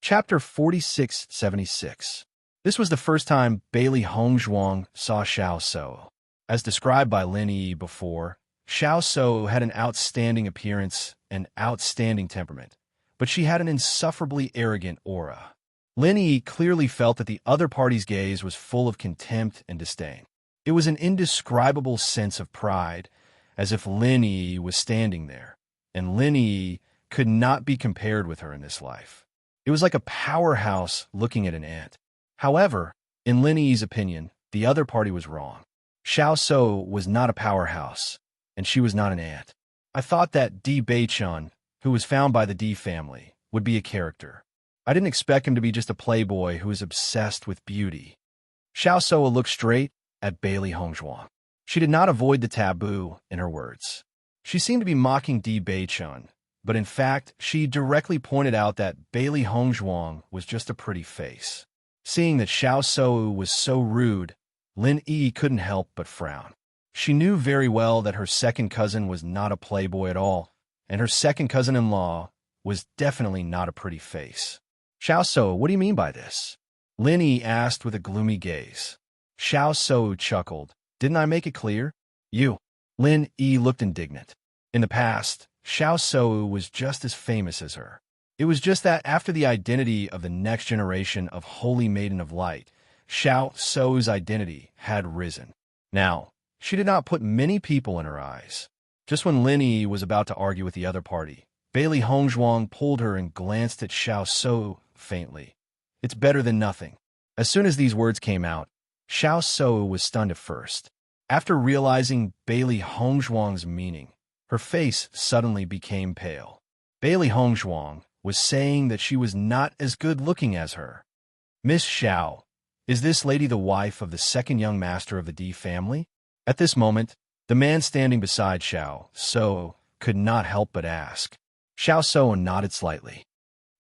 Chapter 4676. This was the first time Bailey Hongzhuang saw Xiao So. As described by Lin Yi before, Xiao So had an outstanding appearance and outstanding temperament, but she had an insufferably arrogant aura. Lin Yi clearly felt that the other party's gaze was full of contempt and disdain. It was an indescribable sense of pride, as if Lin Yi was standing there, and Lin Yi could not be compared with her in this life. It was like a powerhouse looking at an ant. However, in Lin Yi's opinion, the other party was wrong. Xiao So was not a powerhouse, and she was not an ant. I thought that Di Beichun, who was found by the Di family, would be a character. I didn't expect him to be just a playboy who is obsessed with beauty. Xiao So looked straight at Bailey Hongzhuang. She did not avoid the taboo in her words. She seemed to be mocking Di Beichun, but in fact, she directly pointed out that Bailey Hongzhuang was just a pretty face. Seeing that Xiao So was so rude, Lin Yi couldn't help but frown. She knew very well that her second cousin was not a playboy at all, and her second cousin-in-law was definitely not a pretty face. Xiao So, what do you mean by this? Lin Yi asked with a gloomy gaze. Xiao So chuckled. Didn't I make it clear? You. Lin Yi looked indignant. In the past, Xiao So was just as famous as her. It was just that after the identity of the next generation of Holy Maiden of Light, Xiao So's identity had risen. Now, she did not put many people in her eyes. Just when Lin Yi was about to argue with the other party, Bailey Hongzhuang pulled her and glanced at Xiao So faintly. It's better than nothing. As soon as these words came out, Xiao So was stunned at first. After realizing Bailey Hongzhuang's meaning, her face suddenly became pale. Bailey Hongzhuang was saying that she was not as good-looking as her. Miss Xiao, is this lady the wife of the second young master of the Di family? At this moment, the man standing beside Xiao So could not help but ask. Xiao So nodded slightly.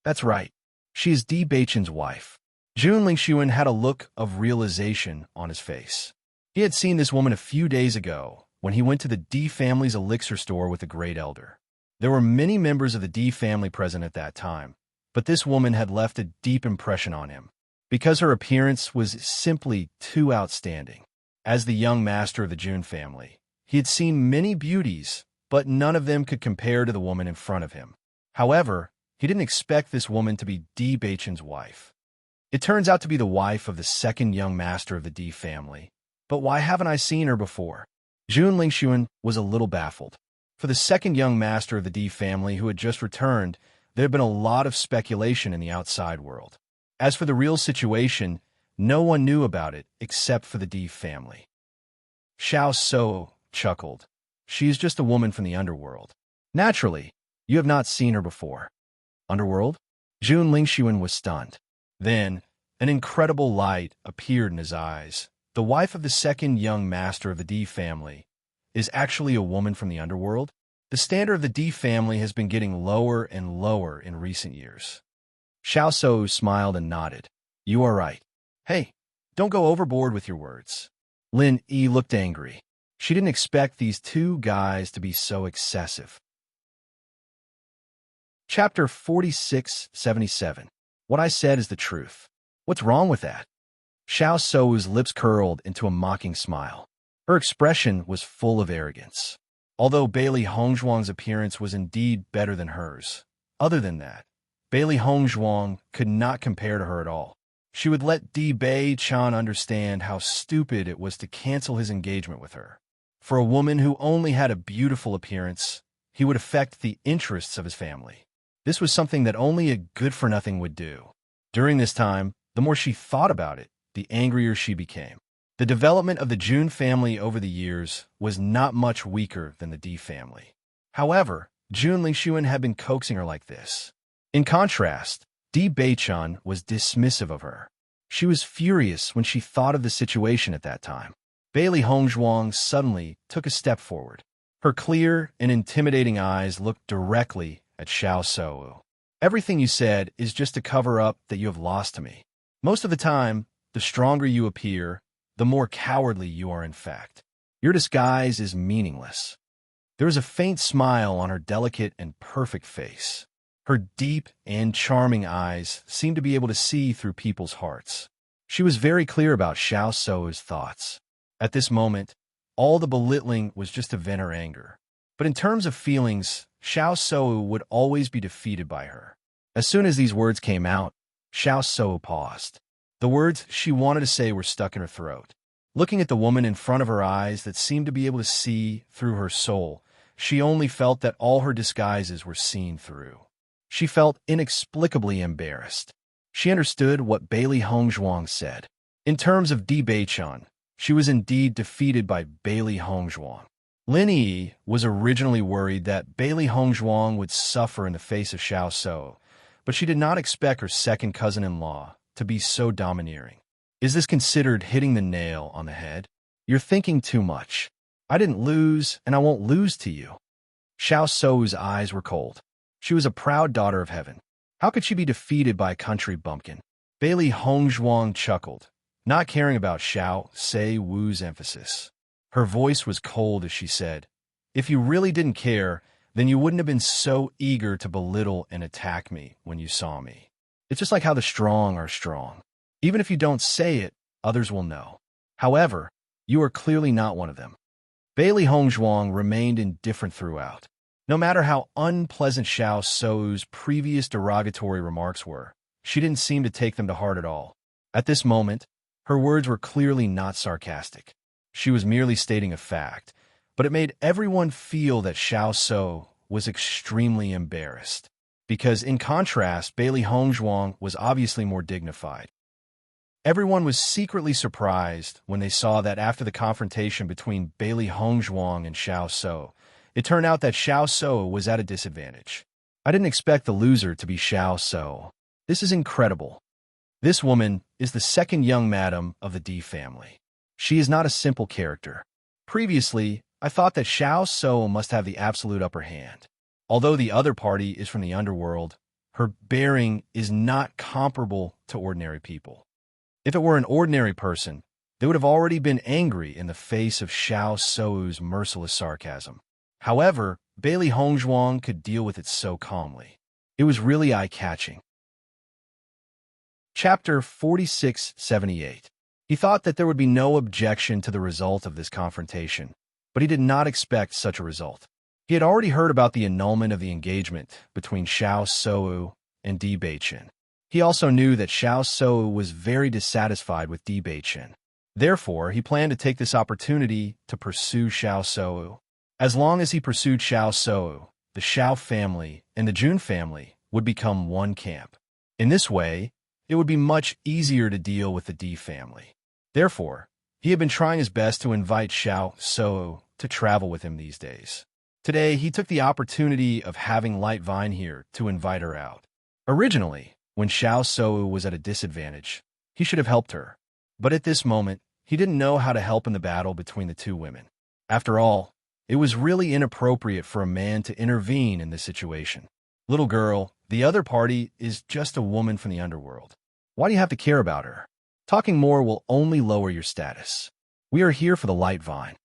That's right. She is Di Beichun's wife. Jun Lingxuan had a look of realization on his face. He had seen this woman a few days ago when he went to the Di family's elixir store with the Great Elder. There were many members of the Di family present at that time, but this woman had left a deep impression on him, because her appearance was simply too outstanding. As the young master of the Jun family, he had seen many beauties, but none of them could compare to the woman in front of him. However, he didn't expect this woman to be Di Beichun's wife. It turns out to be the wife of the second young master of the Di family, but why haven't I seen her before? Jun Lingxuan was a little baffled. For the second young master of the Di family who had just returned, there had been a lot of speculation in the outside world. As for the real situation, no one knew about it except for the Di family. Xiao So chuckled. She is just a woman from the underworld. Naturally, you have not seen her before. Underworld? Jun Lingxuan was stunned. Then, an incredible light appeared in his eyes. The wife of the second young master of the Di family is actually a woman from the underworld? The standard of the Di family has been getting lower and lower in recent years. Xiao So smiled and nodded. You are right. Hey, don't go overboard with your words. Lin Yi looked angry. She didn't expect these two guys to be so excessive. Chapter 4677. What I said is the truth. What's wrong with that? Xiao So's lips curled into a mocking smile. Her expression was full of arrogance. Although Bailey Hongzhuang's appearance was indeed better than hers, other than that, Bailey Hongzhuang could not compare to her at all. She would let Di Beichun understand how stupid it was to cancel his engagement with her. For a woman who only had a beautiful appearance, he would affect the interests of his family. This was something that only a good-for-nothing would do. During this time, the more she thought about it, the angrier she became. The development of the Jun family over the years was not much weaker than the Di family. However, Jun Lingxuan had been coaxing her like this. In contrast, Di Beichun was dismissive of her. She was furious when she thought of the situation at that time. Bailey Hongzhuang suddenly took a step forward. Her clear and intimidating eyes looked directly at Xiao So. Everything you said is just to cover up that you have lost to me. Most of the time, the stronger you appear, the more cowardly you are in fact. Your disguise is meaningless. There is a faint smile on her delicate and perfect face. Her deep and charming eyes seemed to be able to see through people's hearts. She was very clear about Xiao Sou's thoughts. At this moment, all the belittling was just to vent her anger. But in terms of feelings, Xiao Sou would always be defeated by her. As soon as these words came out, Xiao Sou paused. The words she wanted to say were stuck in her throat. Looking at the woman in front of her eyes that seemed to be able to see through her soul, she only felt that all her disguises were seen through. She felt inexplicably embarrassed. She understood what Bailey Hongzhuang said. In terms of Di Beichun, she was indeed defeated by Bailey Hongzhuang. Lin Yi was originally worried that Bailey Hongzhuang would suffer in the face of Xiao Sou, but she did not expect her second cousin-in-law to be so domineering. Is this considered hitting the nail on the head? You're thinking too much. I didn't lose, and I won't lose to you. Xiao Sou's eyes were cold. She was a proud daughter of heaven. How could she be defeated by a country bumpkin? Bailey Hongzhuang chuckled, not caring about Xiao Seiwu's emphasis. Her voice was cold as she said, "If you really didn't care, then you wouldn't have been so eager to belittle and attack me when you saw me. It's just like how the strong are strong. Even if you don't say it, others will know. However, you are clearly not one of them." Bailey Hongzhuang remained indifferent throughout. No matter how unpleasant Xiao Sou's previous derogatory remarks were, she didn't seem to take them to heart at all. At this moment, her words were clearly not sarcastic. She was merely stating a fact, but it made everyone feel that Xiao Sou was extremely embarrassed, because in contrast, Bailey Hongzhuang was obviously more dignified. Everyone was secretly surprised when they saw that after the confrontation between Bailey Hongzhuang and Xiao Sou, it turned out that Xiao Sou was at a disadvantage. I didn't expect the loser to be Xiao Sou. This is incredible. This woman is the second young madam of the Di family. She is not a simple character. Previously, I thought that Xiao Sou must have the absolute upper hand. Although the other party is from the underworld, her bearing is not comparable to ordinary people. If it were an ordinary person, they would have already been angry in the face of Xiao Sou's merciless sarcasm. However, Bailey Hongzhuang could deal with it so calmly. It was really eye-catching. Chapter 4678. He thought that there would be no objection to the result of this confrontation, but he did not expect such a result. He had already heard about the annulment of the engagement between Xiao Sou and Di Beichun. He also knew that Xiao Sou was very dissatisfied with Di Beichun. Therefore, he planned to take this opportunity to pursue Xiao Sou. As long as he pursued Xiao Sou, the Xiao family and the Jun family would become one camp. In this way, it would be much easier to deal with the Di family. Therefore, he had been trying his best to invite Xiao Sou to travel with him these days. Today, he took the opportunity of having Light Vine here to invite her out. Originally, when Xiao Sou was at a disadvantage, he should have helped her. But at this moment, he didn't know how to help in the battle between the two women. After all, it was really inappropriate for a man to intervene in this situation. Little girl, the other party is just a woman from the underworld. Why do you have to care about her? Talking more will only lower your status. We are here for the Light Vine.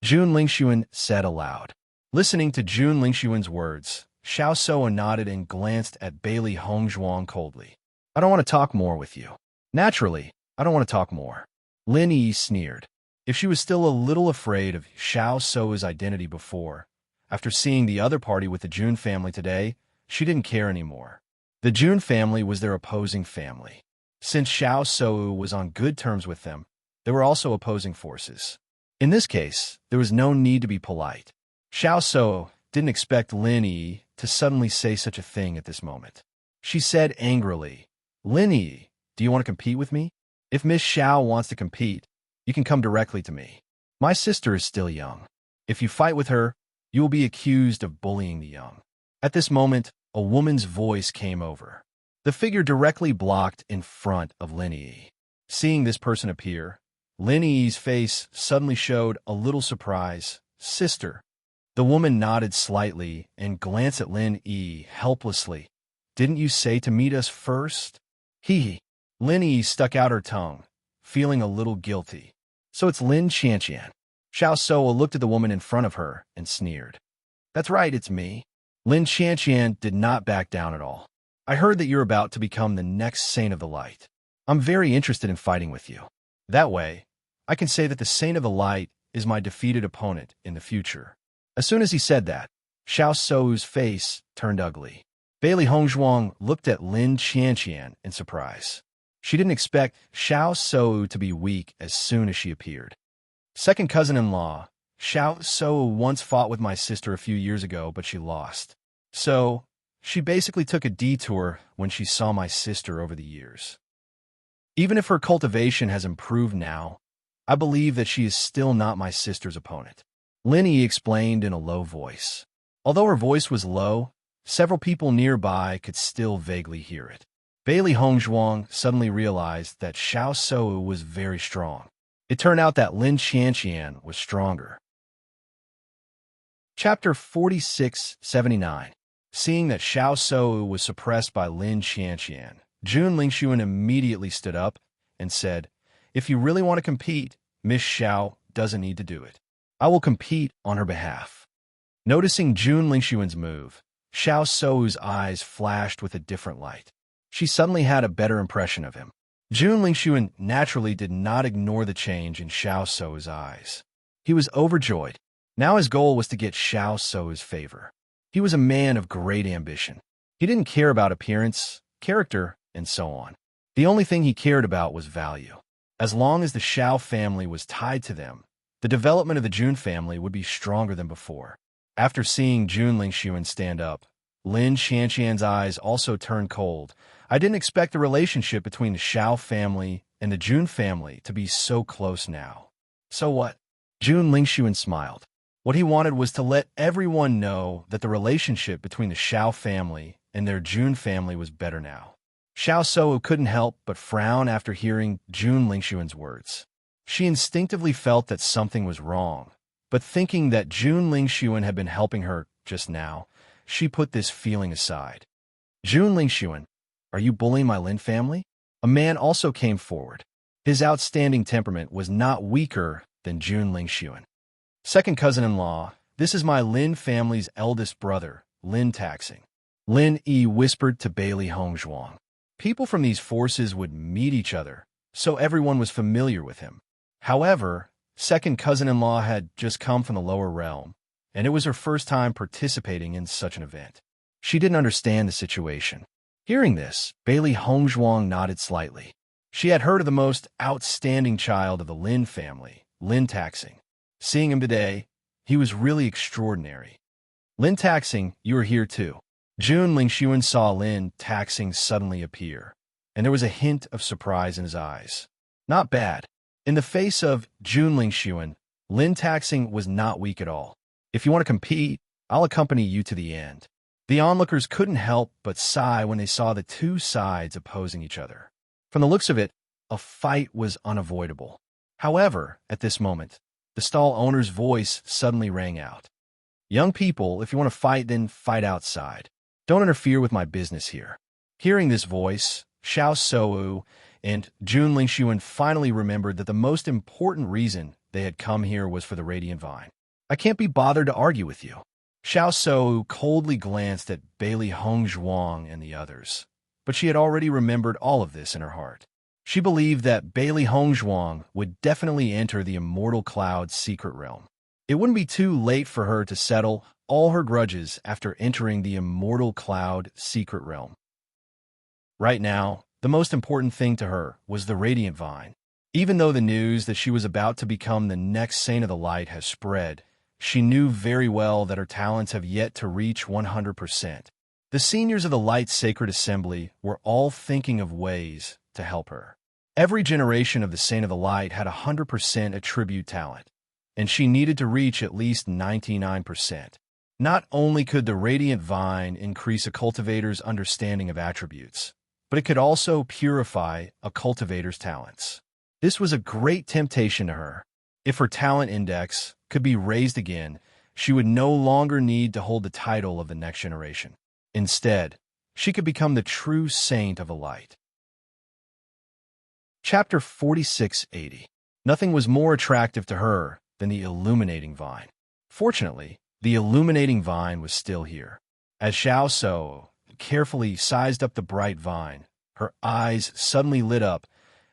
Jun Lingxuan said aloud. Listening to Jun Lingxuan's words, Xiao Sou nodded and glanced at Bailey Hongzhuang coldly. I don't want to talk more with you. Naturally, I don't want to talk more. Lin Yi sneered. If she was still a little afraid of Xiao Sou's identity before, after seeing the other party with the Jun family today, she didn't care anymore. The Jun family was their opposing family. Since Xiao Sou was on good terms with them, they were also opposing forces. In this case, there was no need to be polite. Xiao Sou didn't expect Lin Yi to suddenly say such a thing at this moment. She said angrily, "Lin Yi, do you want to compete with me? If Miss Xiao wants to compete, you can come directly to me. My sister is still young. If you fight with her, you will be accused of bullying the young." At this moment, a woman's voice came over. The figure directly blocked in front of Lin Yi. Seeing this person appear, Lin Yi's face suddenly showed a little surprise. "Sister." The woman nodded slightly and glanced at Lin Yi helplessly. "Didn't you say to meet us first?" Lin Yi stuck out her tongue, feeling a little guilty. "So it's Lin Qianqian." Xiao Sou looked at the woman in front of her and sneered. "That's right, it's me. Lin Qianqian did not back down at all. I heard that you're about to become the next Saint of the Light. I'm very interested in fighting with you. That way, I can say that the Saint of the Light is my defeated opponent in the future. As soon as he said that, Xiao Sou's face turned ugly. Bailey Hongzhuang looked at Lin Qianqian in surprise. She didn't expect Xiao Sou to be weak as soon as she appeared. Second cousin-in-law, Xiao Sou once fought with my sister a few years ago, but she lost. So, she basically took a detour when she saw my sister over the years. Even if her cultivation has improved now, I believe that she is still not my sister's opponent. Lin Yi explained in a low voice. Although her voice was low, several people nearby could still vaguely hear it. Bailey Hongzhuang suddenly realized that Xiao Sou was very strong. It turned out that Lin Qianqian was stronger. Chapter 4679. Seeing that Xiao Sou was suppressed by Lin Qianqian, Jun Lingxuan immediately stood up and said, "If you really want to compete, Miss Xiao doesn't need to do it. I will compete on her behalf." Noticing Jun Lingxuan's move, Xiao Sou's eyes flashed with a different light. She suddenly had a better impression of him. Jun Lingxuan naturally did not ignore the change in Xiao Sou's eyes. He was overjoyed. Now his goal was to get Xiao Sou's favor. He was a man of great ambition. He didn't care about appearance, character, and so on. The only thing he cared about was value. As long as the Xiao family was tied to them, the development of the Jun family would be stronger than before. After seeing Jun Lingxuan stand up, Lin Qianqian's eyes also turned cold. I didn't expect the relationship between the Xiao family and the Jun family to be so close now. So what? Jun Lingxuan smiled. What he wanted was to let everyone know that the relationship between the Xiao family and their Jun family was better now. Xiao Sou couldn't help but frown after hearing Jun Lingxuan's words. She instinctively felt that something was wrong, but thinking that Jun Lingxuan had been helping her just now, she put this feeling aside. "Jun Lingxuan, are you bullying my Lin family?" A man also came forward. His outstanding temperament was not weaker than Jun Lingxuan. "Second cousin-in-law, this is my Lin family's eldest brother, Lin Taxing." Lin Yi whispered to Bailey Hongzhuang. People from these forces would meet each other, so everyone was familiar with him. However, second cousin-in-law had just come from the lower realm, and it was her first time participating in such an event. She didn't understand the situation. Hearing this, Bailey Hongzhuang nodded slightly. She had heard of the most outstanding child of the Lin family, Lin Taxing. Seeing him today, he was really extraordinary. "Lin Taxing, you are here too." Jun Lingxuan saw Lin Taxing suddenly appear, and there was a hint of surprise in his eyes. Not bad. In the face of Jun Lingxuan, Lin Taxing was not weak at all. "If you want to compete, I'll accompany you to the end." The onlookers couldn't help but sigh when they saw the two sides opposing each other. From the looks of it, a fight was unavoidable. However, at this moment, the stall owner's voice suddenly rang out. "Young people, if you want to fight, then fight outside. Don't interfere with my business here." Hearing this voice, Xiao Sou and Jun Lingxuan finally remembered that the most important reason they had come here was for the Radiant Vine. "I can't be bothered to argue with you." Xiao Sou coldly glanced at Bailey Hongzhuang and the others, but she had already remembered all of this in her heart. She believed that Bailey Hongzhuang would definitely enter the Immortal Cloud's secret realm. It wouldn't be too late for her to settle all her grudges after entering the Immortal Cloud secret realm. Right now, the most important thing to her was the Radiant Vine. Even though the news that she was about to become the next Saint of the Light has spread, she knew very well that her talents have yet to reach 100%. The seniors of the Light Sacred Assembly were all thinking of ways to help her. Every generation of the Saint of the Light had 100% attribute talent, and she needed to reach at least 99%. Not only could the Radiant Vine increase a cultivator's understanding of attributes, but it could also purify a cultivator's talents. This was a great temptation to her. If her talent index could be raised again, she would no longer need to hold the title of the next generation. Instead, she could become the true Saint of the Light. Chapter 4680. Nothing was more attractive to her than the illuminating vine. Fortunately, the illuminating vine was still here. As Xiao So carefully sized up the bright vine, her eyes suddenly lit up,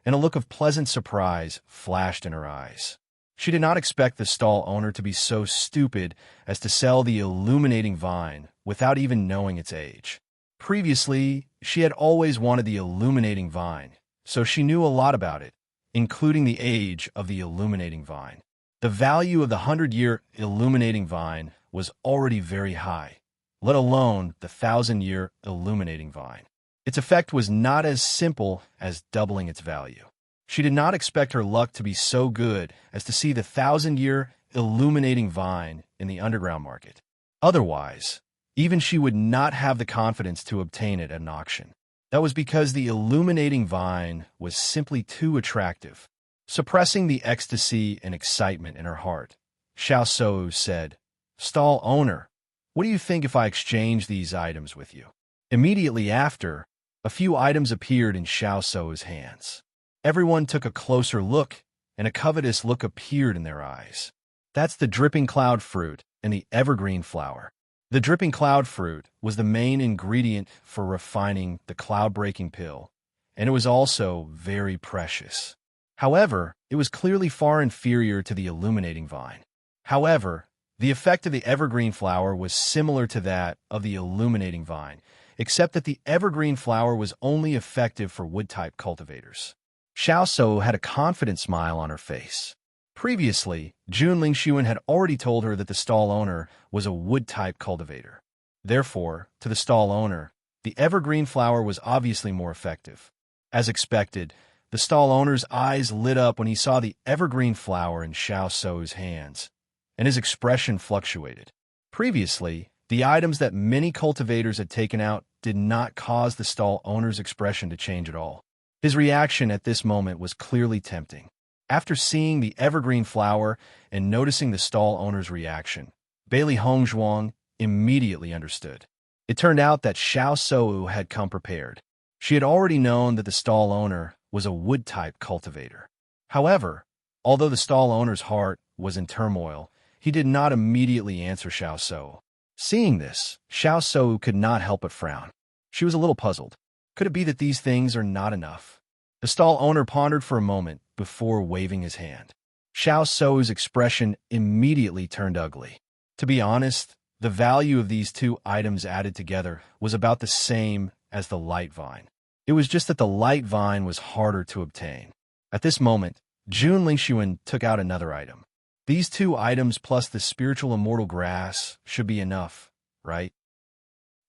and a look of pleasant surprise flashed in her eyes. She did not expect the stall owner to be so stupid as to sell the illuminating vine without even knowing its age. Previously, she had always wanted the illuminating vine, so she knew a lot about it, including the age of the illuminating vine. The value of the 100-year illuminating vine was already very high, let alone the 1,000-year illuminating vine. Its effect was not as simple as doubling its value. She did not expect her luck to be so good as to see the 1,000-year illuminating vine in the underground market. Otherwise, even she would not have the confidence to obtain it at an auction. That was because the illuminating vine was simply too attractive. Suppressing the ecstasy and excitement in her heart, Xiao So said, "Stall owner, what do you think if I exchange these items with you?" Immediately after, a few items appeared in Xiao So's hands. Everyone took a closer look, and a covetous look appeared in their eyes. That's the dripping cloud fruit and the evergreen flower. The dripping cloud fruit was the main ingredient for refining the cloud-breaking pill, and it was also very precious. However, it was clearly far inferior to the illuminating vine. However, the effect of the evergreen flower was similar to that of the illuminating vine, except that the evergreen flower was only effective for wood-type cultivators. Xiao So had a confident smile on her face. Previously, Jun Lingxuan had already told her that the stall owner was a wood-type cultivator. Therefore, to the stall owner, the evergreen flower was obviously more effective. As expected, the stall owner's eyes lit up when he saw the evergreen flower in Xiao So's hands, and his expression fluctuated. Previously, the items that many cultivators had taken out did not cause the stall owner's expression to change at all. His reaction at this moment was clearly tempting. After seeing the evergreen flower and noticing the stall owner's reaction, Bailey Hongzhuang immediately understood. It turned out that Xiao So had come prepared. She had already known that the stall owner was a wood-type cultivator. However, although the stall owner's heart was in turmoil, he did not immediately answer Xiao So. Seeing this, Xiao So could not help but frown. She was a little puzzled. Could it be that these things are not enough? The stall owner pondered for a moment before waving his hand. Xiao So's expression immediately turned ugly. To be honest, the value of these two items added together was about the same as the light vine. It was just that the light vine was harder to obtain. At this moment, Jun Lingxuan took out another item. These two items plus the spiritual immortal grass should be enough, right?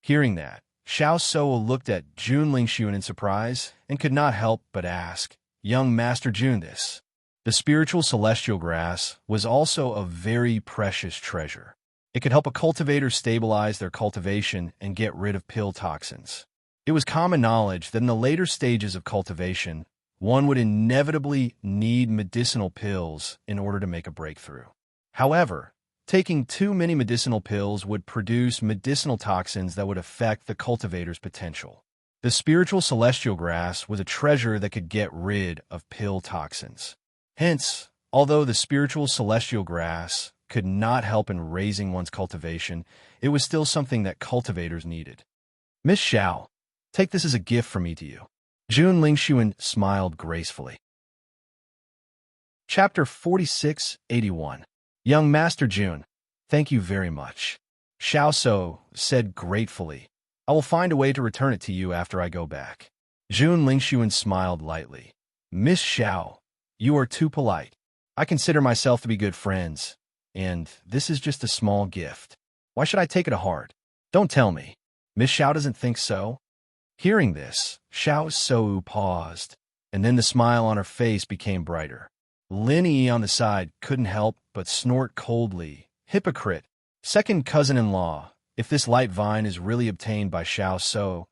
Hearing that, Xiao So looked at Jun Lingxuan in surprise and could not help but ask, "Young Master Jun, this?" The spiritual celestial grass was also a very precious treasure. It could help a cultivator stabilize their cultivation and get rid of pill toxins. It was common knowledge that in the later stages of cultivation, one would inevitably need medicinal pills in order to make a breakthrough. However, taking too many medicinal pills would produce medicinal toxins that would affect the cultivator's potential. The spiritual celestial grass was a treasure that could get rid of pill toxins. Hence, although the spiritual celestial grass could not help in raising one's cultivation, it was still something that cultivators needed. "Miss Xiao, take this as a gift from me to you." Jun Lingxuan smiled gracefully. Chapter 4681. Young Master Jun, thank you very much. Xiao So said gratefully, "I will find a way to return it to you after I go back." Jun Lingxuan smiled lightly. "Miss Xiao, you are too polite. I consider myself to be good friends, and this is just a small gift. Why should I take it to heart? Don't tell me. Miss Xiao doesn't think so?" Hearing this, Xiao So paused, and then the smile on her face became brighter. Lin Yi on the side couldn't help but snort coldly. "Hypocrite! Second cousin-in-law, if this light vine is really obtained by Xiao So,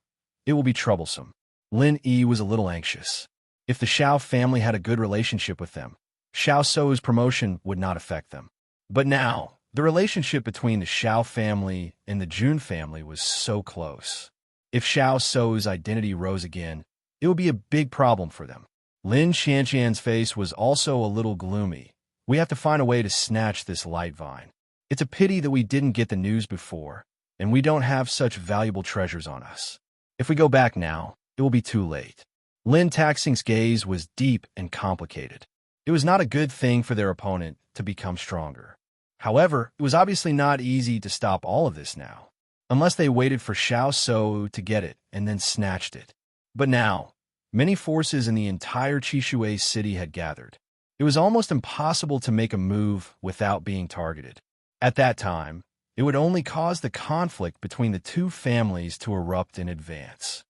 it will be troublesome." Lin Yi was a little anxious. If the Xiao family had a good relationship with them, Xiao So's promotion would not affect them. But now, the relationship between the Xiao family and the Jun family was so close. If Xiao So's identity rose again, it would be a big problem for them. Lin Xianxian's face was also a little gloomy. "We have to find a way to snatch this light vine. It's a pity that we didn't get the news before. and we don't have such valuable treasures on us. If we go back now, it will be too late. Lin Taxing's gaze was deep and complicated. It was not a good thing for their opponent to become stronger. However, it was obviously not easy to stop all of this now, unless they waited for Xiao Sou to get it and then snatched it. But now, many forces in the entire Chishui city had gathered. It was almost impossible to make a move without being targeted. At that time, it would only cause the conflict between the two families to erupt in advance.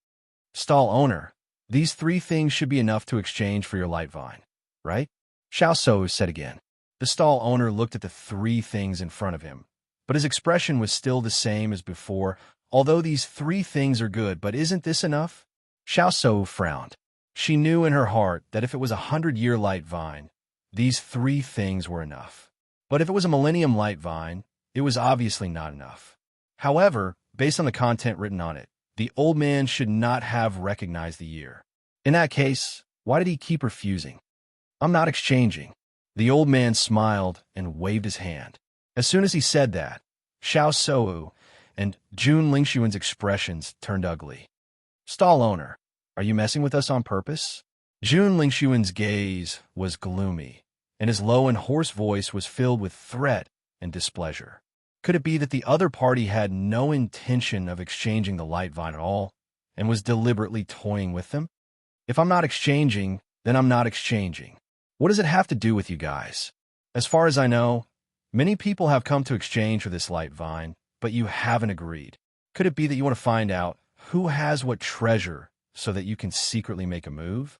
Stall owner, these 3 things should be enough to exchange for your light vine, right? Xiao Sou said again. The stall owner looked at the 3 things in front of him, but his expression was still the same as before. Although these 3 things are good, but isn't this enough? Xiao Sou frowned. She knew in her heart that if it was a 100-year light vine, these 3 things were enough. But if it was a millennium light vine, it was obviously not enough. However, based on the content written on it, the old man should not have recognized the year. In that case, why did he keep refusing? I'm not exchanging. The old man smiled and waved his hand. As soon as he said that, Xiao Sou and Jun Lingshuan's expressions turned ugly. Stall owner, are you messing with us on purpose? Jun Lingshuan's gaze was gloomy, and his low and hoarse voice was filled with threat and displeasure. Could it be that the other party had no intention of exchanging the light vine at all, and was deliberately toying with them? If I'm not exchanging, then I'm not exchanging. What does it have to do with you guys? As far as I know, many people have come to exchange for this light vine, but you haven't agreed. Could it be that you want to find out who has what treasure so that you can secretly make a move?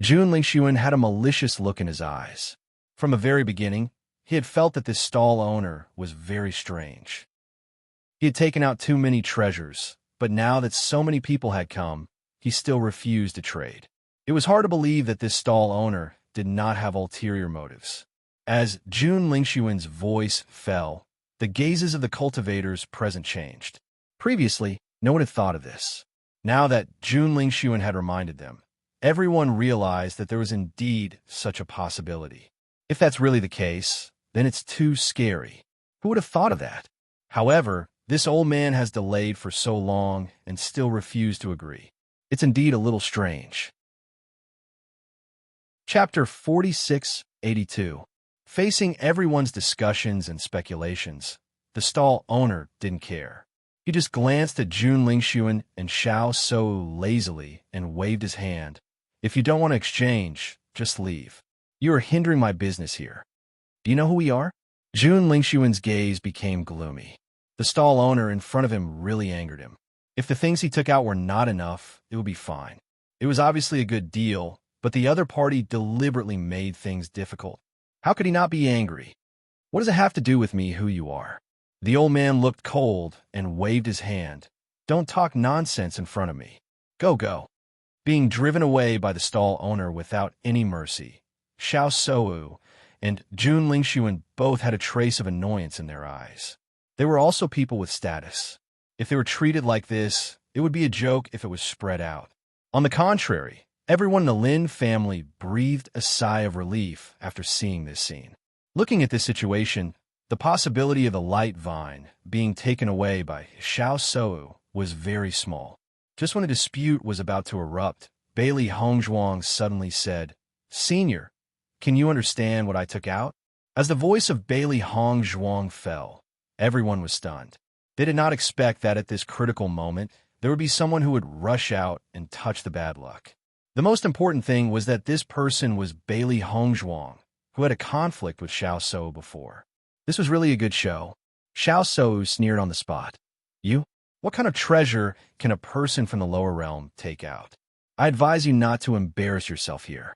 Jun Lingshuan had a malicious look in his eyes. From the very beginning, he had felt that this stall owner was very strange. He had taken out too many treasures, but now that so many people had come, he still refused to trade. It was hard to believe that this stall owner did not have ulterior motives. As Jun Lingshuan's voice fell, the gazes of the cultivators present changed. Previously, no one had thought of this. Now that Jun Lingshuan had reminded them, everyone realized that there was indeed such a possibility. If that's really the case, then it's too scary. Who would have thought of that? However, this old man has delayed for so long and still refused to agree. It's indeed a little strange. Chapter 4682. Facing everyone's discussions and speculations, the stall owner didn't care. He just glanced at Jun Lingshuan and Xiao Sou lazily and waved his hand. If you don't want to exchange, just leave. You are hindering my business here. Do you know who we are? Jun Lingshuan's gaze became gloomy. The stall owner in front of him really angered him. If the things he took out were not enough, it would be fine. It was obviously a good deal, but the other party deliberately made things difficult. How could he not be angry? What does it have to do with me who you are? The old man looked cold and waved his hand. Don't talk nonsense in front of me. Go, go. Being driven away by the stall owner without any mercy, Xiao Sou and Jun Lingshuan both had a trace of annoyance in their eyes. They were also people with status. If they were treated like this, it would be a joke if it was spread out. On the contrary, everyone in the Lin family breathed a sigh of relief after seeing this scene. Looking at this situation, the possibility of the light vine being taken away by Xiao Sou was very small. Just when a dispute was about to erupt, Bailey Hongzhuang suddenly said, "Senior, can you understand what I took out?" As the voice of Bailey Hongzhuang fell, everyone was stunned. They did not expect that at this critical moment, there would be someone who would rush out and touch the bad luck. The most important thing was that this person was Bailey Hongzhuang, who had a conflict with Xiao Sou before. This was really a good show. Xiao Sou sneered on the spot. You? What kind of treasure can a person from the lower realm take out? I advise you not to embarrass yourself here.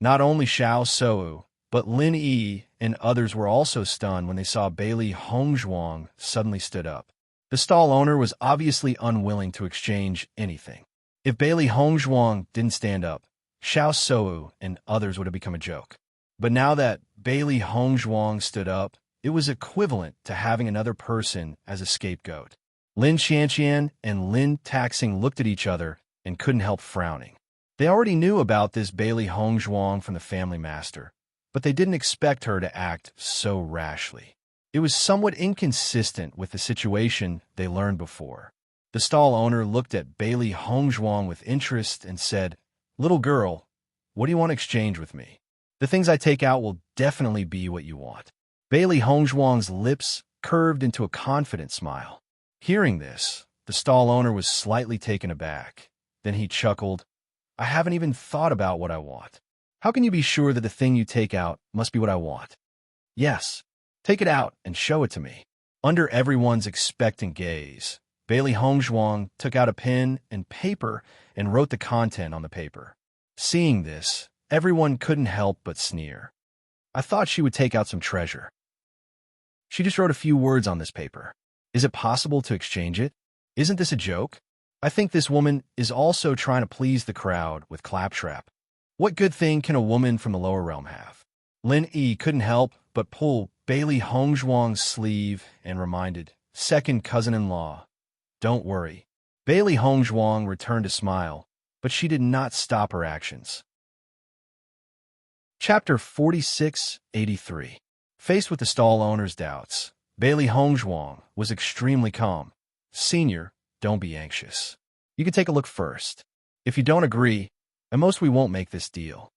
Not only Xiao Sou, but Lin Yi and others were also stunned when they saw Bailey Hongzhuang suddenly stood up. The stall owner was obviously unwilling to exchange anything. If Bailey Hongzhuang didn't stand up, Xiao Sou and others would have become a joke. But now that Bailey Hongzhuang stood up, it was equivalent to having another person as a scapegoat. Lin Qianqian and Lin Taxing looked at each other and couldn't help frowning. They already knew about this Bailey Hongzhuang from the family master, but they didn't expect her to act so rashly. It was somewhat inconsistent with the situation they learned before. The stall owner looked at Bailey Hongzhuang with interest and said, "Little girl, what do you want to exchange with me? The things I take out will definitely be what you want." Bailey Hongzhuang's lips curved into a confident smile. Hearing this, the stall owner was slightly taken aback. Then he chuckled, "I haven't even thought about what I want. How can you be sure that the thing you take out must be what I want?" "Yes, take it out and show it to me." Under everyone's expectant gaze, Bailey Hongzhuang took out a pen and paper and wrote the content on the paper. Seeing this, everyone couldn't help but sneer. "I thought she would take out some treasure. She just wrote a few words on this paper. Is it possible to exchange it? Isn't this a joke? I think this woman is also trying to please the crowd with claptrap. What good thing can a woman from the lower realm have?" Lin Yi couldn't help but pull Bailey Hongzhuang's sleeve and reminded, "Second cousin-in-law, don't worry." Bailey Hongzhuang returned a smile, but she did not stop her actions. Chapter 4683. Faced with the stall owner's doubts, Bailey Hongzhuang was extremely calm. "Senior, don't be anxious. You can take a look first. If you don't agree, at most we won't make this deal."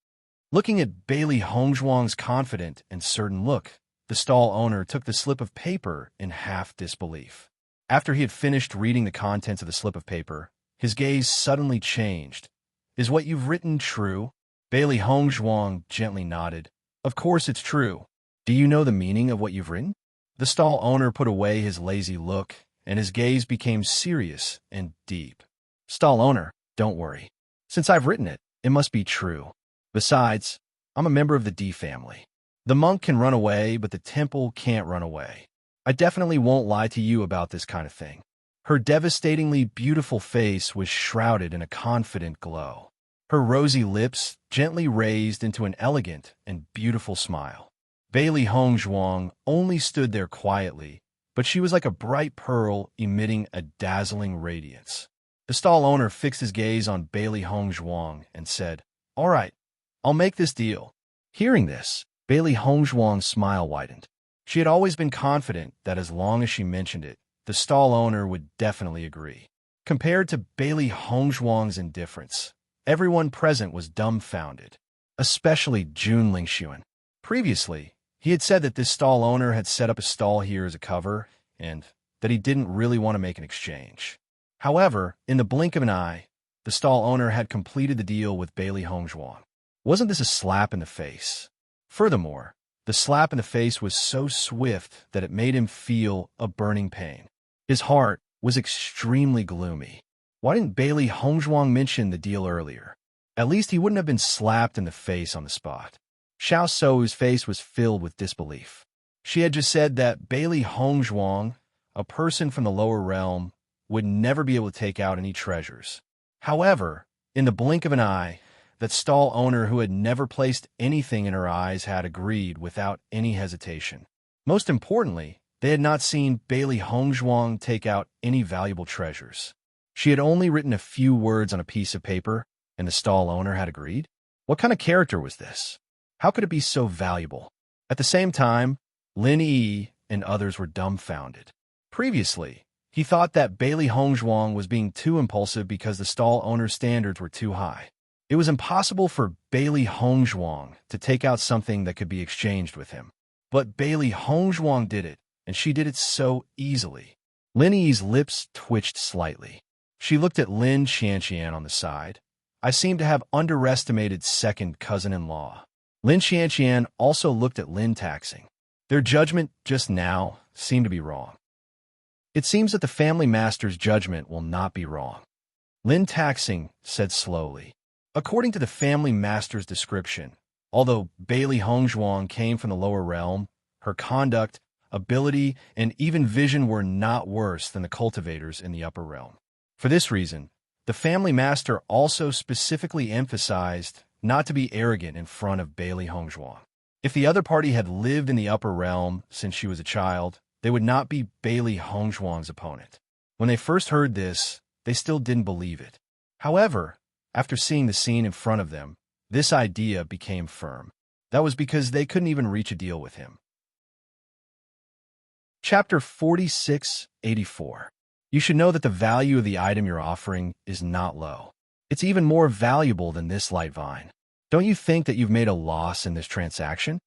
Looking at Bailey Hongzhuang's confident and certain look, the stall owner took the slip of paper in half disbelief. After he had finished reading the contents of the slip of paper, his gaze suddenly changed. "Is what you've written true?" Bailey Hongzhuang gently nodded. "Of course it's true. Do you know the meaning of what you've written?" The stall owner put away his lazy look, and his gaze became serious and deep. "Stall owner, don't worry. Since I've written it, it must be true. Besides, I'm a member of the D family. The monk can run away, but the temple can't run away. I definitely won't lie to you about this kind of thing." Her devastatingly beautiful face was shrouded in a confident glow. Her rosy lips gently raised into an elegant and beautiful smile. Bailey Hongzhuang only stood there quietly, but she was like a bright pearl emitting a dazzling radiance. The stall owner fixed his gaze on Bailey Hongzhuang and said, "All right, I'll make this deal." Hearing this, Bailey Hongzhuang's smile widened. She had always been confident that as long as she mentioned it, the stall owner would definitely agree. Compared to Bailey Hongzhuang's indifference, everyone present was dumbfounded, especially Jun Lingxuan. Previously, he had said that this stall owner had set up a stall here as a cover, and that he didn't really want to make an exchange. However, in the blink of an eye, the stall owner had completed the deal with Bailey Hongzhuang. Wasn't this a slap in the face? Furthermore, the slap in the face was so swift that it made him feel a burning pain. His heart was extremely gloomy. Why didn't Bailey Hongzhuang mention the deal earlier? At least he wouldn't have been slapped in the face on the spot. Xiao Sou's face was filled with disbelief. She had just said that Bailey Hongzhuang, a person from the lower realm, would never be able to take out any treasures. However, in the blink of an eye, that stall owner who had never placed anything in her eyes had agreed without any hesitation. Most importantly, they had not seen Bailey Hongzhuang take out any valuable treasures. She had only written a few words on a piece of paper, and the stall owner had agreed? What kind of character was this? How could it be so valuable? At the same time, Lin Yi and others were dumbfounded. Previously, he thought that Bailey Hongzhuang was being too impulsive because the stall owner's standards were too high. It was impossible for Bailey Hongzhuang to take out something that could be exchanged with him. But Bailey Hongzhuang did it, and she did it so easily. Lin Yi's lips twitched slightly. She looked at Lin Xianxian on the side. "I seem to have underestimated second cousin-in-law." Lin Xianxian also looked at Lin Taxing. Their judgment just now seemed to be wrong. "It seems that the family master's judgment will not be wrong," Lin Taxing said slowly. According to the family master's description, although Bailey Hongzhuang came from the lower realm, her conduct, ability, and even vision were not worse than the cultivators in the upper realm. For this reason, the family master also specifically emphasized not to be arrogant in front of Bailey Hongzhuang. If the other party had lived in the upper realm since she was a child, they would not be Bailey Hongzhuang's opponent. When they first heard this, they still didn't believe it. However, after seeing the scene in front of them, this idea became firm. That was because they couldn't even reach a deal with him. Chapter 4684. You should know that the value of the item you're offering is not low. It's even more valuable than this light vine. Don't you think that you've made a loss in this transaction?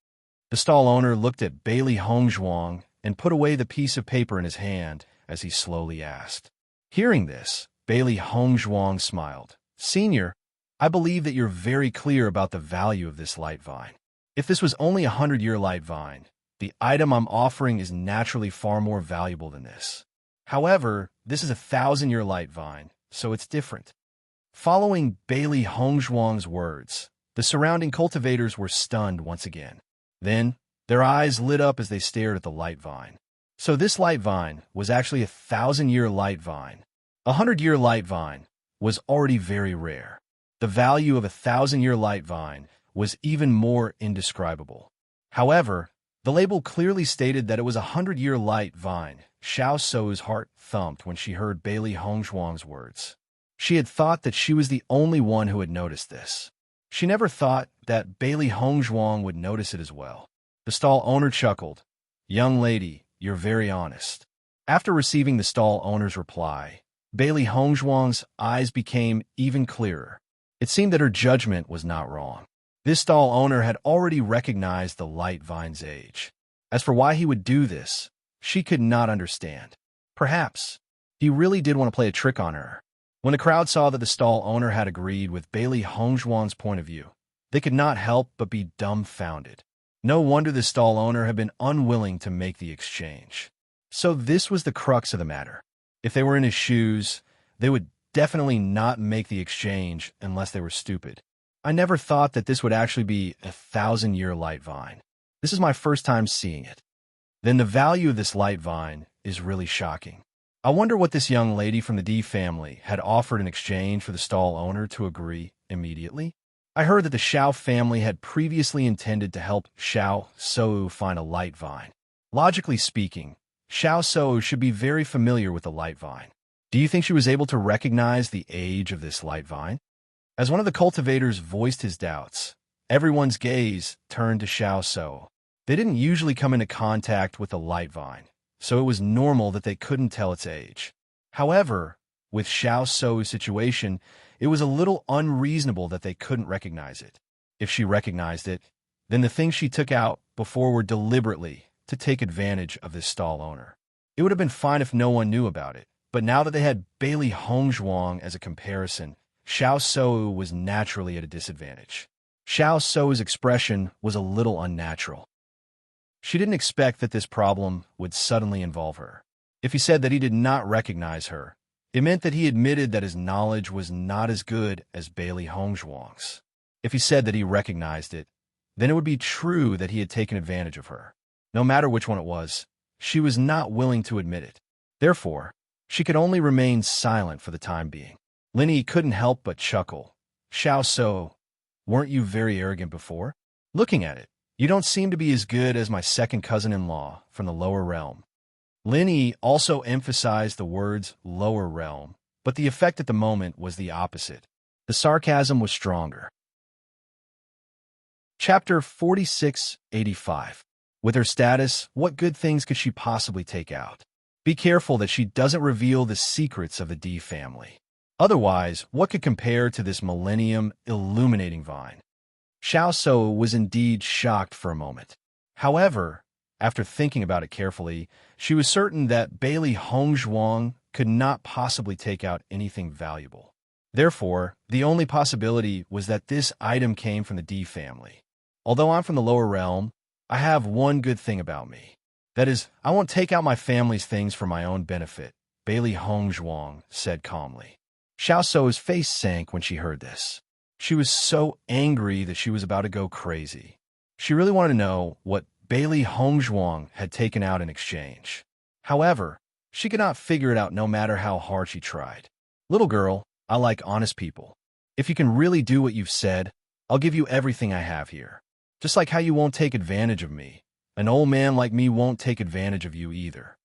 The stall owner looked at Bailey Hongzhuang and put away the piece of paper in his hand as he slowly asked. Hearing this, Bailey Hongzhuang smiled. Senior, I believe that you're very clear about the value of this light vine. If this was only a 100-year light vine, the item I'm offering is naturally far more valuable than this. However, this is a 1,000-year light vine, so it's different. Following Bailey Hongzhuang's words, the surrounding cultivators were stunned once again. Then, their eyes lit up as they stared at the light vine. So this light vine was actually a 1,000-year light vine. A 100-year light vine was already very rare. The value of a 1,000-year light vine was even more indescribable. However, the label clearly stated that it was a 100-year light vine. Xiao Sou's heart thumped when she heard Bailey Hongzhuang's words. She had thought that she was the only one who had noticed this. She never thought that Bailey Hongzhuang would notice it as well. The stall owner chuckled. Young lady, you're very honest. After receiving the stall owner's reply, Bailey Hongzhuang's eyes became even clearer. It seemed that her judgment was not wrong. This stall owner had already recognized the light vine's age. As for why he would do this, she could not understand. Perhaps he really did want to play a trick on her. When the crowd saw that the stall owner had agreed with Bailey Hongzhuang's point of view, they could not help but be dumbfounded. No wonder the stall owner had been unwilling to make the exchange. So this was the crux of the matter. If they were in his shoes, they would definitely not make the exchange unless they were stupid. I never thought that this would actually be a 1,000-year light vine. This is my first time seeing it. Then the value of this light vine is really shocking. I wonder what this young lady from the D family had offered in exchange for the stall owner to agree immediately. I heard that the Xiao family had previously intended to help Xiao Sou find a light vine. Logically speaking, Xiao Sou should be very familiar with the light vine. Do you think she was able to recognize the age of this light vine? As one of the cultivators voiced his doubts, everyone's gaze turned to Xiao Sou. They didn't usually come into contact with the light vine, so it was normal that they couldn't tell its age. However, with Xiao Sou's situation, it was a little unreasonable that they couldn't recognize it. If she recognized it, then the things she took out before were deliberately to take advantage of this stall owner. It would have been fine if no one knew about it, but now that they had Bailey Hongzhuang as a comparison, Xiao Sou was naturally at a disadvantage. Xiao Sou's expression was a little unnatural. She didn't expect that this problem would suddenly involve her. If he said that he did not recognize her, it meant that he admitted that his knowledge was not as good as Bailey Hongzhuang's. If he said that he recognized it, then it would be true that he had taken advantage of her. No matter which one it was, she was not willing to admit it. Therefore, she could only remain silent for the time being. Linny couldn't help but chuckle. Xiao Sou, weren't you very arrogant before? Looking at it, you don't seem to be as good as my second cousin-in-law from the lower realm. Linny also emphasized the words lower realm, but the effect at the moment was the opposite. The sarcasm was stronger. Chapter 4685. With her status, what good things could she possibly take out? Be careful that she doesn't reveal the secrets of the D family. Otherwise, what could compare to this millennium illuminating vine? Xiao Sou was indeed shocked for a moment. However, after thinking about it carefully, she was certain that Bailey Hongzhuang could not possibly take out anything valuable. Therefore, the only possibility was that this item came from the D family. Although I'm from the lower realm, I have one good thing about me. That is, I won't take out my family's things for my own benefit, Bailey Hongzhuang said calmly. Xiao Sou's face sank when she heard this. She was so angry that she was about to go crazy. She really wanted to know what Bailey Hongzhuang had taken out in exchange. However, she could not figure it out no matter how hard she tried. Little girl, I like honest people. If you can really do what you've said, I'll give you everything I have here. Just like how you won't take advantage of me. An old man like me won't take advantage of you either.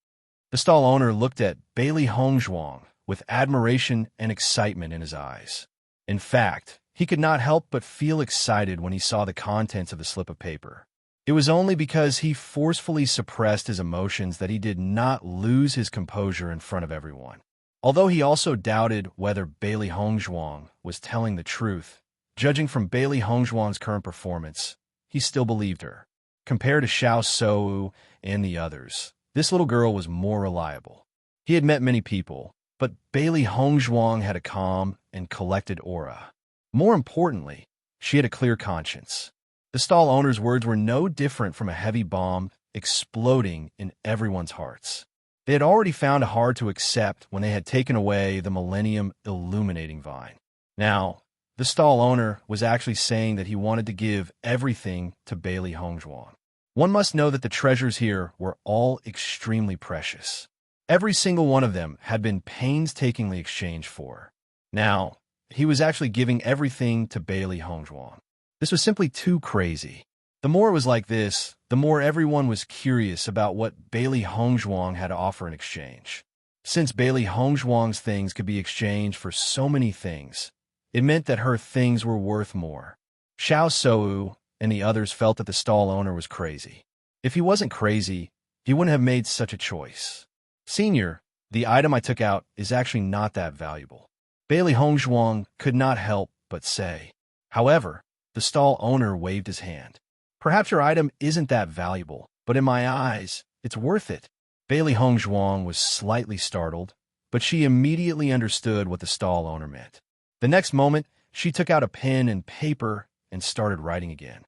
The stall owner looked at Bailey Hongzhuang with admiration and excitement in his eyes. In fact, he could not help but feel excited when he saw the contents of the slip of paper. It was only because he forcefully suppressed his emotions that he did not lose his composure in front of everyone. Although he also doubted whether Bailey Hongzhuang was telling the truth, judging from Bailey Hongzhuang's current performance, he still believed her. Compared to Xiao Shou and the others, this little girl was more reliable. He had met many people, but Bailey Hongzhuang had a calm and collected aura. More importantly, she had a clear conscience. The stall owner's words were no different from a heavy bomb exploding in everyone's hearts. They had already found it hard to accept when they had taken away the Millennium Illuminating Vine. Now, the stall owner was actually saying that he wanted to give everything to Bailey Hongzhuang. One must know that the treasures here were all extremely precious. Every single one of them had been painstakingly exchanged for. Now, he was actually giving everything to Bailey Hongzhuang. This was simply too crazy. The more it was like this, the more everyone was curious about what Bailey Hongzhuang had to offer in exchange. Since Bailey Hongzhuang's things could be exchanged for so many things, it meant that her things were worth more. Xiao Shou and the others felt that the stall owner was crazy. If he wasn't crazy, he wouldn't have made such a choice. Senior, the item I took out is actually not that valuable. Bailey Hongzhuang could not help but say. However, the stall owner waved his hand. Perhaps your item isn't that valuable, but in my eyes, it's worth it. Bailey Hongzhuang was slightly startled, but she immediately understood what the stall owner meant. The next moment, she took out a pen and paper and started writing again.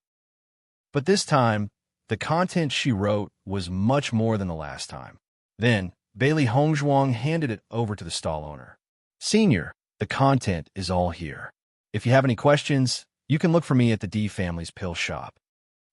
But this time, the content she wrote was much more than the last time. Then, Bailey Hongzhuang handed it over to the stall owner. Senior, the content is all here. If you have any questions, you can look for me at the D family's pill shop.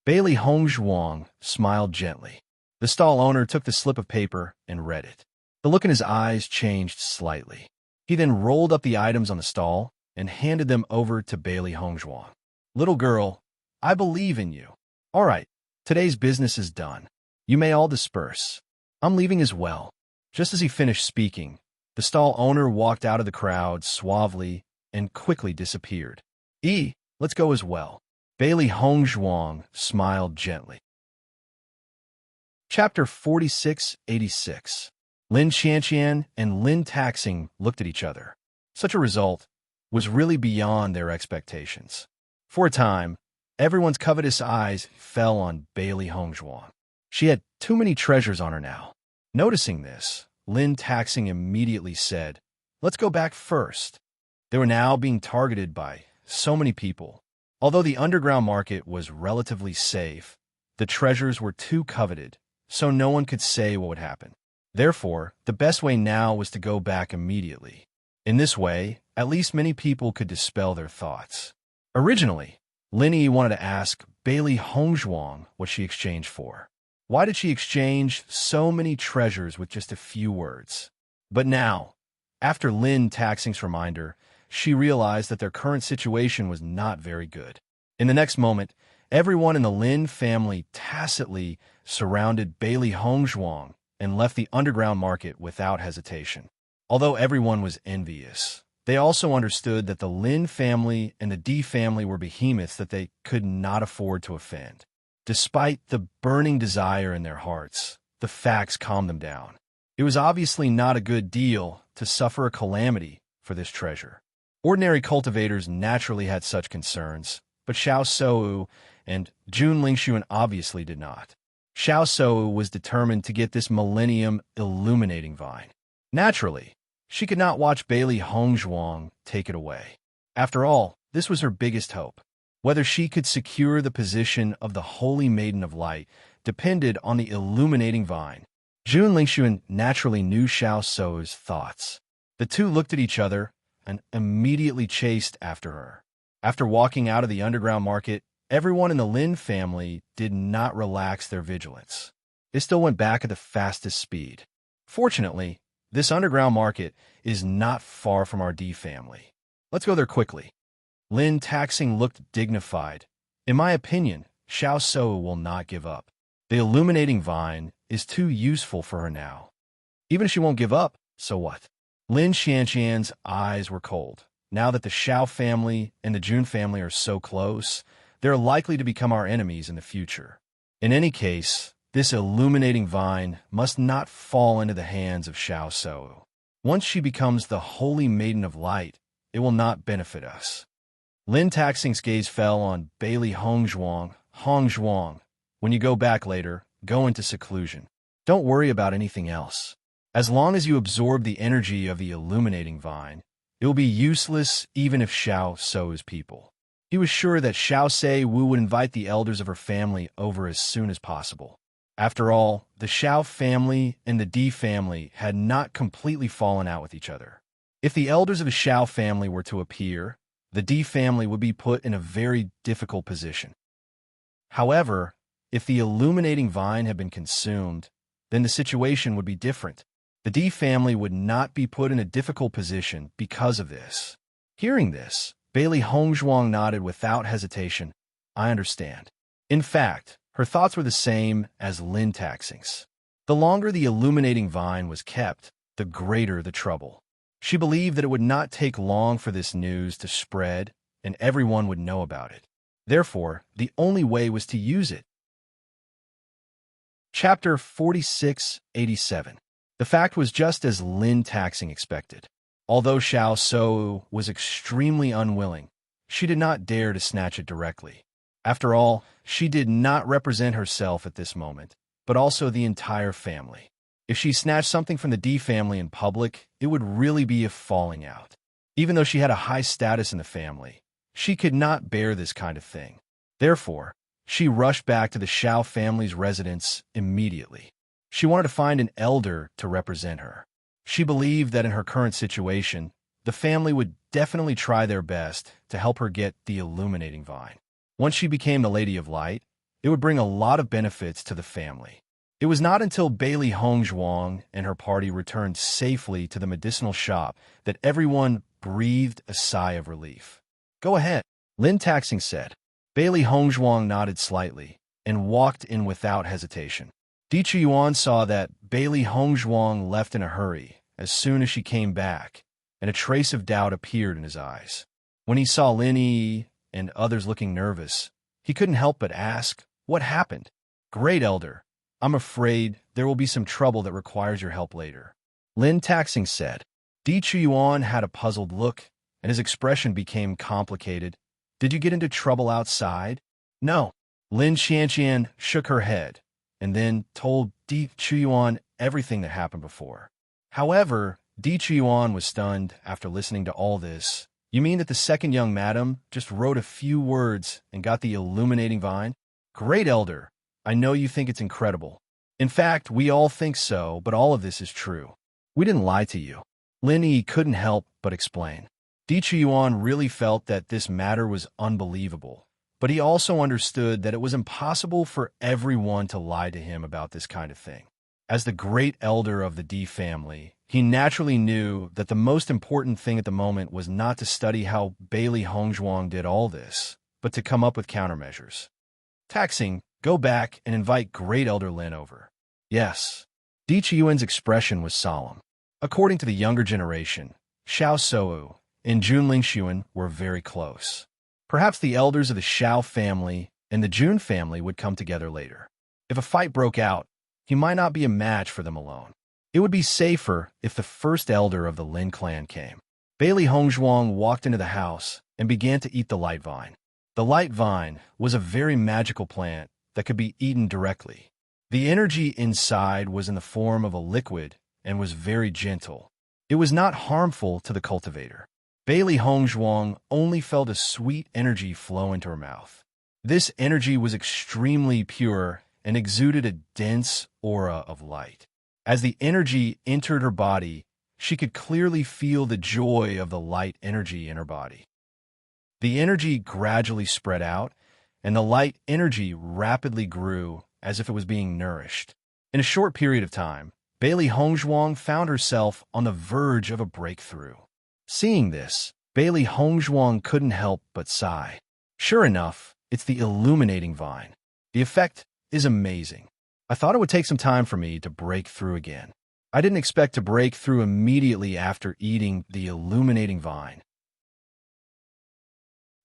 Bailey Hongzhuang smiled gently. The stall owner took the slip of paper and read it. The look in his eyes changed slightly. He then rolled up the items on the stall and handed them over to Bailey Hongzhuang. Little girl, I believe in you. All right, today's business is done. You may all disperse. I'm leaving as well. Just as he finished speaking, the stall owner walked out of the crowd suavely and quickly disappeared. Let's go as well. Bailey Hongzhuang smiled gently. Chapter 4686. Lin Qianqian and Lin Taxing looked at each other. Such a result was really beyond their expectations. For a time, everyone's covetous eyes fell on Bailey Hongzhuang. She had too many treasures on her now. Noticing this, Lin Taxing immediately said, "Let's go back first." They were now being targeted by so many people. Although the underground market was relatively safe, the treasures were too coveted, so no one could say what would happen. Therefore, the best way now was to go back immediately. In this way, at least many people could dispel their thoughts. Originally, Linny wanted to ask Bailey Hongzhuang what she exchanged for. Why did she exchange so many treasures with just a few words? But now, after Lin Taxing's reminder, she realized that their current situation was not very good. In the next moment, everyone in the Lin family tacitly surrounded Bailey Hongzhuang and left the underground market without hesitation. Although everyone was envious, they also understood that the Lin family and the D family were behemoths that they could not afford to offend. Despite the burning desire in their hearts, the facts calmed them down. It was obviously not a good deal to suffer a calamity for this treasure. Ordinary cultivators naturally had such concerns, but Xiao Shou and Jun Lingxuan obviously did not. Xiao Shou was determined to get this Millennium Illuminating Vine. Naturally, she could not watch Bailey Hongzhuang take it away. After all, this was her biggest hope. Whether she could secure the position of the Holy Maiden of Light depended on the Illuminating Vine. Jun Lingxuan naturally knew Xiao Shou's thoughts. The two looked at each other and immediately chased after her. After walking out of the underground market, everyone in the Lin family did not relax their vigilance. They still went back at the fastest speed. Fortunately, this underground market is not far from our D family. Let's go there quickly. Lin Taxing looked dignified. In my opinion, Xiao Shou will not give up. The Illuminating Vine is too useful for her now. Even if she won't give up, so what? Lin Qianqian's eyes were cold. Now that the Xiao family and the Jun family are so close, they're likely to become our enemies in the future. In any case, this illuminating vine must not fall into the hands of Xiao So. Once she becomes the holy maiden of light, it will not benefit us. Lin Taxing's gaze fell on Bailey Hongzhuang. Hongzhuang, when you go back later, go into seclusion. Don't worry about anything else. As long as you absorb the energy of the illuminating vine, it will be useless even if Xiao So's people. He was sure that Xiao Se Wu would invite the elders of her family over as soon as possible. After all, the Xiao family and the Di family had not completely fallen out with each other. If the elders of the Xiao family were to appear, the Di family would be put in a very difficult position. However, if the illuminating vine had been consumed, then the situation would be different. The Di family would not be put in a difficult position because of this. Hearing this, Bailey Hongzhuang nodded without hesitation. I understand. In fact, her thoughts were the same as Lin Taxing's. The longer the illuminating vine was kept, the greater the trouble. She believed that it would not take long for this news to spread, and everyone would know about it. Therefore, the only way was to use it. Chapter 4687. The fact was just as Lin Taxing expected. Although Xiao So was extremely unwilling, she did not dare to snatch it directly. After all, she did not represent herself at this moment, but also the entire family. If she snatched something from the Di family in public, it would really be a falling out. Even though she had a high status in the family, she could not bear this kind of thing. Therefore, she rushed back to the Xiao family's residence immediately. She wanted to find an elder to represent her. She believed that in her current situation, the family would definitely try their best to help her get the illuminating vine. Once she became the Lady of Light, it would bring a lot of benefits to the family. It was not until Bailey Hongzhuang and her party returned safely to the medicinal shop that everyone breathed a sigh of relief. Go ahead, Lin Taxing said. Bailey Hongzhuang nodded slightly and walked in without hesitation. Di Chuyuan saw that Bailey Hongzhuang left in a hurry as soon as she came back, and a trace of doubt appeared in his eyes. When he saw Lin Yi and others looking nervous, he couldn't help but ask, "What happened?" "Great Elder, I'm afraid there will be some trouble that requires your help later," Lin Taxing said. Di Chuyuan had a puzzled look, and his expression became complicated. "Did you get into trouble outside?" "No." Lin Xianxian shook her head, and then told Di Chuyuan everything that happened before. However, Di Chuyuan was stunned after listening to all this. "You mean that the second young madam just wrote a few words and got the illuminating vine?" "Great Elder, I know you think it's incredible. In fact, we all think so, but all of this is true. We didn't lie to you." Lin Yi couldn't help but explain. Di Chuyuan really felt that this matter was unbelievable, but he also understood that it was impossible for everyone to lie to him about this kind of thing. As the great elder of the Di family, he naturally knew that the most important thing at the moment was not to study how Bailey Hongzhuang did all this, but to come up with countermeasures. Taxing, go back and invite great elder Lin over. Yes. Di Chuyuan's expression was solemn. According to the younger generation, Xiao Sou and Jun Lingxuan were very close. Perhaps the elders of the Xiao family and the Jun family would come together later. If a fight broke out, he might not be a match for them alone. It would be safer if the first elder of the Lin clan came. Bailey Hongzhuang walked into the house and began to eat the light vine. The light vine was a very magical plant that could be eaten directly. The energy inside was in the form of a liquid and was very gentle. It was not harmful to the cultivator. Bailey Hongzhuang only felt a sweet energy flow into her mouth. This energy was extremely pure and exuded a dense aura of light. As the energy entered her body, she could clearly feel the joy of the light energy in her body. The energy gradually spread out, and the light energy rapidly grew as if it was being nourished. In a short period of time, Bailey Hongzhuang found herself on the verge of a breakthrough. Seeing this, Bailey Hongzhuang couldn't help but sigh. Sure enough, it's the illuminating vine. The effect is amazing. I thought it would take some time for me to break through again. I didn't expect to break through immediately after eating the illuminating vine.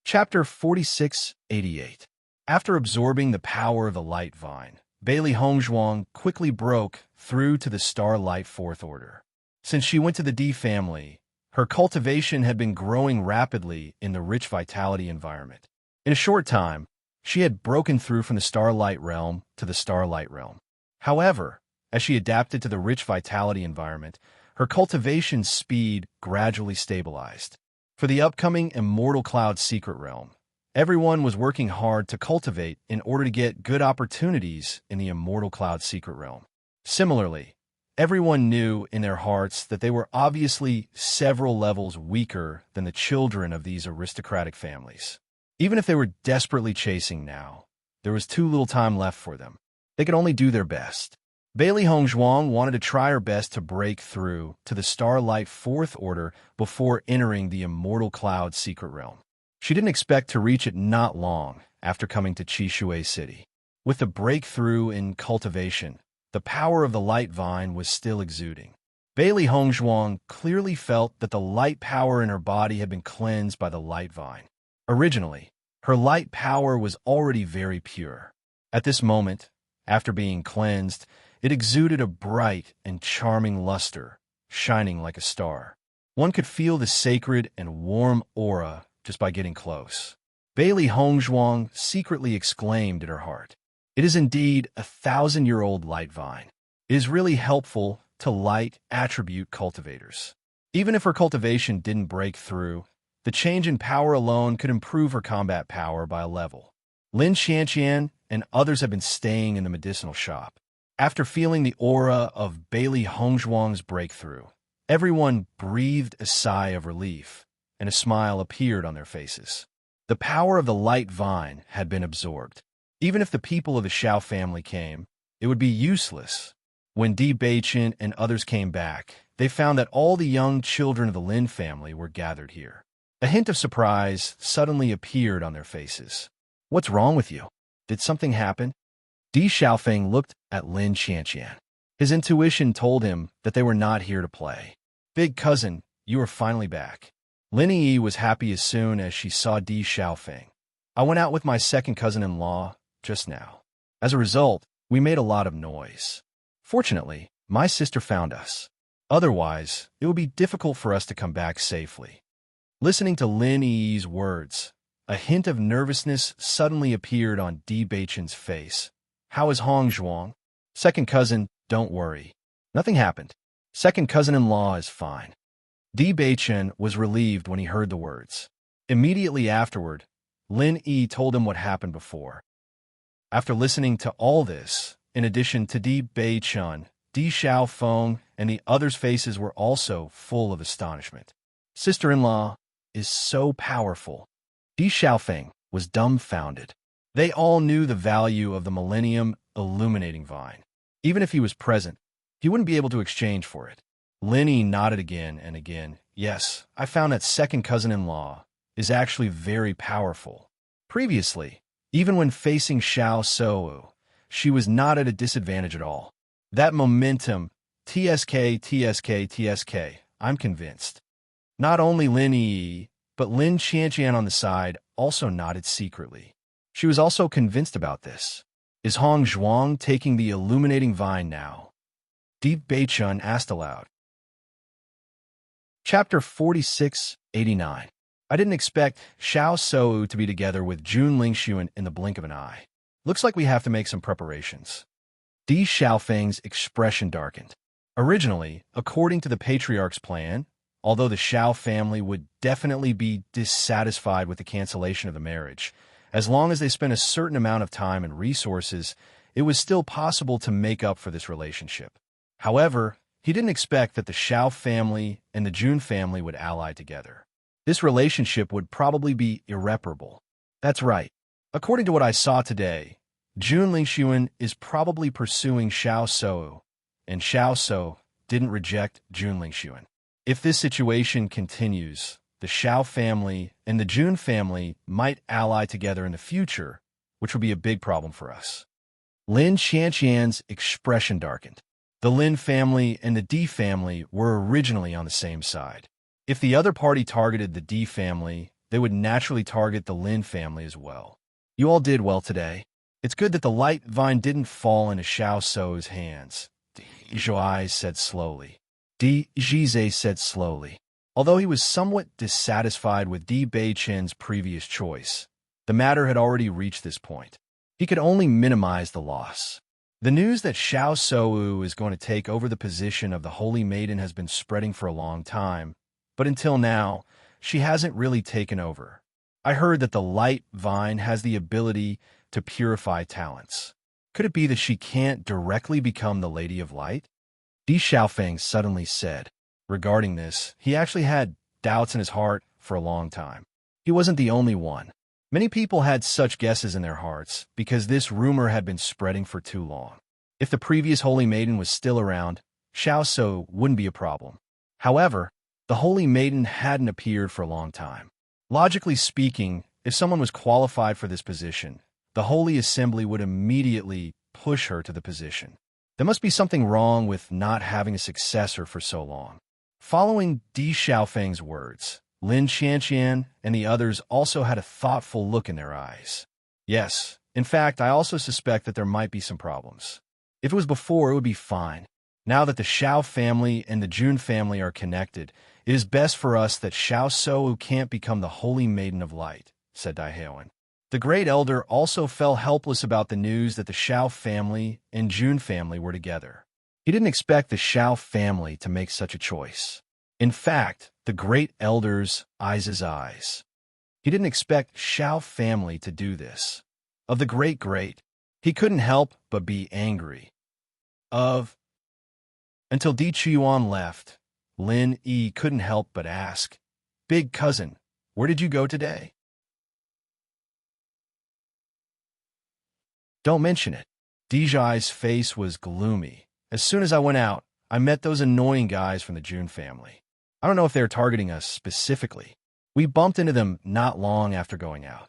Chapter 4688. After absorbing the power of the light vine, Bailey Hongzhuang quickly broke through to the Starlight Fourth Order. Since she went to the D family, her cultivation had been growing rapidly in the rich vitality environment. In a short time, she had broken through from the Starlight Realm to the Starlight Realm. However, as she adapted to the rich vitality environment, her cultivation speed gradually stabilized. For the upcoming Immortal Cloud Secret Realm, everyone was working hard to cultivate in order to get good opportunities in the Immortal Cloud Secret Realm. Similarly, everyone knew in their hearts that they were obviously several levels weaker than the children of these aristocratic families. Even if they were desperately chasing now, there was too little time left for them. They could only do their best. Bailey Hongzhuang wanted to try her best to break through to the Starlight Fourth Order before entering the Immortal Cloud Secret Realm. She didn't expect to reach it not long after coming to Qishui City. With the breakthrough in cultivation, the power of the light vine was still exuding. Bailey Hongzhuang clearly felt that the light power in her body had been cleansed by the light vine. Originally, her light power was already very pure. At this moment, after being cleansed, it exuded a bright and charming luster, shining like a star. One could feel the sacred and warm aura just by getting close. Bailey Hongzhuang secretly exclaimed in her heart, "It is indeed a 1,000-year-old light vine. It is really helpful to light attribute cultivators." Even if her cultivation didn't break through, the change in power alone could improve her combat power by a level. Lin Qianqian and others had been staying in the medicinal shop. After feeling the aura of Bailey Hongzhuang's breakthrough, everyone breathed a sigh of relief, and a smile appeared on their faces. The power of the light vine had been absorbed. Even if the people of the Xiao family came, it would be useless. When Di Beichen and others came back, they found that all the young children of the Lin family were gathered here. A hint of surprise suddenly appeared on their faces. "What's wrong with you? Did something happen?" Di Xiaofeng looked at Lin Qianqian. His intuition told him that they were not here to play. "Big cousin, you are finally back." Lin Yi was happy as soon as she saw Di Xiaofeng. "I went out with my second cousin-in-law just now. As a result, we made a lot of noise. Fortunately, my sister found us. Otherwise, it would be difficult for us to come back safely." Listening to Lin Yi's words, a hint of nervousness suddenly appeared on Di Beichen's face. "How is Hongzhuang?" "Second cousin, don't worry. Nothing happened. Second cousin-in-law is fine." Di Beichen was relieved when he heard the words. Immediately afterward, Lin Yi told him what happened before. After listening to all this, in addition to Di Beichen, Di Xiaofeng and the others' faces were also full of astonishment. "Sister-in-law is so powerful." Di Xiaofeng was dumbfounded. They all knew the value of the Millennium Illuminating Vine. Even if he was present, he wouldn't be able to exchange for it. Lin Yi nodded again and again. "Yes, I found that second cousin-in-law is actually very powerful. Previously, even when facing Xiao Sou, she was not at a disadvantage at all. That momentum, TSK, I'm convinced." Not only Lin Yi, but Lin Qianqian on the side also nodded secretly. She was also convinced about this. "Is Hongzhuang taking the illuminating vine now?" Di Beichen asked aloud. Chapter 4689. I didn't expect Xiao Sou to be together with Jun Lingxuan in the blink of an eye. Looks like we have to make some preparations. Di Xiaofeng's expression darkened. Originally, according to the patriarch's plan, although the Xiao family would definitely be dissatisfied with the cancellation of the marriage, as long as they spent a certain amount of time and resources, it was still possible to make up for this relationship. However, he didn't expect that the Xiao family and the Jun family would ally together. This relationship would probably be irreparable. That's right. According to what I saw today, Jun Lingxuan is probably pursuing Xiao Sou, and Xiao Sou didn't reject Jun Lingxuan. If this situation continues, the Xiao family and the Jun family might ally together in the future, which would be a big problem for us. Lin Qianqian's expression darkened. The Lin family and the Di family were originally on the same side. If the other party targeted the Di family, they would naturally target the Lin family as well. You all did well today. It's good that the light vine didn't fall into Xiao Sou's hands, Zhuai said slowly. Di Zhize said slowly. Although he was somewhat dissatisfied with Di Beichen's previous choice, the matter had already reached this point. He could only minimize the loss. The news that Xiao Shou is going to take over the position of the Holy Maiden has been spreading for a long time, but until now, she hasn't really taken over. I heard that the light vine has the ability to purify talents. Could it be that she can't directly become the Lady of Light? Di Xiaofeng suddenly said. Regarding this, he actually had doubts in his heart for a long time. He wasn't the only one. Many people had such guesses in their hearts because this rumor had been spreading for too long. If the previous Holy Maiden was still around, Xiao Shou wouldn't be a problem. However, the Holy Maiden hadn't appeared for a long time. Logically speaking, if someone was qualified for this position, the Holy Assembly would immediately push her to the position. There must be something wrong with not having a successor for so long. Following Di Xiaofeng's words, Lin Qianqian and the others also had a thoughtful look in their eyes. Yes, in fact, I also suspect that there might be some problems. If it was before, it would be fine. Now that the Xiao family and the Jun family are connected, it is best for us that Xiao Shou can't become the Holy Maiden of Light, said Dai Heowen. The Great Elder also felt helpless about the news that the Xiao family and Jun family were together. He didn't expect the Xiao family to make such a choice. In fact, the Great Elder's eyes. He didn't expect Xiao family to do this. Of the great, he couldn't help but be angry. Until Di Chuan left, Lin Yi couldn't help but ask, "Big cousin, where did you go today?" Don't mention it. Dijai's face was gloomy. As soon as I went out, I met those annoying guys from the Jun family. I don't know if they're targeting us specifically. We bumped into them not long after going out.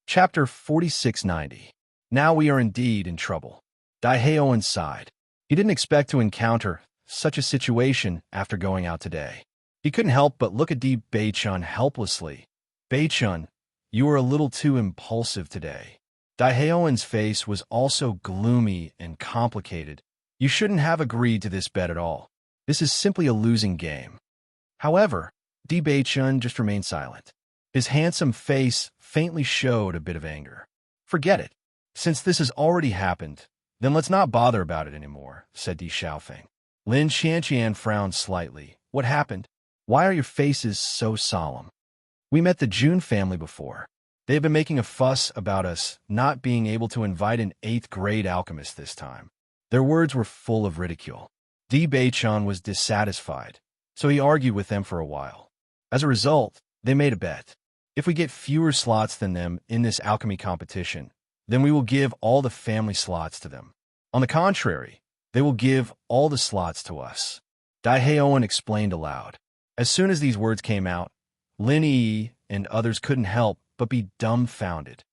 Chapter 4690. Now we are indeed in trouble. Dai Heowen sighed. He didn't expect to encounter such a situation after going out today. He couldn't help but look at Di Beichun helplessly. Beichun, you were a little too impulsive today. Dai Heowen's face was also gloomy and complicated. You shouldn't have agreed to this bet at all. This is simply a losing game. However, Di Beichun just remained silent. His handsome face faintly showed a bit of anger. Forget it. Since this has already happened, then let's not bother about it anymore, said Di Xiaofeng. Lin Qianqian frowned slightly. What happened? Why are your faces so solemn? We met the Jun family before. They have been making a fuss about us not being able to invite an 8th grade alchemist this time. Their words were full of ridicule. Di Beichun was dissatisfied, so he argued with them for a while. As a result, they made a bet. If we get fewer slots than them in this alchemy competition, then we will give all the family slots to them. On the contrary, they will give all the slots to us. Dai Heowen explained aloud. As soon as these words came out, Lin Yi and others couldn't help but be dumbfounded.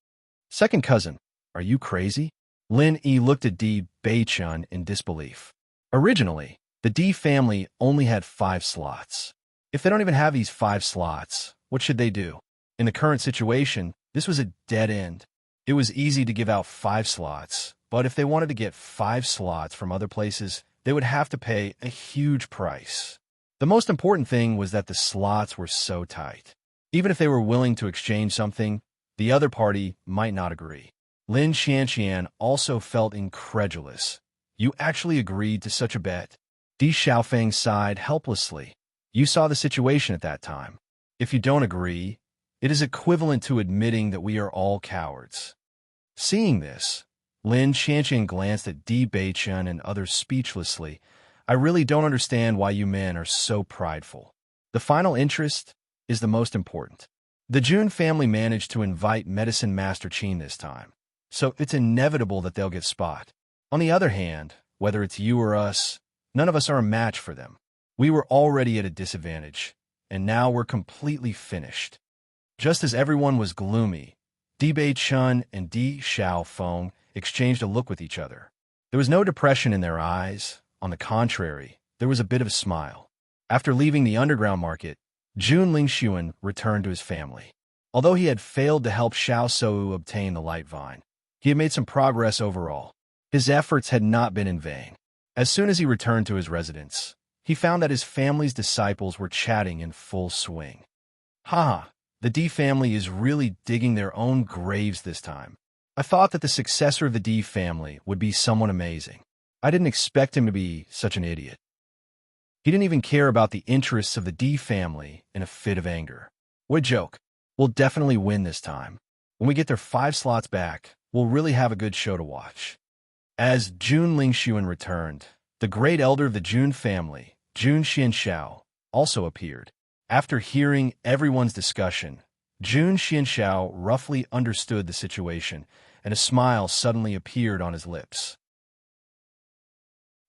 Second cousin, are you crazy? Lin Yi looked at Di Beichun in disbelief. Originally, the Di family only had 5 slots. If they don't even have these 5 slots, what should they do? In the current situation, this was a dead end. It was easy to give out 5 slots, but if they wanted to get 5 slots from other places, they would have to pay a huge price. The most important thing was that the slots were so tight. Even if they were willing to exchange something, the other party might not agree. Lin Qianqian also felt incredulous. You actually agreed to such a bet? Di Xiaofeng sighed helplessly. You saw the situation at that time. If you don't agree, it is equivalent to admitting that we are all cowards. Seeing this, Lin Qianqian glanced at Di Beichun and others speechlessly. I really don't understand why you men are so prideful. The final interest is the most important. The Jun family managed to invite Medicine Master Qin this time, so it's inevitable that they'll get spot. On the other hand, whether it's you or us, none of us are a match for them. We were already at a disadvantage, and now we're completely finished. Just as everyone was gloomy, Di Beichun and Di Xiaofeng exchanged a look with each other. There was no depression in their eyes. On the contrary, there was a bit of a smile. After leaving the underground market, Jun Lingxuan returned to his family. Although he had failed to help Xiao Sou obtain the light vine, he had made some progress overall. His efforts had not been in vain. As soon as he returned to his residence, he found that his family's disciples were chatting in full swing. Haha, the D family is really digging their own graves this time. I thought that the successor of the D family would be someone amazing. I didn't expect him to be such an idiot. He didn't even care about the interests of the D family in a fit of anger. What a joke. We'll definitely win this time. When we get their 5 slots back, we'll really have a good show to watch. As Jun Lingxuan returned, the great elder of the Jun family, Jun Xianxiao, also appeared. After hearing everyone's discussion, Jun Xianxiao roughly understood the situation, and a smile suddenly appeared on his lips.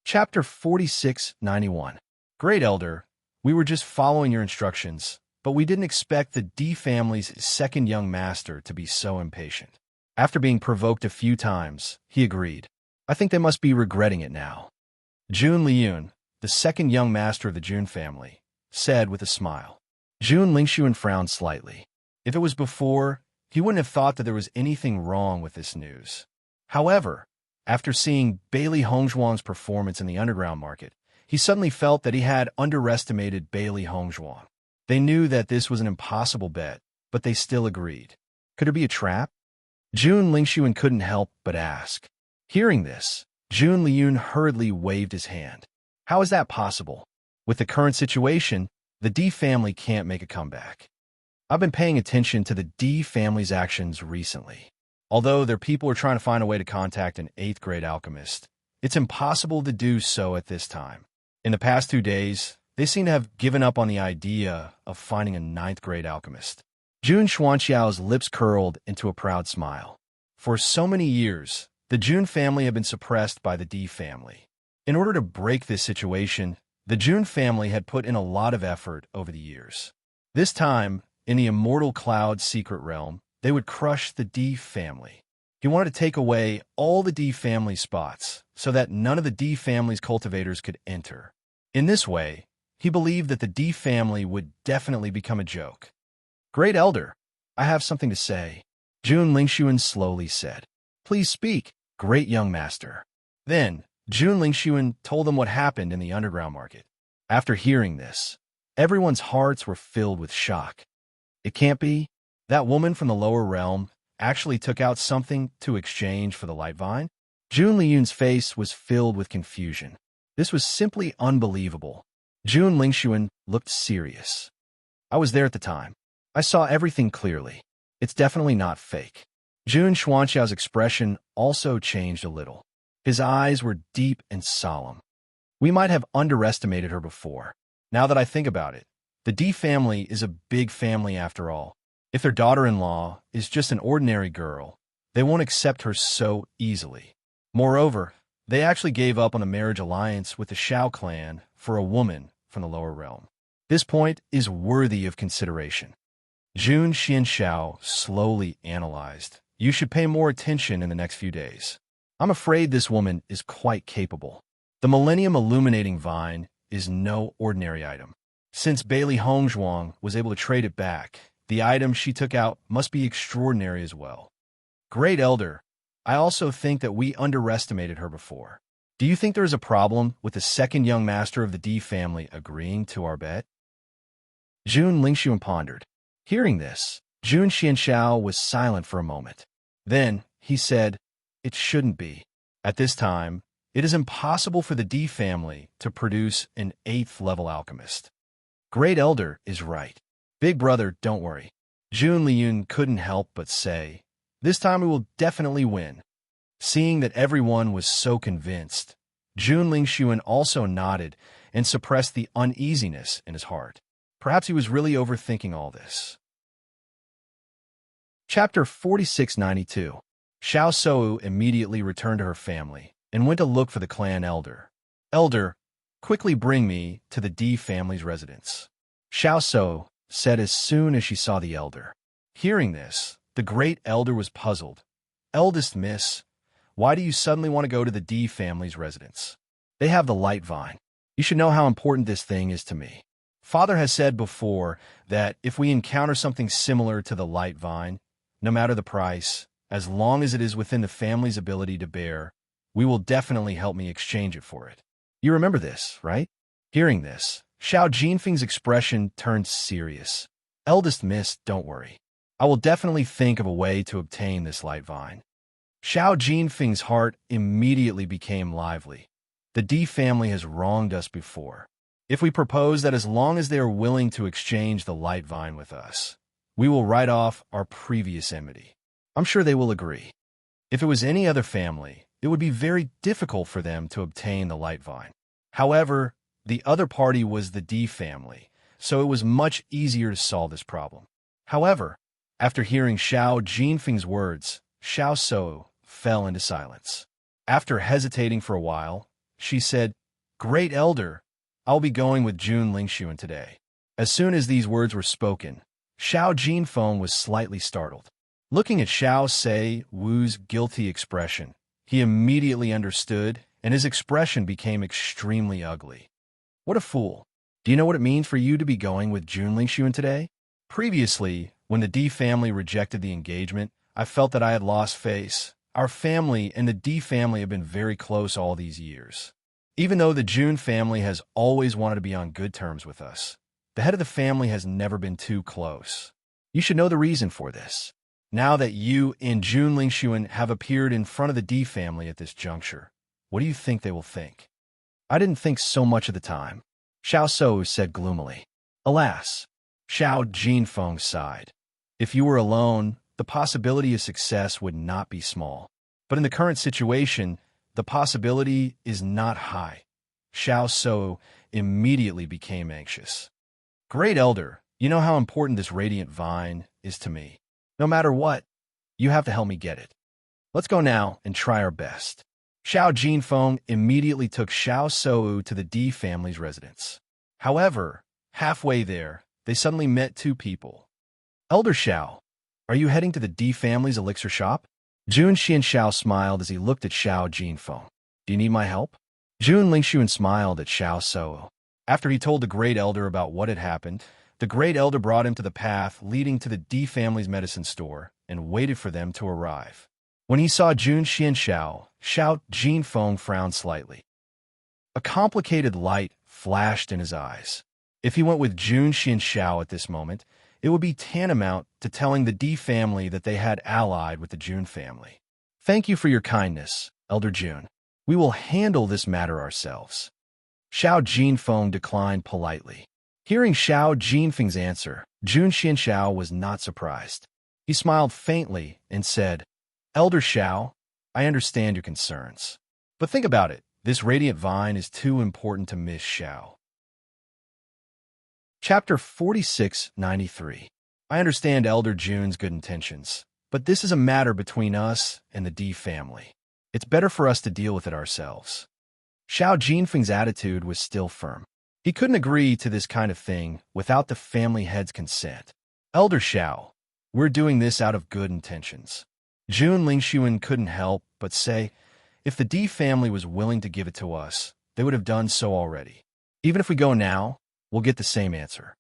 Chapter 4691. Great Elder, we were just following your instructions, but we didn't expect the D family's second young master to be so impatient. After being provoked a few times, he agreed. I think they must be regretting it now. Jun Liyun, the second young master of the Jun family, said with a smile. Jun Lingxuan frowned slightly. If it was before, he wouldn't have thought that there was anything wrong with this news. However, after seeing Bailey Hongzhuang's performance in the underground market, he suddenly felt that he had underestimated Bailey Hongzhuang. They knew that this was an impossible bet, but they still agreed. Could it be a trap? Jun Lingxuan couldn't help but ask. Hearing this, Jun Liyun hurriedly waved his hand. How is that possible? With the current situation, the D family can't make a comeback. I've been paying attention to the D family's actions recently. Although their people are trying to find a way to contact an 8th grade alchemist, it's impossible to do so at this time. In the past 2 days, they seem to have given up on the idea of finding a 9th grade alchemist. Jun Xuanxiao's lips curled into a proud smile. For so many years, the Jun family had been suppressed by the D family. In order to break this situation, the Jun family had put in a lot of effort over the years. This time, in the Immortal Cloud secret realm, they would crush the D family. He wanted to take away all the D family spots so that none of the D family's cultivators could enter. In this way, he believed that the D family would definitely become a joke. Great Elder, I have something to say, Jun Lingxuan slowly said. Please speak, great young master. Then, Jun Lingxuan told them what happened in the underground market. After hearing this, everyone's hearts were filled with shock. It can't be. That woman from the lower realm actually took out something to exchange for the light vine? Jun Liyun's face was filled with confusion. This was simply unbelievable. Jun Lingxuan looked serious. I was there at the time. I saw everything clearly. It's definitely not fake. Jun Xuanxiao's expression also changed a little. His eyes were deep and solemn. We might have underestimated her before. Now that I think about it, the D family is a big family after all. If their daughter-in-law is just an ordinary girl, they won't accept her so easily. Moreover, they actually gave up on the marriage alliance with the Shao clan for a woman from the lower realm. This point is worthy of consideration. Jun Xianxiao slowly analyzed. You should pay more attention in the next few days. I'm afraid this woman is quite capable. The Millennium Illuminating Vine is no ordinary item. Since Bailey Hongzhuang was able to trade it back, the item she took out must be extraordinary as well. Great Elder, I also think that we underestimated her before. Do you think there is a problem with the second young master of the D family agreeing to our bet? Jun Lingxuan pondered. Hearing this, Jun Xianxiao was silent for a moment. Then, he said, It shouldn't be. At this time, it is impossible for the D family to produce an 8th level alchemist. Great Elder is right. Big brother, don't worry. Jun Liyun couldn't help but say, This time we will definitely win. Seeing that everyone was so convinced, Jun Lingxuan also nodded and suppressed the uneasiness in his heart. Perhaps he was really overthinking all this. Chapter 4692. Xiao Sou immediately returned to her family and went to look for the clan elder. Elder, quickly bring me to the D family's residence. Xiao Sou said as soon as she saw the elder. Hearing this, the great elder was puzzled. Eldest miss, why do you suddenly want to go to the D family's residence? They have the light vine. You should know how important this thing is to me. Father has said before that if we encounter something similar to the light vine, no matter the price, as long as it is within the family's ability to bear, we will definitely help me exchange it for it. You remember this, right? Hearing this, Xiao Jinfeng's expression turned serious. Eldest miss, don't worry. I will definitely think of a way to obtain this light vine. Xiao Jinfeng's heart immediately became lively. The D family has wronged us before. If we propose that as long as they are willing to exchange the light vine with us, we will write off our previous enmity. I'm sure they will agree. If it was any other family, it would be very difficult for them to obtain the light vine. However, the other party was the D family, so it was much easier to solve this problem. However, after hearing Xiao Jinfeng's words, Xiao Shou fell into silence. After hesitating for a while, she said, "Great Elder, I'll be going with Jun Lingxuan today." As soon as these words were spoken, Xiao Jinfeng was slightly startled. Looking at Xiao Sei Wu's guilty expression, he immediately understood, and his expression became extremely ugly. What a fool. Do you know what it means for you to be going with Jun Lingxuan today? Previously, when the D family rejected the engagement, I felt that I had lost face. Our family and the D family have been very close all these years. Even though the Jun family has always wanted to be on good terms with us, the head of the family has never been too close. You should know the reason for this. Now that you and Jun Lingxuan have appeared in front of the D family at this juncture, what do you think they will think? I didn't think so much at the time, Xiao Shou said gloomily. Alas, Xiao Jinfeng sighed. If you were alone, the possibility of success would not be small. But in the current situation, the possibility is not high. Xiao Shou immediately became anxious. Great Elder, you know how important this radiant vine is to me. No matter what, you have to help me get it. Let's go now and try our best. Xiao Jinfeng immediately took Xiao Shou to the D family's residence. However, halfway there, they suddenly met two people. Elder Xiao, are you heading to the D family's elixir shop? Jun Xianxiao smiled as he looked at Xiao Jinfeng. Do you need my help? Jun Lingxuan smiled at Xiao Shou. After he told the Great Elder about what had happened, the Great Elder brought him to the path leading to the D family's medicine store and waited for them to arrive. When he saw Jun Xianxiao, Xiao Jinfeng frowned slightly. A complicated light flashed in his eyes. If he went with Jun Xianxiao at this moment, it would be tantamount to telling the D family that they had allied with the Jun family. Thank you for your kindness, Elder Jun. We will handle this matter ourselves. Xiao Jinfeng declined politely. Hearing Xiao Jinfeng's answer, Jun Xianxiao was not surprised. He smiled faintly and said, Elder Xiao, I understand your concerns. But think about it, this radiant vine is too important to miss Xiao. Chapter 4693. I understand Elder Jun's good intentions, but this is a matter between us and the D family. It's better for us to deal with it ourselves. Xiao Jinfeng's attitude was still firm. He couldn't agree to this kind of thing without the family head's consent. Elder Xiao, we're doing this out of good intentions. Jun Lingxuan couldn't help but say, if the D family was willing to give it to us, they would have done so already. Even if we go now, we'll get the same answer.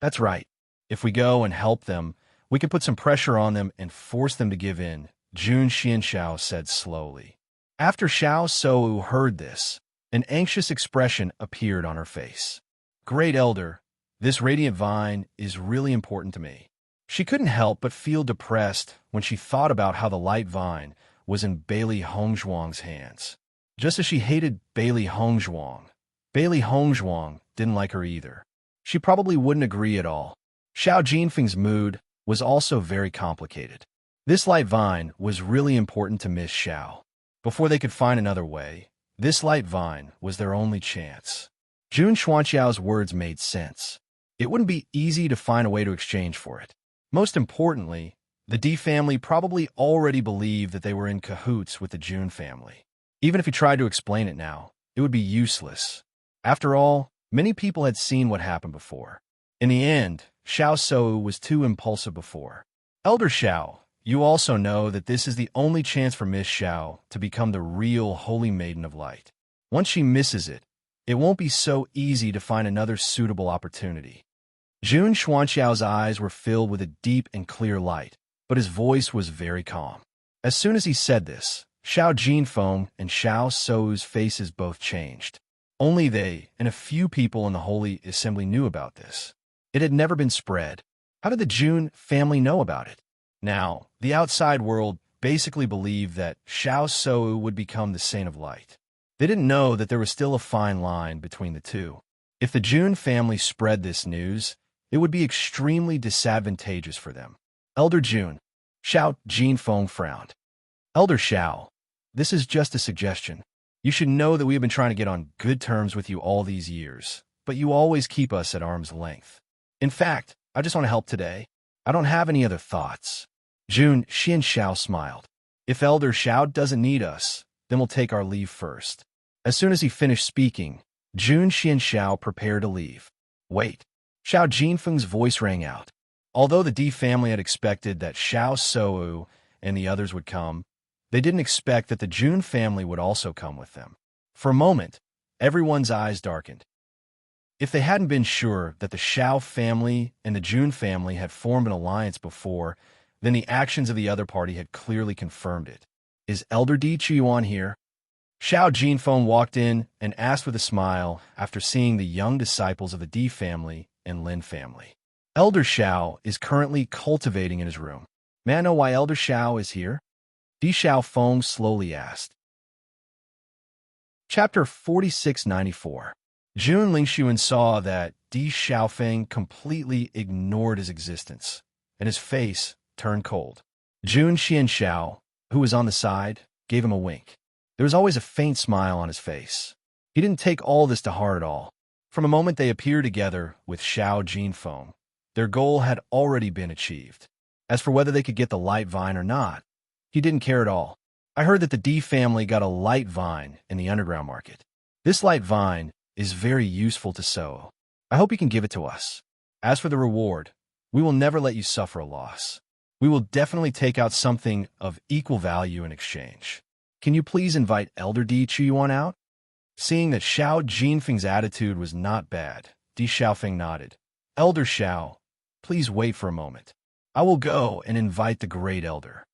That's right. If we go and help them, we can put some pressure on them and force them to give in, Jun Xianxiao said slowly. After Xiao Shou heard this, an anxious expression appeared on her face. Great Elder, this radiant vine is really important to me. She couldn't help but feel depressed when she thought about how the light vine was in Bailey Hongzhuang's hands. Just as she hated Bailey Hongzhuang, Bailey Hongzhuang didn't like her either. She probably wouldn't agree at all. Xiao Jinfeng's mood was also very complicated. This light vine was really important to Miss Xiao. Before they could find another way, this light vine was their only chance. Jun Xuanxiao's words made sense. It wouldn't be easy to find a way to exchange for it. Most importantly, the D family probably already believed that they were in cahoots with the Jun family. Even if he tried to explain it now, it would be useless. After all, many people had seen what happened before. In the end, Xiao Shou was too impulsive before. Elder Xiao, you also know that this is the only chance for Miss Xiao to become the real Holy Maiden of Light. Once she misses it, It won't be so easy to find another suitable opportunity. Jun Xuanxiao's eyes were filled with a deep and clear light, but his voice was very calm. As soon as he said this, Xiao Jinfeng and Xiao Sou's faces both changed. Only they and a few people in the Holy Assembly knew about this. It had never been spread. How did the Jun family know about it? Now, the outside world basically believed that Xiao Sou would become the Saint of Light. They didn't know that there was still a fine line between the two. If the Jun family spread this news, it would be extremely disadvantageous for them. Elder Jun, Xiao Jinfeng frowned. Elder Xiao, this is just a suggestion. You should know that we have been trying to get on good terms with you all these years, but you always keep us at arm's length. In fact, I just want to help today. I don't have any other thoughts. Jun Xiao smiled. If Elder Xiao doesn't need us, then we'll take our leave first. As soon as he finished speaking, Jun Xiao prepared to leave. Wait. Xiao Jinfeng's voice rang out. Although the Di family had expected that Xiao Sou and the others would come, they didn't expect that the Jun family would also come with them. For a moment, everyone's eyes darkened. If they hadn't been sure that the Xiao family and the Jun family had formed an alliance before, then the actions of the other party had clearly confirmed it. Is Elder Di Qiyuan here? Xiao Jinfeng walked in and asked with a smile after seeing the young disciples of the Di family and Lin family. Elder Xiao is currently cultivating in his room. May I know why Elder Xiao is here? Di Xiaofeng slowly asked. Chapter 4694. Jun Lingxuan saw that Di Xiaofeng completely ignored his existence, and his face turned cold. Jun Xianxiao, who was on the side, gave him a wink. There was always a faint smile on his face. He didn't take all this to heart at all. From a moment they appeared together with Xiao Jinfeng, their goal had already been achieved. As for whether they could get the light vine or not, he didn't care at all. I heard that the Di family got a light vine in the underground market. This light vine is very useful to Sou. I hope you can give it to us. As for the reward, we will never let you suffer a loss. We will definitely take out something of equal value in exchange. Can you please invite Elder Di Qiyuan out? Seeing that Xiao Jinfeng's attitude was not bad, Di Xiaofeng nodded. Elder Xiao, please wait for a moment. I will go and invite the great elder.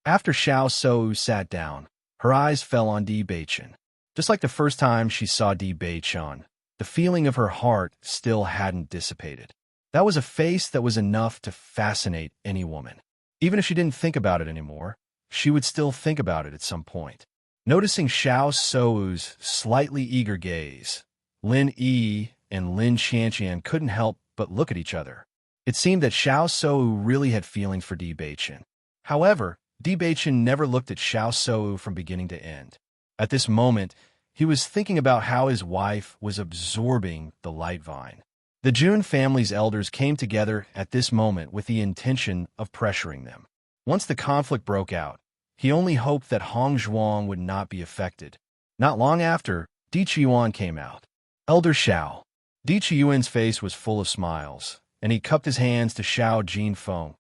After Xiao Sou sat down, her eyes fell on Di Beichen. Just like the first time she saw Di Beichen, the feeling of her heart still hadn't dissipated. That was a face that was enough to fascinate any woman. Even if she didn't think about it anymore, she would still think about it at some point. Noticing Xiao Sou's slightly eager gaze, Lin Yi and Lin Qianqian couldn't help but look at each other. It seemed that Xiao Sou really had feelings for Di Beichen. However, Di Beichen never looked at Xiao Sou from beginning to end. At this moment, he was thinking about how his wife was absorbing the light vine. The Jun family's elders came together at this moment with the intention of pressuring them. Once the conflict broke out, he only hoped that Hong Zhuang would not be affected. Not long after, Di Qiyuan came out. Elder Xiao. Di Qiyuan's face was full of smiles, and he cupped his hands to Xiao Jinfeng.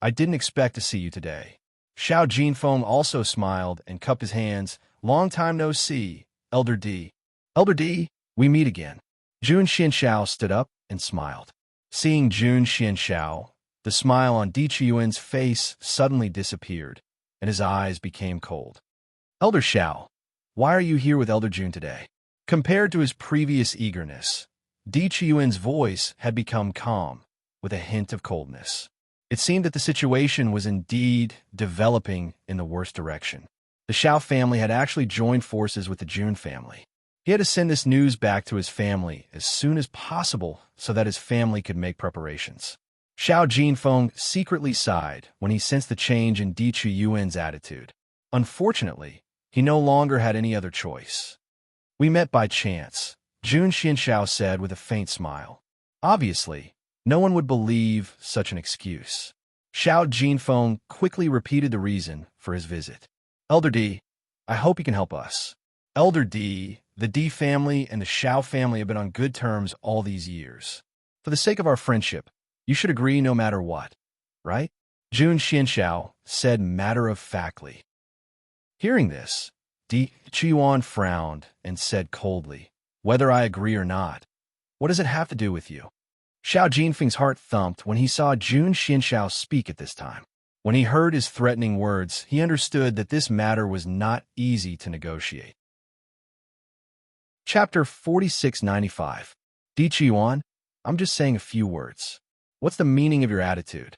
I didn't expect to see you today. Xiao Jinfeng also smiled and cupped his hands. Long time no see, Elder Di. Elder Di, we meet again. Jun Xianxiao stood up and smiled. Seeing Jun Xianxiao, the smile on Di Qiyuan's face suddenly disappeared, and his eyes became cold. Elder Xiao, why are you here with Elder Jun today? Compared to his previous eagerness, Di Qiyuan's voice had become calm, with a hint of coldness. It seemed that the situation was indeed developing in the worst direction. The Xiao family had actually joined forces with the Jun family. He had to send this news back to his family as soon as possible so that his family could make preparations. Xiao Jinfeng secretly sighed when he sensed the change in Di Qiyuan's attitude. Unfortunately, he no longer had any other choice. We met by chance, Jun Xianxiao said with a faint smile. Obviously, no one would believe such an excuse. Xiao Jinfeng quickly repeated the reason for his visit. Elder Di, I hope you can help us. Elder Di, the Di family and the Xiao family have been on good terms all these years. For the sake of our friendship, you should agree no matter what, right? Jun Xianxiao said matter-of-factly. Hearing this, Di Qiyuan frowned and said coldly, whether I agree or not. What does it have to do with you? Xiao Jinfeng's heart thumped when he saw Jun Xianxiao speak at this time. When he heard his threatening words, he understood that this matter was not easy to negotiate. Chapter 4695. Di Qiyuan, I'm just saying a few words. What's the meaning of your attitude?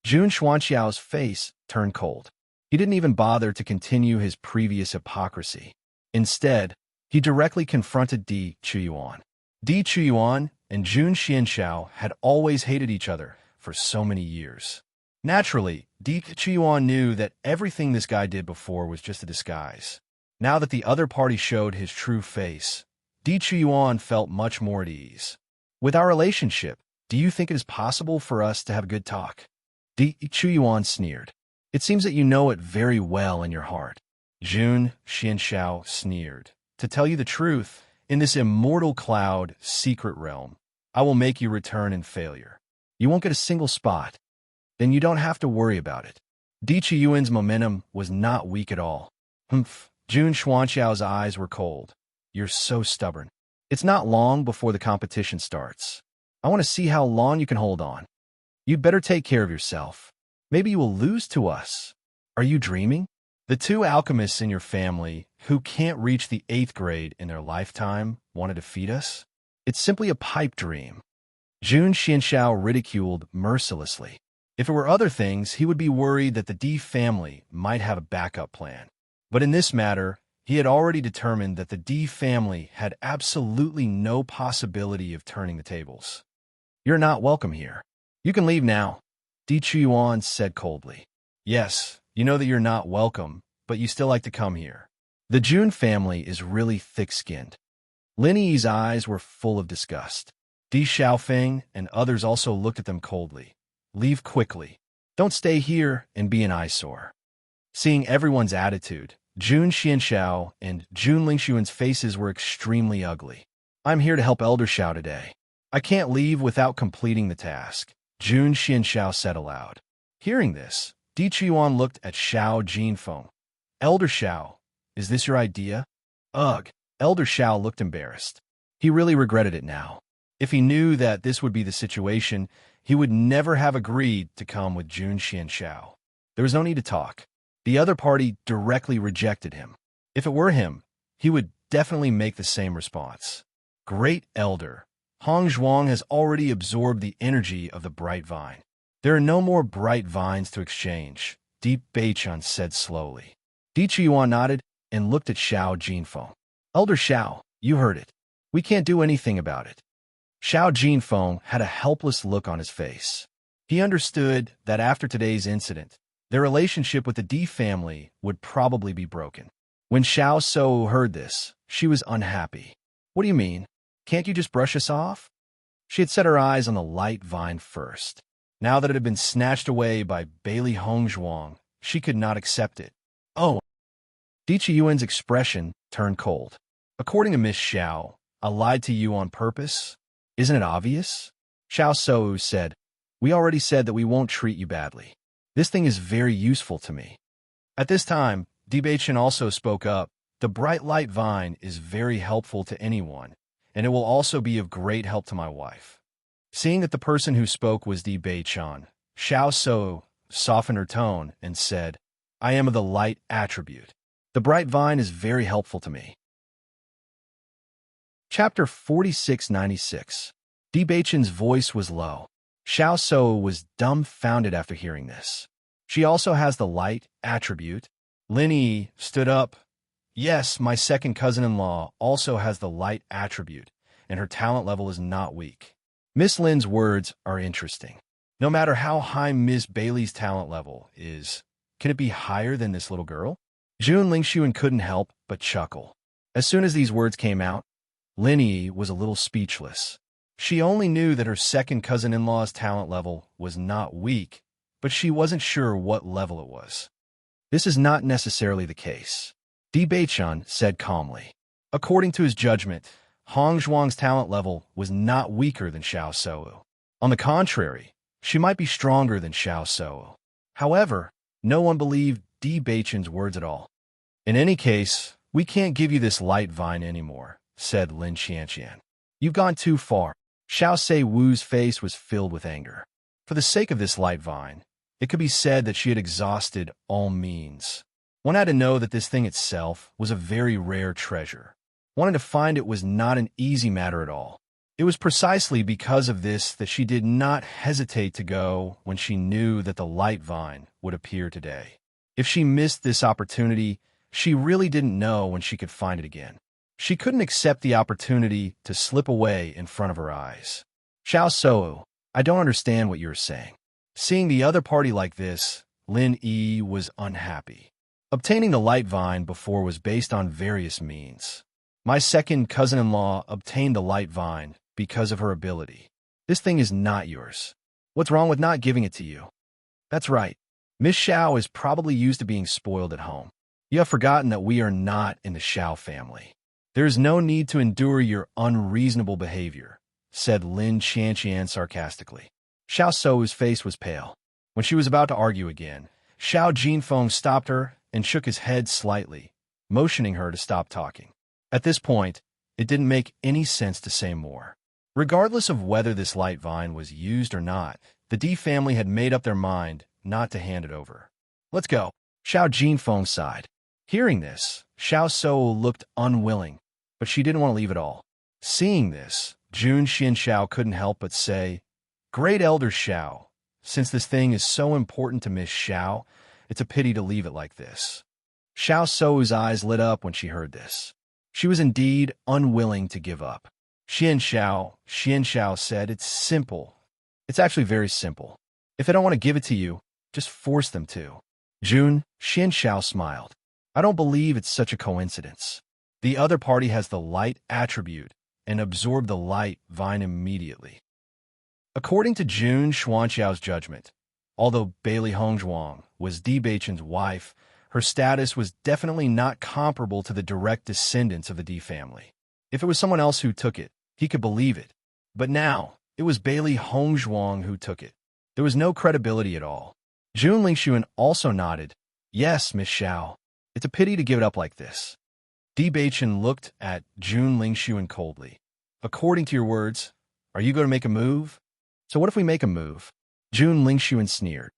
Jun Xuanxiao's face turned cold. He didn't even bother to continue his previous hypocrisy. Instead, he directly confronted Di Qiyuan. Di Qiyuan and Jun Xianxiao had always hated each other for so many years. Naturally, Di Qiyuan knew that everything this guy did before was just a disguise. Now that the other party showed his true face, Di Qiyuan felt much more at ease. With our relationship, do you think it is possible for us to have a good talk? Di Qiyuan sneered. It seems that you know it very well in your heart. Jun Xianxiao sneered. To tell you the truth, in this immortal cloud secret realm, I will make you return in failure. You won't get a single spot. Then you don't have to worry about it. Di Qiyuan's momentum was not weak at all. Humph. Jun Xuanxiao's eyes were cold. You're so stubborn. It's not long before the competition starts. I want to see how long you can hold on. You'd better take care of yourself. Maybe you will lose to us. Are you dreaming? The two alchemists in your family who can't reach the 8th grade in their lifetime want to defeat us? It's simply a pipe dream. Jun Xianxiao ridiculed mercilessly. If it were other things, he would be worried that the Di family might have a backup plan. But in this matter, he had already determined that the Di family had absolutely no possibility of turning the tables. You're not welcome here. You can leave now, Di Qiyuan said coldly. Yes, you know that you're not welcome, but you still like to come here. The Jun family is really thick-skinned. Lin Yi's eyes were full of disgust. Di Xiaofeng and others also looked at them coldly. Leave quickly. Don't stay here and be an eyesore. Seeing everyone's attitude, Jun Xianxiao and Jun Lingxuan's faces were extremely ugly. I'm here to help Elder Xiao today. I can't leave without completing the task, Jun Xianxiao said aloud. Hearing this, Di Qiyuan looked at Xiao Jinfeng. Elder Xiao, is this your idea? Ugh, Elder Xiao looked embarrassed. He really regretted it now. If he knew that this would be the situation, he would never have agreed to come with Jun Xianxiao. There was no need to talk. The other party directly rejected him. If it were him, he would definitely make the same response. Great Elder, Hong Zhuang has already absorbed the energy of the bright vine. There are no more bright vines to exchange, Di Beichun said slowly. Di Qiyuan nodded and looked at Xiao Jinfeng. Elder Xiao, you heard it. We can't do anything about it. Xiao Jinfeng had a helpless look on his face. He understood that after today's incident, their relationship with the Di family would probably be broken. When Xiao Shou heard this, she was unhappy. What do you mean? Can't you just brush us off? She had set her eyes on the light vine first. Now that it had been snatched away by Bailey Hongzhuang, she could not accept it. Oh! Di Qiyuan's expression turned cold. According to Miss Xiao, I lied to you on purpose? Isn't it obvious? Xiao Shou said, We already said that we won't treat you badly. This thing is very useful to me. At this time, Di Beichun also spoke up. The bright light vine is very helpful to anyone, and it will also be of great help to my wife. Seeing that the person who spoke was Di Beichun, Xiao Shou softened her tone and said, I am of the light attribute. The bright vine is very helpful to me. Chapter 4696. Di Beichun's voice was low. Xiao Shou was dumbfounded after hearing this. She also has the light attribute. Lin Yi stood up. Yes, my second cousin-in-law also has the light attribute, and her talent level is not weak. Miss Lin's words are interesting. No matter how high Miss Bailey's talent level is, can it be higher than this little girl? Jun Lingxuan couldn't help but chuckle. As soon as these words came out, Lin Yi was a little speechless. She only knew that her second cousin-in-law's talent level was not weak, but she wasn't sure what level it was. This is not necessarily the case, Di Beichun said calmly. According to his judgment, Hong Zhuang's talent level was not weaker than Xiao Shou. On the contrary, she might be stronger than Xiao Shou. However, no one believed Di Beichun's words at all. In any case, we can't give you this light vine anymore, said Lin Qianqian. You've gone too far. Xiao Sei Wu's face was filled with anger. For the sake of this light vine, it could be said that she had exhausted all means. One had to know that this thing itself was a very rare treasure. Wanting to find it was not an easy matter at all. It was precisely because of this that she did not hesitate to go when she knew that the light vine would appear today. If she missed this opportunity, she really didn't know when she could find it again. She couldn't accept the opportunity to slip away in front of her eyes. Xiao Sou, I don't understand what you're saying. Seeing the other party like this, Lin Yi was unhappy. Obtaining the light vine before was based on various means. My second cousin-in-law obtained the light vine because of her ability. This thing is not yours. What's wrong with not giving it to you? That's right. Miss Xiao is probably used to being spoiled at home. You have forgotten that we are not in the Xiao family. There is no need to endure your unreasonable behavior, said Lin Qianqian sarcastically. Xiao Sou's face was pale. When she was about to argue again, Xiao Jinfeng stopped her and shook his head slightly, motioning her to stop talking. At this point, it didn't make any sense to say more. Regardless of whether this light vine was used or not, the D family had made up their mind not to hand it over. Let's go. Xiao Jinfeng sighed. Hearing this, Xiao Sou looked unwilling, but she didn't want to leave at all. Seeing this, Jun Xiao couldn't help but say, Great Elder Xiao, since this thing is so important to Miss Xiao, it's a pity to leave it like this. Xiao Sou's eyes lit up when she heard this. She was indeed unwilling to give up. Xian Xiao said, It's simple. It's actually very simple. If they don't want to give it to you, just force them to. Xian Xiao smiled. I don't believe it's such a coincidence. The other party has the light attribute and absorbed the light vine immediately. According to Jun Xuanqiao's judgment, although Bailey Hongzhuang was Di Beichen's wife, her status was definitely not comparable to the direct descendants of the Di family. If it was someone else who took it, he could believe it. But now, it was Bailey Hongzhuang who took it. There was no credibility at all. Jun Lingxuan also nodded. Yes, Miss Xiao. It's a pity to give it up like this. Di Beichen looked at Jun Lingxuan coldly. According to your words, are you going to make a move? So what if we make a move? Jun Lingxuan sneered.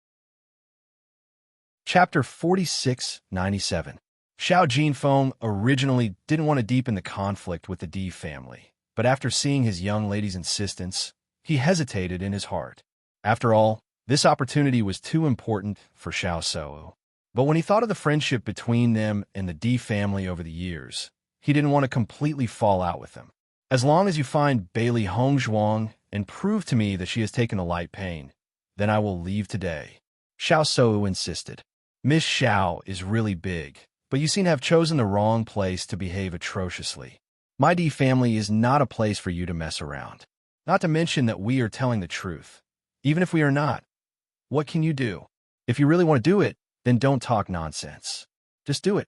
Chapter 4697. Xiao Jinfeng originally didn't want to deepen the conflict with the Di family, but after seeing his young lady's insistence, he hesitated in his heart. After all, this opportunity was too important for Xiao Sou. But when he thought of the friendship between them and the Di family over the years, he didn't want to completely fall out with them. As long as you find Bailey Hongzhuang and prove to me that she has taken the light pain, then I will leave today. Xiao Sou insisted. Miss Xiao is really big, but you seem to have chosen the wrong place to behave atrociously. My Di family is not a place for you to mess around. Not to mention that we are telling the truth. Even if we are not, what can you do? If you really want to do it, then don't talk nonsense. Just do it.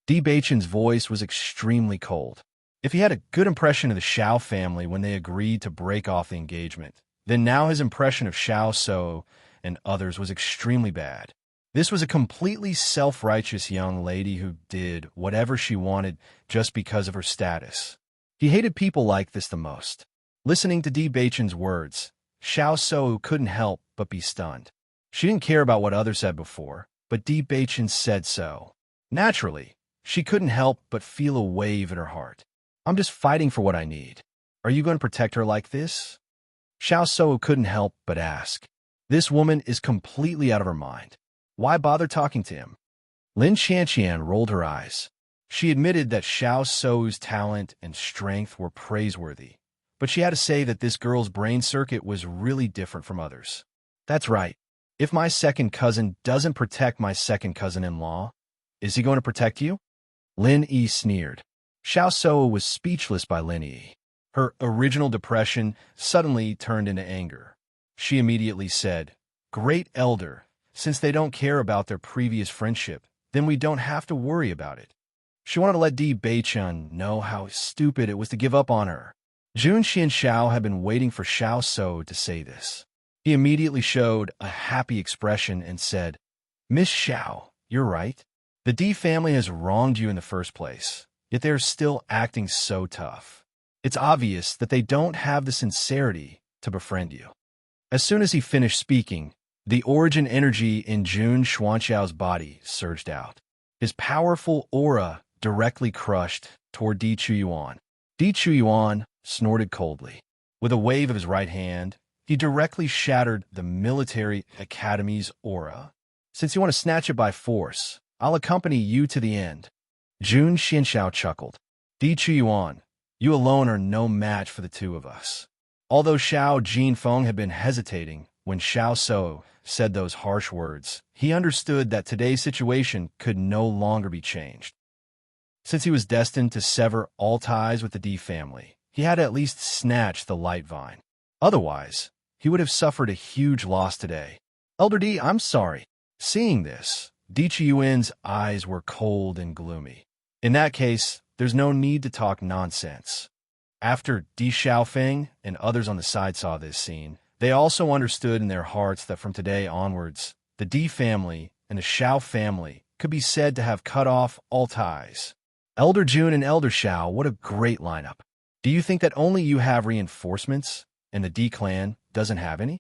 Di Beichen's voice was extremely cold. If he had a good impression of the Xiao family when they agreed to break off the engagement, then now his impression of Xiao Sou and others was extremely bad. This was a completely self-righteous young lady who did whatever she wanted just because of her status. He hated people like this the most. Listening to Di Beichen's words, Xiao Sou couldn't help but be stunned. She didn't care about what others said before, but Di Beichen said so. Naturally, she couldn't help but feel a wave in her heart. I'm just fighting for what I need. Are you going to protect her like this? Xiao Sou couldn't help but ask. This woman is completely out of her mind. Why bother talking to him? Lin Qianqian rolled her eyes. She admitted that Xiao Sou's talent and strength were praiseworthy, but she had to say that this girl's brain circuit was really different from others. That's right. If my second cousin doesn't protect my second cousin-in-law, is he going to protect you? Lin Yi sneered. Xiao Sou was speechless by Lin Yi. Her original depression suddenly turned into anger. She immediately said, Great Elder, since they don't care about their previous friendship, then we don't have to worry about it. She wanted to let Di Beichen know how stupid it was to give up on her. Jun Xiao had been waiting for Xiao Sou to say this. He immediately showed a happy expression and said, Miss Xiao, you're right. The Di family has wronged you in the first place. yet they are still acting so tough. It's obvious that they don't have the sincerity to befriend you. As soon as he finished speaking, the origin energy in Jun Xuanxiao's body surged out. His powerful aura directly crushed toward Di Chuyuan. Di Chuyuan snorted coldly. With a wave of his right hand, he directly shattered the military academy's aura. Since you want to snatch it by force, I'll accompany you to the end. Jun Xianxiao chuckled. Di Chuyuan, you alone are no match for the two of us. Although Xiao Jinfeng had been hesitating when Xiao So said those harsh words, he understood that today's situation could no longer be changed. Since he was destined to sever all ties with the Di family, he had to at least snatch the light vine. Otherwise, he would have suffered a huge loss today. Elder Di, I'm sorry. Seeing this, Di Chuyuan's eyes were cold and gloomy. In that case, there's no need to talk nonsense. After Di Xiaofeng and others on the side saw this scene, they also understood in their hearts that from today onwards, the Di family and the Xiao family could be said to have cut off all ties. Elder Jun and Elder Xiao, what a great lineup. Do you think that only you have reinforcements and the Di clan doesn't have any?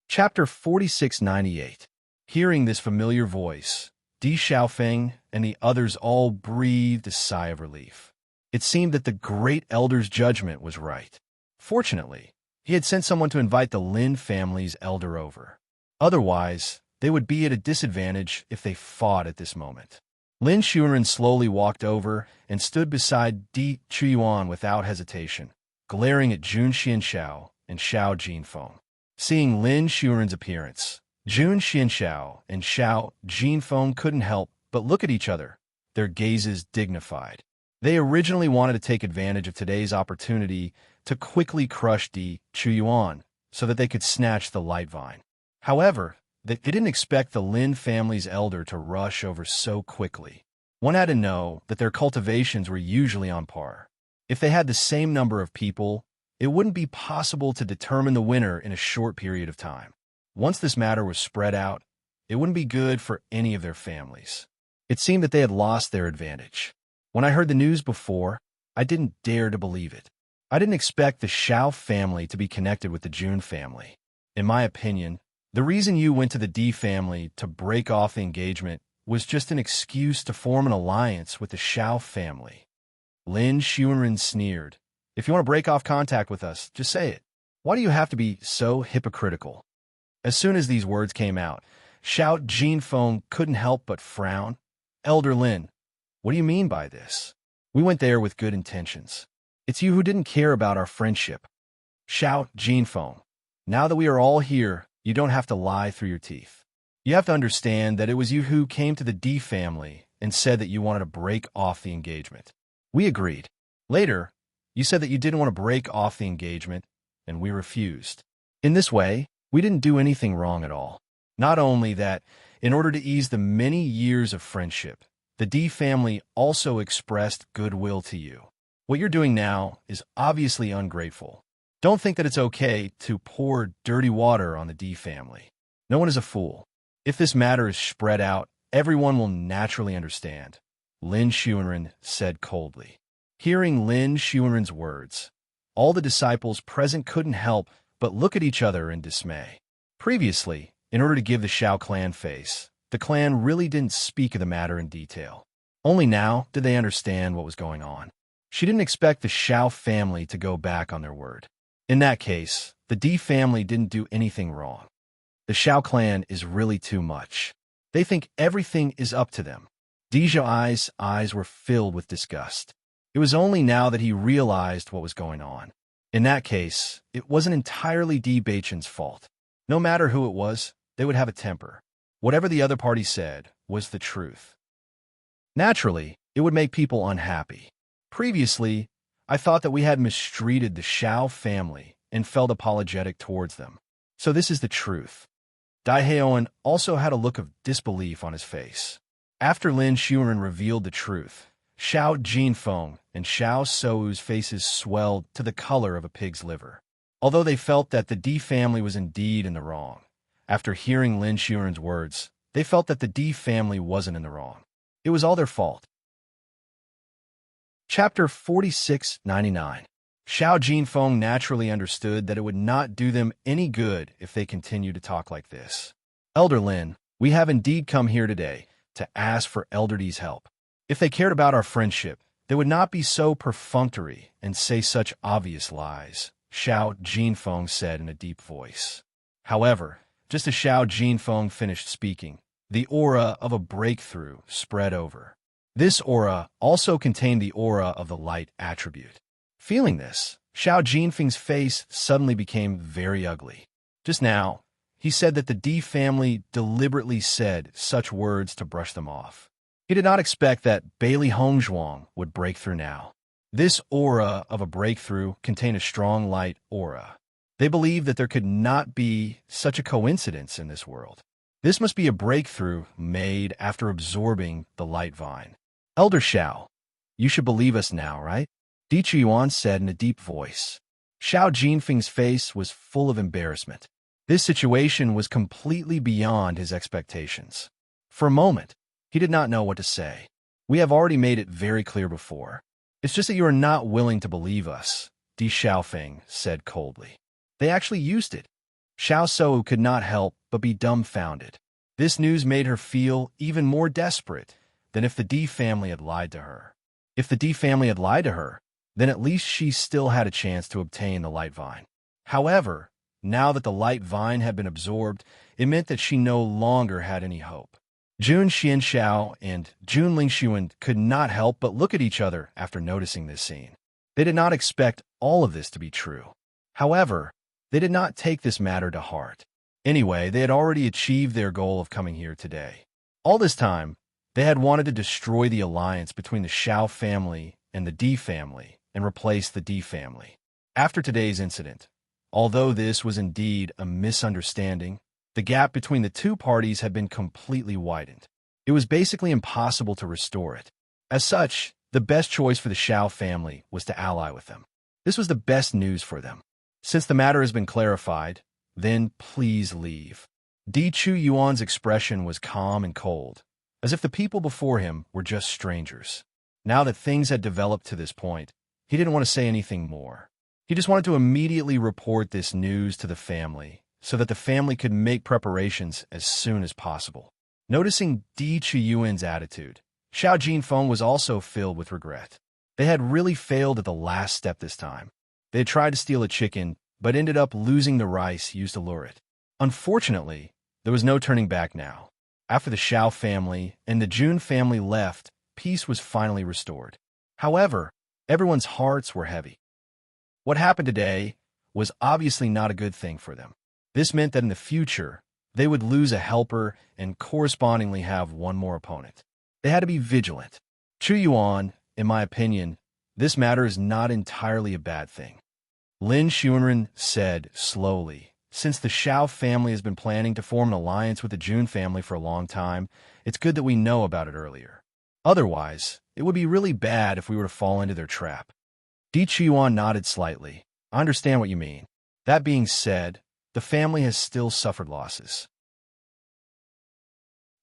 Chapter 4698. Hearing this familiar voice, Di Xiaofeng and the others all breathed a sigh of relief. It seemed that the great elder's judgment was right. Fortunately, he had sent someone to invite the Lin family's elder over. Otherwise, they would be at a disadvantage if they fought at this moment. Lin Xuanren slowly walked over and stood beside Di Chuyuan without hesitation, glaring at Jun Xianxiao and Xiao Jinfeng. Seeing Lin Xuanren's appearance, Jun Xianxiao and Xiao Jinfeng couldn't help but look at each other, their gazes dignified. They originally wanted to take advantage of today's opportunity to quickly crush Di Chuyuan so that they could snatch the light vine. However, they didn't expect the Lin family's elder to rush over so quickly. One had to know that their cultivations were usually on par. If they had the same number of people, it wouldn't be possible to determine the winner in a short period of time. Once this matter was spread out, it wouldn't be good for any of their families. It seemed that they had lost their advantage. When I heard the news before, I didn't dare to believe it. I didn't expect the Xiao family to be connected with the Jun family. In my opinion, the reason you went to the Di family to break off the engagement was just an excuse to form an alliance with the Xiao family. Lin Xuanren sneered. If you want to break off contact with us, just say it. Why do you have to be so hypocritical? As soon as these words came out, Xiao Jinfeng couldn't help but frown. Elder Lin, what do you mean by this? We went there with good intentions. It's you who didn't care about our friendship. Xiao Jinfeng, now that we are all here, you don't have to lie through your teeth. You have to understand that it was you who came to the Di family and said that you wanted to break off the engagement. We agreed. Later, you said that you didn't want to break off the engagement, and we refused. In this way, we didn't do anything wrong at all. Not only that, in order to ease the many years of friendship, the Di family also expressed goodwill to you. What you're doing now is obviously ungrateful. Don't think that it's okay to pour dirty water on the Di family. No one is a fool. If this matter is spread out, everyone will naturally understand, Lin Xuanren said coldly. Hearing Lin Xuanren's words, all the disciples present couldn't help but look at each other in dismay. Previously, in order to give the Xiao clan face, the clan really didn't speak of the matter in detail. Only now did they understand what was going on. She didn't expect the Xiao family to go back on their word. In that case, the Di family didn't do anything wrong. The Xiao clan is really too much. They think everything is up to them. Di Zhou's eyes were filled with disgust. It was only now that he realized what was going on. In that case, it wasn't entirely Di Beichen's fault. No matter who it was, they would have a temper. Whatever the other party said was the truth. Naturally, it would make people unhappy. Previously, I thought that we had mistreated the Xiao family and felt apologetic towards them. So this is the truth. Dai Heoan also had a look of disbelief on his face. After Lin Xuanren revealed the truth, Xiao Jinfeng and Xiao Sou's faces swelled to the color of a pig's liver. Although they felt that the Di family was indeed in the wrong, after hearing Lin Xuanren's words, they felt that the Di family wasn't in the wrong. It was all their fault. Chapter 4699. Xiao Jinfeng naturally understood that it would not do them any good if they continued to talk like this. Elder Lin, we have indeed come here today to ask for Elder D's help. If they cared about our friendship, they would not be so perfunctory and say such obvious lies, Xiao Jinfeng said in a deep voice. However, just as Xiao Jinfeng finished speaking, the aura of a breakthrough spread over. This aura also contained the aura of the light attribute. Feeling this, Xiao Jinfeng's face suddenly became very ugly. Just now, he said that the D family deliberately said such words to brush them off. He did not expect that Bailey Hongzhuang would break through now. This aura of a breakthrough contained a strong light aura. They believed that there could not be such a coincidence in this world. This must be a breakthrough made after absorbing the light vine. Elder Xiao, you should believe us now, right? Di Chuan said in a deep voice. Xiao Jinfeng's face was full of embarrassment. This situation was completely beyond his expectations. For a moment, he did not know what to say. We have already made it very clear before. It's just that you are not willing to believe us, Di Xiaofeng said coldly. They actually used it. Xiao Shou could not help but be dumbfounded. This news made her feel even more desperate than if the D family had lied to her. If the D family had lied to her, then at least she still had a chance to obtain the light vine. However, now that the light vine had been absorbed, it meant that she no longer had any hope. Jun Xianxiao and Jun Lingxuan could not help but look at each other after noticing this scene. They did not expect all of this to be true. However, they did not take this matter to heart. Anyway, they had already achieved their goal of coming here today. All this time, they had wanted to destroy the alliance between the Xiao family and the D family and replace the D family. After today's incident, although this was indeed a misunderstanding, the gap between the two parties had been completely widened. It was basically impossible to restore it. As such, the best choice for the Xiao family was to ally with them. This was the best news for them. Since the matter has been clarified, then please leave. Di Chu Yuan's expression was calm and cold, as if the people before him were just strangers. Now that things had developed to this point, he didn't want to say anything more. He just wanted to immediately report this news to the family so that the family could make preparations as soon as possible. Noticing Di Chiyuan's attitude, Xiao Jinfeng was also filled with regret. They had really failed at the last step this time. They had tried to steal a chicken, but ended up losing the rice used to lure it. Unfortunately, there was no turning back now. After the Xiao family and the Jun family left, peace was finally restored. However, everyone's hearts were heavy. What happened today was obviously not a good thing for them. This meant that in the future, they would lose a helper and correspondingly have one more opponent. They had to be vigilant. Chu Yuan, in my opinion, this matter is not entirely a bad thing. Lin Xuanren said slowly, since the Xiao family has been planning to form an alliance with the Jun family for a long time, it's good that we know about it earlier. Otherwise, it would be really bad if we were to fall into their trap. Di Chuan nodded slightly. I understand what you mean. That being said, the family has still suffered losses.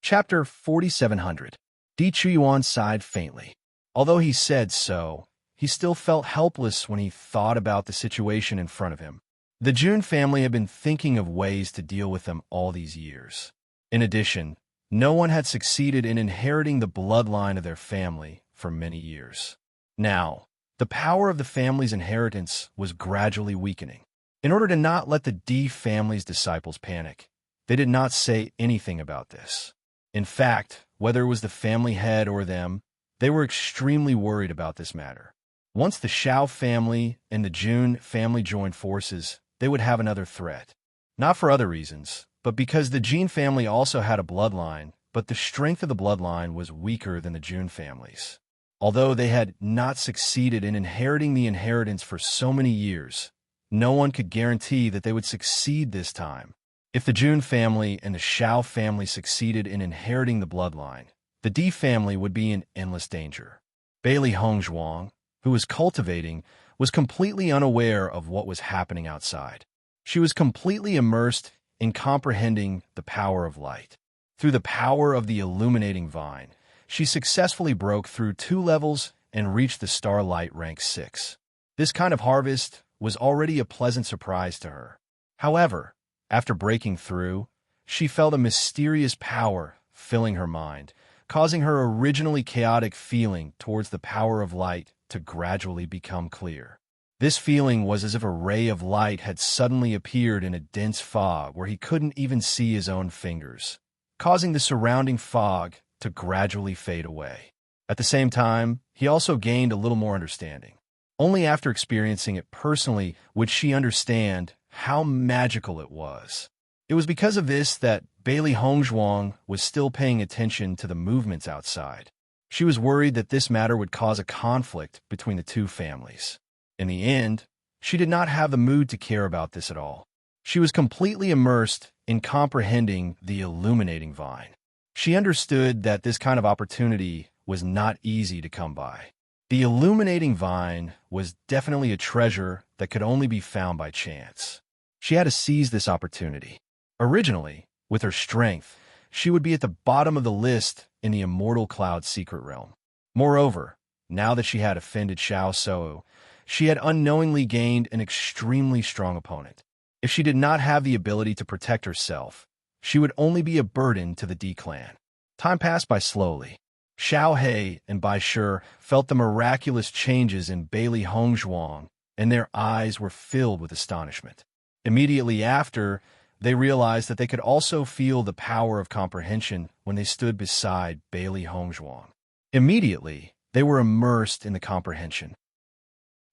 Chapter 4700. Di Chuan sighed faintly. Although he said so, he still felt helpless when he thought about the situation in front of him. The Jun family had been thinking of ways to deal with them all these years. In addition, no one had succeeded in inheriting the bloodline of their family for many years. Now, the power of the family's inheritance was gradually weakening. In order to not let the D family's disciples panic, they did not say anything about this. In fact, whether it was the family head or them, they were extremely worried about this matter. Once the Xiao family and the Jun family joined forces, they would have another threat. Not for other reasons, but because the Jin family also had a bloodline, but the strength of the bloodline was weaker than the Jun family's. Although they had not succeeded in inheriting the inheritance for so many years, no one could guarantee that they would succeed this time. If the Jun family and the Xiao family succeeded in inheriting the bloodline, the D family would be in endless danger. Bailey Hongzhuang, who was cultivating, was completely unaware of what was happening outside. She was completely immersed in comprehending the power of light. Through the power of the illuminating vine, she successfully broke through 2 levels and reached the Starlight rank 6. This kind of harvest was already a pleasant surprise to her. However, after breaking through, she felt a mysterious power filling her mind, causing her originally chaotic feeling towards the power of light to gradually become clear. This feeling was as if a ray of light had suddenly appeared in a dense fog where he couldn't even see his own fingers, causing the surrounding fog to gradually fade away. At the same time, he also gained a little more understanding. Only after experiencing it personally would she understand how magical it was. It was because of this that Bailey Hongzhuang was still paying attention to the movements outside. She was worried that this matter would cause a conflict between the two families. In the end, she did not have the mood to care about this at all. She was completely immersed in comprehending the illuminating vine. She understood that this kind of opportunity was not easy to come by. The illuminating vine was definitely a treasure that could only be found by chance. She had to seize this opportunity. Originally, with her strength, she would be at the bottom of the list in the Immortal Cloud secret realm. Moreover, now that she had offended Xiao Sou, she had unknowingly gained an extremely strong opponent. If she did not have the ability to protect herself, she would only be a burden to the D clan. Time passed by slowly. Xiao He and Bai Shi felt the miraculous changes in Bailey Hongzhuang, and their eyes were filled with astonishment. Immediately after, they realized that they could also feel the power of comprehension when they stood beside Bailey Hongzhuang. Immediately, they were immersed in the comprehension.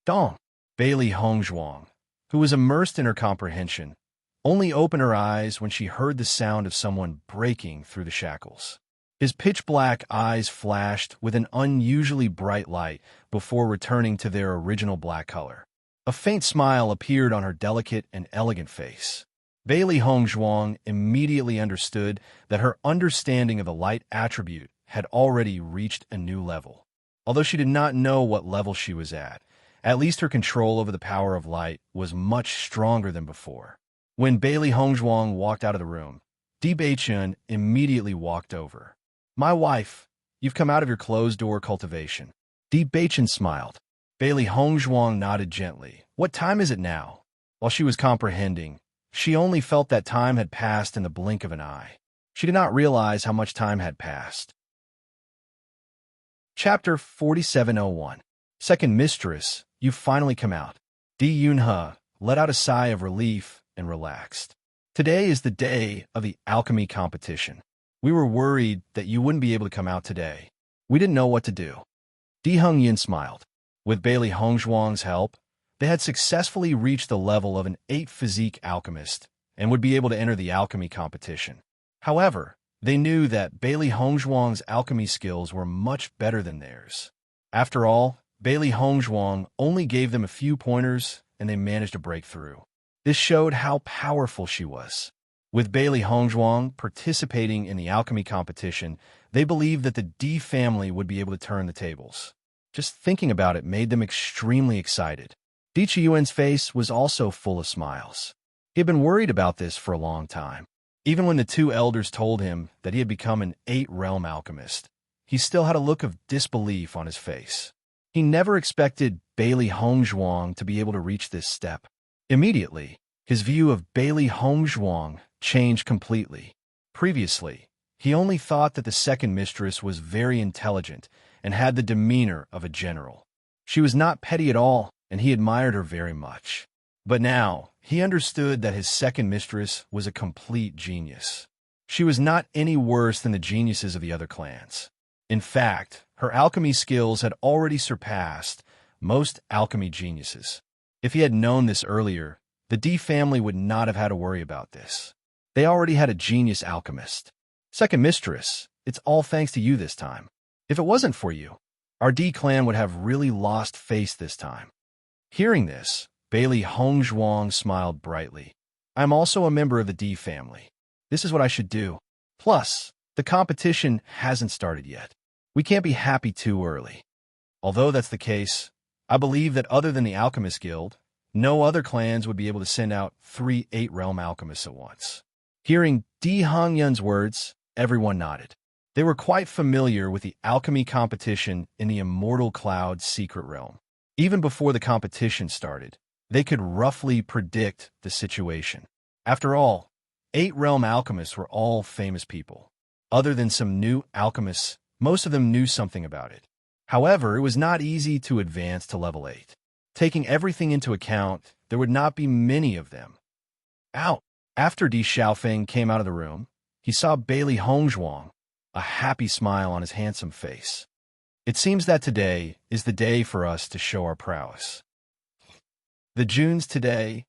Dong! Bailey Hongzhuang, who was immersed in her comprehension, only opened her eyes when she heard the sound of someone breaking through the shackles. His pitch-black eyes flashed with an unusually bright light before returning to their original black color. A faint smile appeared on her delicate and elegant face. Bailey Hongzhuang immediately understood that her understanding of the light attribute had already reached a new level. Although she did not know what level she was at least her control over the power of light was much stronger than before. When Bailey Hongzhuang walked out of the room, Di Beichun immediately walked over. "My wife, you've come out of your closed-door cultivation." Di Beichun smiled. Bailey Hongzhuang nodded gently. "What time is it now?" While she was comprehending, she only felt that time had passed in the blink of an eye. She did not realize how much time had passed. Chapter 4701. Second Mistress, you've finally come out. Di Yunhe let out a sigh of relief and relaxed. "Today is the day of the alchemy competition. We were worried that you wouldn't be able to come out today. We didn't know what to do." Di Hongyin smiled. With Bailey Hongzhuang's help, they had successfully reached the level of an 8 physique alchemist and would be able to enter the alchemy competition. However, they knew that Bailey Hongzhuang's alchemy skills were much better than theirs. After all, Bailey Hongzhuang only gave them a few pointers and they managed to break through. This showed how powerful she was. With Bailey Hongzhuang participating in the alchemy competition, they believed that the D family would be able to turn the tables. Just thinking about it made them extremely excited. Di Qiyuan's face was also full of smiles. He had been worried about this for a long time. Even when the two elders told him that he had become an 8-realm alchemist, he still had a look of disbelief on his face. He never expected Bailey Hongzhuang to be able to reach this step. Immediately, his view of Bailey Hongzhuang changed completely. Previously, he only thought that the second mistress was very intelligent and had the demeanor of a general. She was not petty at all, and he admired her very much. But now, he understood that his second mistress was a complete genius. She was not any worse than the geniuses of the other clans. In fact, her alchemy skills had already surpassed most alchemy geniuses. If he had known this earlier, the D family would not have had to worry about this. They already had a genius alchemist. "Second mistress, it's all thanks to you this time. If it wasn't for you, our D clan would have really lost face this time." Hearing this, Bailey Hongzhuang smiled brightly. "I'm also a member of the D family. This is what I should do. Plus, the competition hasn't started yet. We can't be happy too early." Although that's the case, I believe that other than the Alchemist Guild, no other clans would be able to send out 3 8-realm alchemists at once. Hearing Di Hongyun's words, everyone nodded. They were quite familiar with the alchemy competition in the Immortal Cloud's secret realm. Even before the competition started, they could roughly predict the situation. After all, 8 realm alchemists were all famous people. Other than some new alchemists, most of them knew something about it. However, it was not easy to advance to level 8. Taking everything into account, there would not be many of them. Out! After Di Xiaofeng came out of the room, he saw Bailey Hongzhuang, a happy smile on his handsome face. It seems that today is the day for us to show our prowess. The Junes today,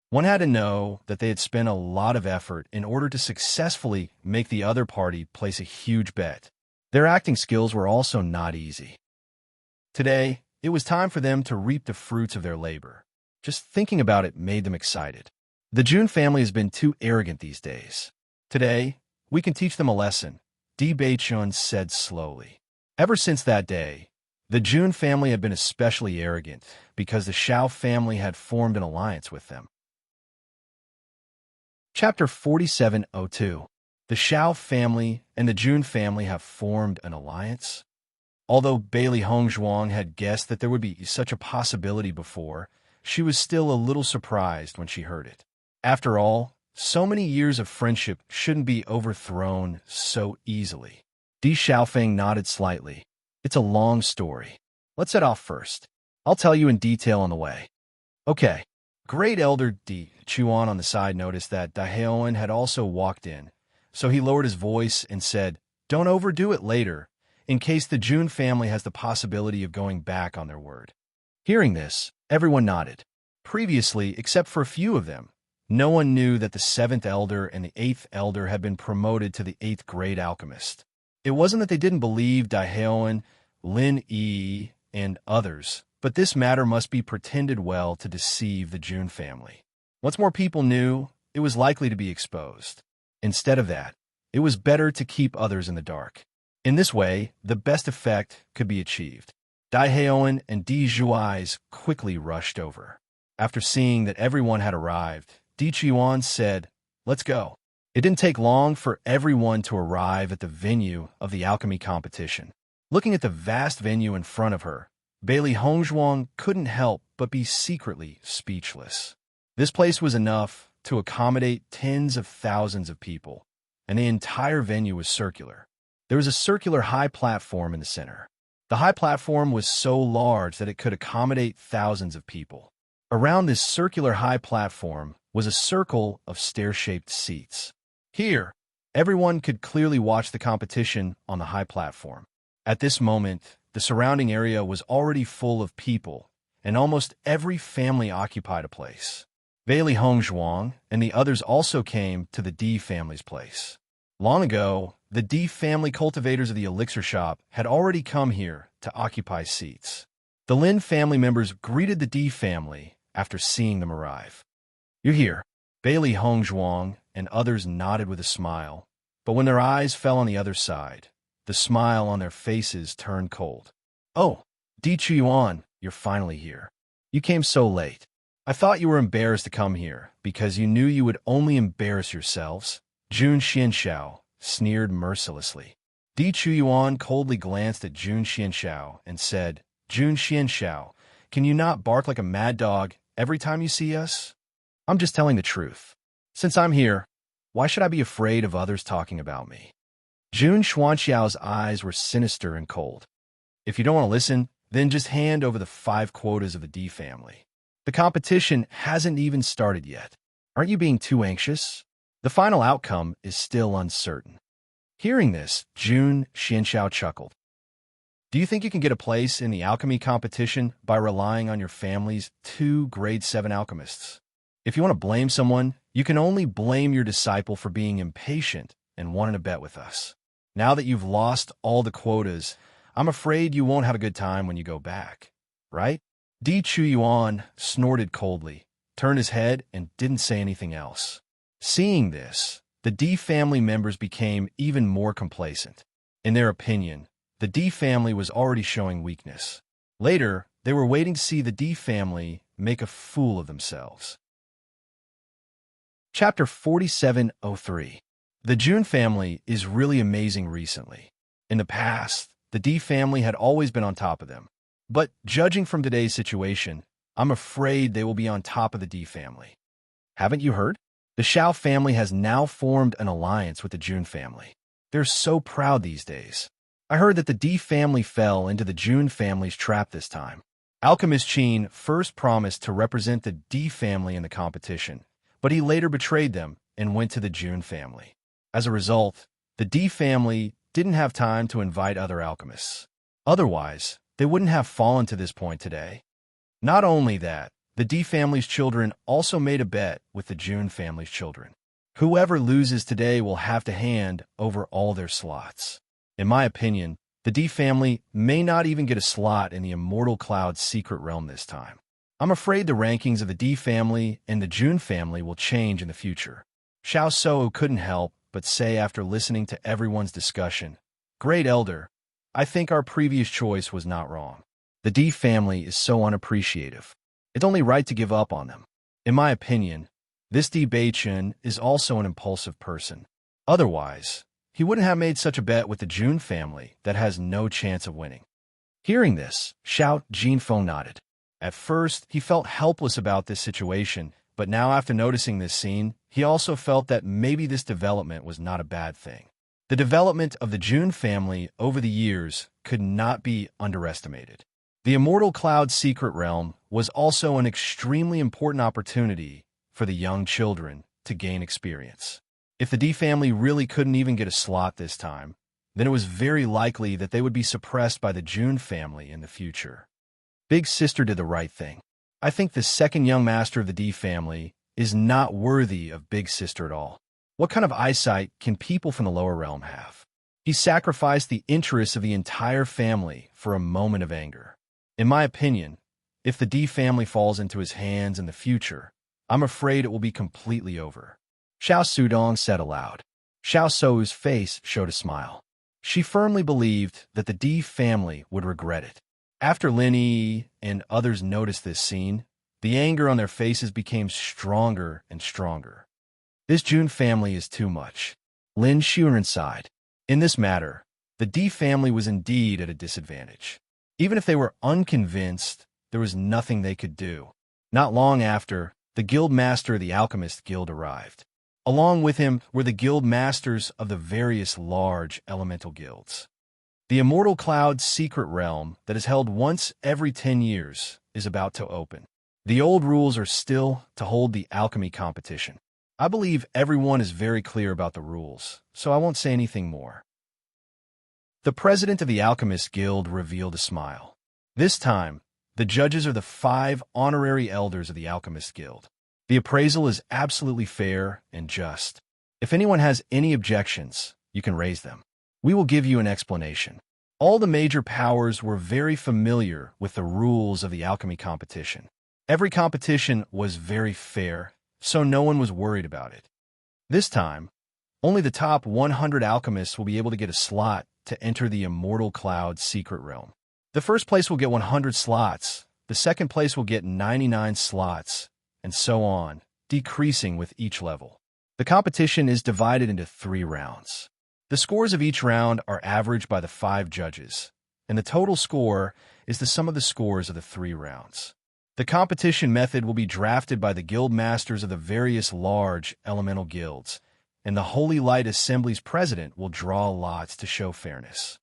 one had to know that they had spent a lot of effort in order to successfully make the other party place a huge bet. Their acting skills were also not easy. Today, it was time for them to reap the fruits of their labor. Just thinking about it made them excited. The June family has been too arrogant these days. Today, we can teach them a lesson, Di Beichun said slowly. Ever since that day, the June family had been especially arrogant because the Xiao family had formed an alliance with them. Chapter 4702. The Xiao family and the June family have formed an alliance? Although Bailey Hongzhuang had guessed that there would be such a possibility before, she was still a little surprised when she heard it. After all, so many years of friendship shouldn't be overthrown so easily. Di Xiaofeng nodded slightly. It's a long story. Let's head off first. I'll tell you in detail on the way. Okay. Great Elder Di Chuan on the side noticed that Daheoan had also walked in, so he lowered his voice and said, "Don't overdo it later, in case the June family has the possibility of going back on their word." Hearing this, everyone nodded. Previously, except for a few of them, no one knew that the 7th Elder and the 8th Elder had been promoted to the 8th grade alchemist. It wasn't that they didn't believe Daheoan, Lin Yi, and others, but this matter must be pretended well to deceive the June family. Once more people knew, it was likely to be exposed. Instead of that, it was better to keep others in the dark. In this way, the best effect could be achieved. Daheoan and Di Zhuai's quickly rushed over. After seeing that everyone had arrived, Di Chuan said, "Let's go." It didn't take long for everyone to arrive at the venue of the alchemy competition. Looking at the vast venue in front of her, Bailey Hongzhuang couldn't help but be secretly speechless. This place was enough to accommodate tens of thousands of people, and the entire venue was circular. There was a circular high platform in the center. The high platform was so large that it could accommodate thousands of people. Around this circular high platform was a circle of stair-shaped seats. Here, everyone could clearly watch the competition on the high platform. At this moment, the surrounding area was already full of people, and almost every family occupied a place. Bailey Hongzhuang and the others also came to the Di family's place. Long ago, the Di family cultivators of the elixir shop had already come here to occupy seats. The Lin family members greeted the Di family after seeing them arrive. "You're here." Bailey Hongzhuang and others nodded with a smile, but when their eyes fell on the other side, the smile on their faces turned cold. "Oh, Di Chuan, you're finally here. You came so late. I thought you were embarrassed to come here because you knew you would only embarrass yourselves." Jun Xianxiao sneered mercilessly. Di Chuan coldly glanced at Jun Xianxiao and said, "Jun Xianxiao, can you not bark like a mad dog every time you see us? I'm just telling the truth. Since I'm here, why should I be afraid of others talking about me?" Jun Xuanxiao's eyes were sinister and cold. "If you don't want to listen, then just hand over the 5 quotas of the Di family. The competition hasn't even started yet. Aren't you being too anxious? The final outcome is still uncertain." Hearing this, Jun Xianxiao chuckled. "Do you think you can get a place in the alchemy competition by relying on your family's 2 grade 7 alchemists? If you want to blame someone, you can only blame your disciple for being impatient and wanting to bet with us. Now that you've lost all the quotas, I'm afraid you won't have a good time when you go back, right?" Di Chuan snorted coldly, turned his head, and didn't say anything else. Seeing this, the Di family members became even more complacent. In their opinion, the Di family was already showing weakness. Later, they were waiting to see the Di family make a fool of themselves. Chapter 4703. The Jun family is really amazing recently. In the past, the D family had always been on top of them. But judging from today's situation, I'm afraid they will be on top of the D family. Haven't you heard? The Xiao family has now formed an alliance with the Jun family. They're so proud these days. I heard that the D family fell into the Jun family's trap this time. Alchemist Qin first promised to represent the D family in the competition, but he later betrayed them and went to the Jun family. As a result, the D family didn't have time to invite other alchemists. Otherwise, they wouldn't have fallen to this point today. Not only that, the D family's children also made a bet with the Jun family's children. Whoever loses today will have to hand over all their slots. In my opinion, the D family may not even get a slot in the Immortal Cloud's secret realm this time. I'm afraid the rankings of the D family and the Jun family will change in the future. Xiao Shou couldn't help but say after listening to everyone's discussion, "Great Elder, I think our previous choice was not wrong. The D family is so unappreciative. It's only right to give up on them. In my opinion, this D Beichen is also an impulsive person. Otherwise, he wouldn't have made such a bet with the Jun family that has no chance of winning." Hearing this, Xiao Jinfeng nodded. At first, he felt helpless about this situation, but now after noticing this scene, he also felt that maybe this development was not a bad thing. The development of the Jun family over the years could not be underestimated. The Immortal Cloud secret realm was also an extremely important opportunity for the young children to gain experience. If the D family really couldn't even get a slot this time, then it was very likely that they would be suppressed by the Jun family in the future. Big Sister did the right thing. I think the second young master of the D family is not worthy of Big Sister at all. What kind of eyesight can people from the lower realm have? He sacrificed the interests of the entire family for a moment of anger. In my opinion, if the D family falls into his hands in the future, I'm afraid it will be completely over. Xiao Sudong said aloud. Xiao Shou's face showed a smile. She firmly believed that the D family would regret it. After Lin Yi and others noticed this scene, the anger on their faces became stronger and stronger. This Jun family is too much. Lin Xuren sighed. In this matter, the D family was indeed at a disadvantage. Even if they were unconvinced, there was nothing they could do. Not long after, the guild master of the Alchemist Guild arrived. Along with him were the guild masters of the various large elemental guilds. The Immortal Cloud secret realm that is held once every 10 years is about to open. The old rules are still to hold the alchemy competition. I believe everyone is very clear about the rules, so I won't say anything more. The president of the Alchemist Guild revealed a smile. This time, the judges are the 5 honorary elders of the Alchemist Guild. The appraisal is absolutely fair and just. If anyone has any objections, you can raise them. We will give you an explanation. All the major powers were very familiar with the rules of the alchemy competition. Every competition was very fair, so no one was worried about it. This time, only the top 100 alchemists will be able to get a slot to enter the Immortal Cloud secret realm. The first place will get 100 slots, the second place will get 99 slots, and so on, decreasing with each level. The competition is divided into 3 rounds. The scores of each round are averaged by the 5 judges, and the total score is the sum of the scores of the 3 rounds. The competition method will be drafted by the guild masters of the various large elemental guilds, and the Holy Light Assembly's president will draw lots to show fairness.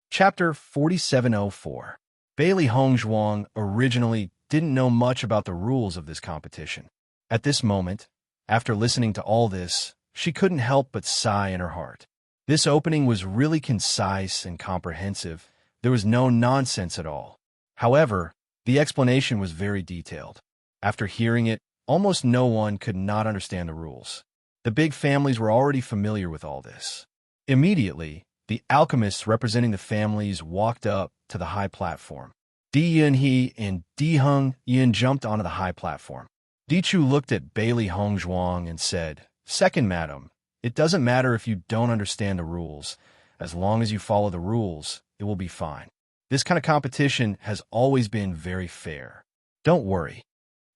Chapter 4704. Bailey Hongzhuang originally didn't know much about the rules of this competition. At this moment, after listening to all this, she couldn't help but sigh in her heart. This opening was really concise and comprehensive. There was no nonsense at all. However, the explanation was very detailed. After hearing it, almost no one could not understand the rules. The big families were already familiar with all this. Immediately, the alchemists representing the families walked up to the high platform. Di Yunhe and Di Heng Yin jumped onto the high platform. Di Chu looked at Bailey Hongzhuang and said, "Second, madam, it doesn't matter if you don't understand the rules. As long as you follow the rules, it will be fine. This kind of competition has always been very fair. Don't worry."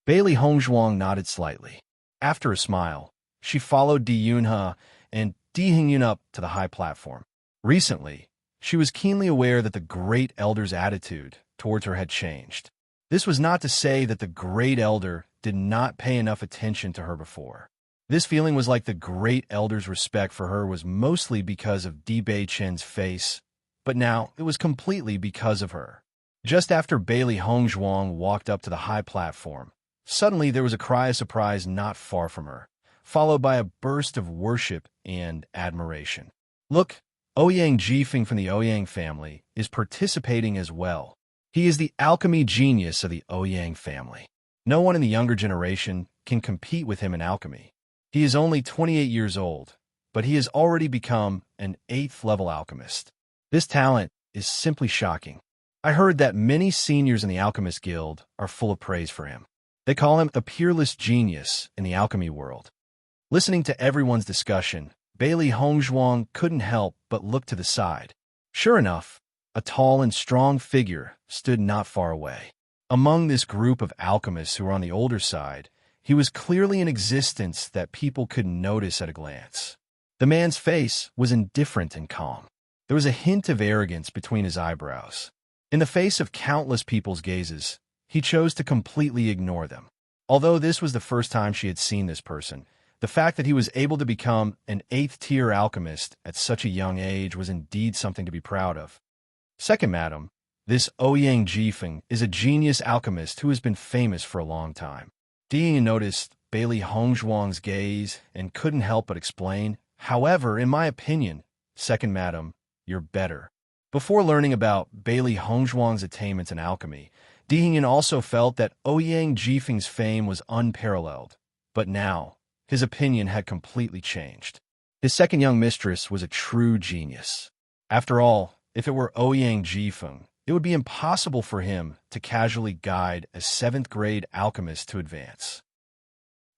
Bailey Hongzhuang nodded slightly. After a smile, she followed Di Yunhe and Di Hingyun up to the high platform. Recently, she was keenly aware that the Great Elder's attitude towards her had changed. This was not to say that the Great Elder did not pay enough attention to her before. This feeling was like the Great Elder's respect for her was mostly because of Di Beichen's face, but now it was completely because of her. Just after Bailey Hongzhuang walked up to the high platform, suddenly there was a cry of surprise not far from her, followed by a burst of worship and admiration. Look, Ouyang Jifeng from the Ouyang family is participating as well. He is the alchemy genius of the Ouyang family. No one in the younger generation can compete with him in alchemy. He is only 28 years old, but he has already become an 8th-level alchemist. This talent is simply shocking. I heard that many seniors in the Alchemist Guild are full of praise for him. They call him a peerless genius in the alchemy world. Listening to everyone's discussion, Bailey Hongzhuang couldn't help but look to the side. Sure enough, a tall and strong figure stood not far away. Among this group of alchemists who were on the older side, he was clearly in existence that people could notice at a glance. The man's face was indifferent and calm. There was a hint of arrogance between his eyebrows. In the face of countless people's gazes, he chose to completely ignore them. Although this was the first time she had seen this person, the fact that he was able to become an 8th-tier alchemist at such a young age was indeed something to be proud of. Second, madam, this Ouyang Jifeng is a genius alchemist who has been famous for a long time. Di noticed Bailey Hongzhuang's gaze and couldn't help but explain, however, in my opinion, second madam, you're better. Before learning about Bailey Hongzhuang's attainments in alchemy, Di Hingyun also felt that Ouyang Jifeng's fame was unparalleled, but now his opinion had completely changed. His second young mistress was a true genius. After all, if it were Ouyang Jifeng, it would be impossible for him to casually guide a 7th-grade alchemist to advance.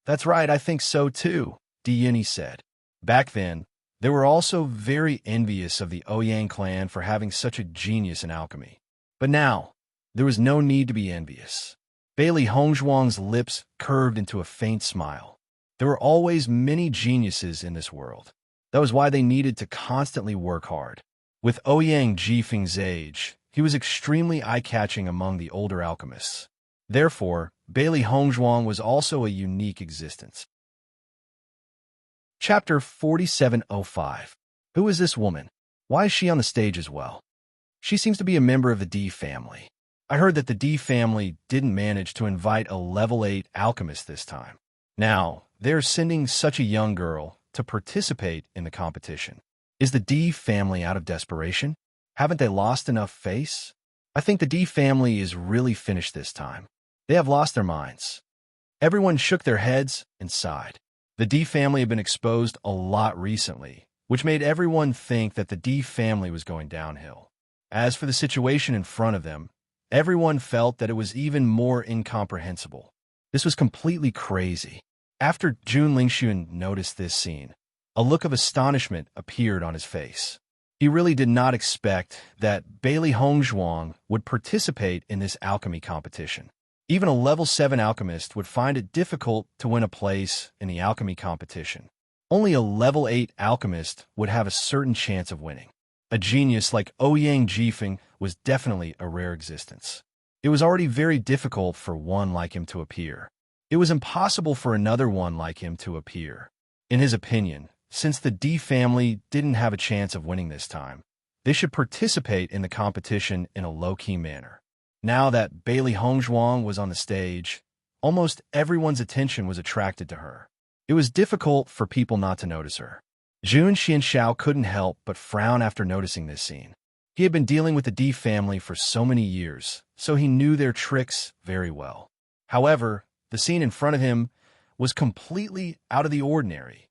That's right, I think so too, Di Yunhe said. Back then, they were also very envious of the Ouyang clan for having such a genius in alchemy. But now, there was no need to be envious. Bailey Hongzhuang's lips curved into a faint smile. There were always many geniuses in this world. That was why they needed to constantly work hard. With Ouyang Jifeng's age, he was extremely eye-catching among the older alchemists. Therefore, Bailey Hongzhuang was also a unique existence. Chapter 4705. Who is this woman? Why is she on the stage as well? She seems to be a member of the Di family. I heard that the Di family didn't manage to invite a level 8 alchemist this time. Now, they're sending such a young girl to participate in the competition. Is the Di family out of desperation? Haven't they lost enough face? I think the Di family is really finished this time. They have lost their minds. Everyone shook their heads and sighed. The Di family had been exposed a lot recently, which made everyone think that the Di family was going downhill. As for the situation in front of them, everyone felt that it was even more incomprehensible. This was completely crazy. After Jun Lingxuan noticed this scene, a look of astonishment appeared on his face. He really did not expect that Bailey Hongzhuang would participate in this alchemy competition. Even a level 7 alchemist would find it difficult to win a place in the alchemy competition. Only a level 8 alchemist would have a certain chance of winning. A genius like Ouyang Jifeng was definitely a rare existence. It was already very difficult for one like him to appear. It was impossible for another one like him to appear. In his opinion, since the Di family didn't have a chance of winning this time, they should participate in the competition in a low-key manner. Now that Bailey Hongzhuang was on the stage, almost everyone's attention was attracted to her. It was difficult for people not to notice her. Jun Xianxiao couldn't help but frown after noticing this scene. He had been dealing with the Di family for so many years, so he knew their tricks very well. However, the scene in front of him was completely out of the ordinary.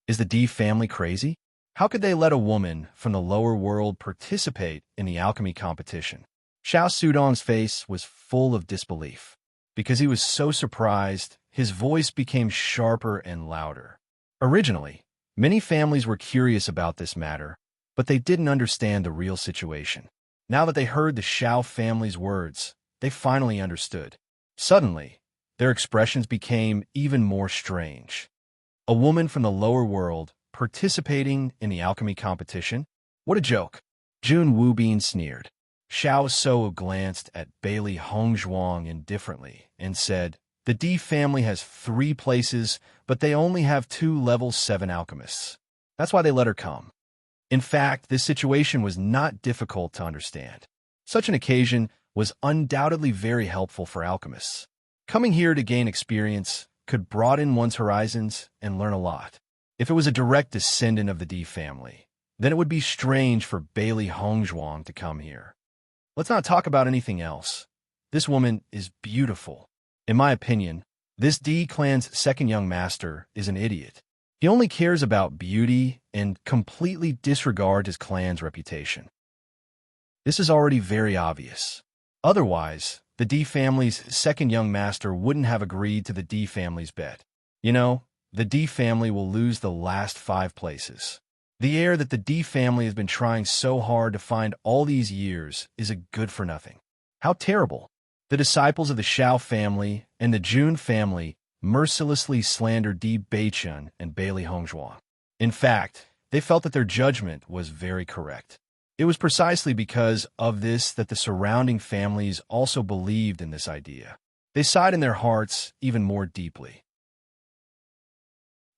Is the Di family crazy? How could they let a woman from the lower world participate in the alchemy competition? Xiao Sudong's face was full of disbelief. Because he was so surprised, his voice became sharper and louder. Originally, many families were curious about this matter, but they didn't understand the real situation. Now that they heard the Xiao family's words, they finally understood. Suddenly, their expressions became even more strange. A woman from the lower world participating in the alchemy competition? What a joke. Jun Wubin sneered. Xiao Shou glanced at Bailey Hongzhuang indifferently and said, "The D family has 3 places, but they only have 2 level 7 alchemists. That's why they let her come." In fact, this situation was not difficult to understand. Such an occasion was undoubtedly very helpful for alchemists. Coming here to gain experience could broaden one's horizons and learn a lot. If it was a direct descendant of the D family, then it would be strange for Bailey Hongzhuang to come here. Let's not talk about anything else. This woman is beautiful. In my opinion, this D clan's second young master is an idiot. He only cares about beauty and completely disregards his clan's reputation. This is already very obvious. Otherwise, the D family's second young master wouldn't have agreed to the D family's bet. You know, the D family will lose the last 5 places. The heir that the D family has been trying so hard to find all these years is a good-for-nothing. How terrible. The disciples of the Xiao family and the Jun family mercilessly slandered Di Beichun and Bailey Hongzhuang. In fact, they felt that their judgment was very correct. It was precisely because of this that the surrounding families also believed in this idea. They sighed in their hearts even more deeply.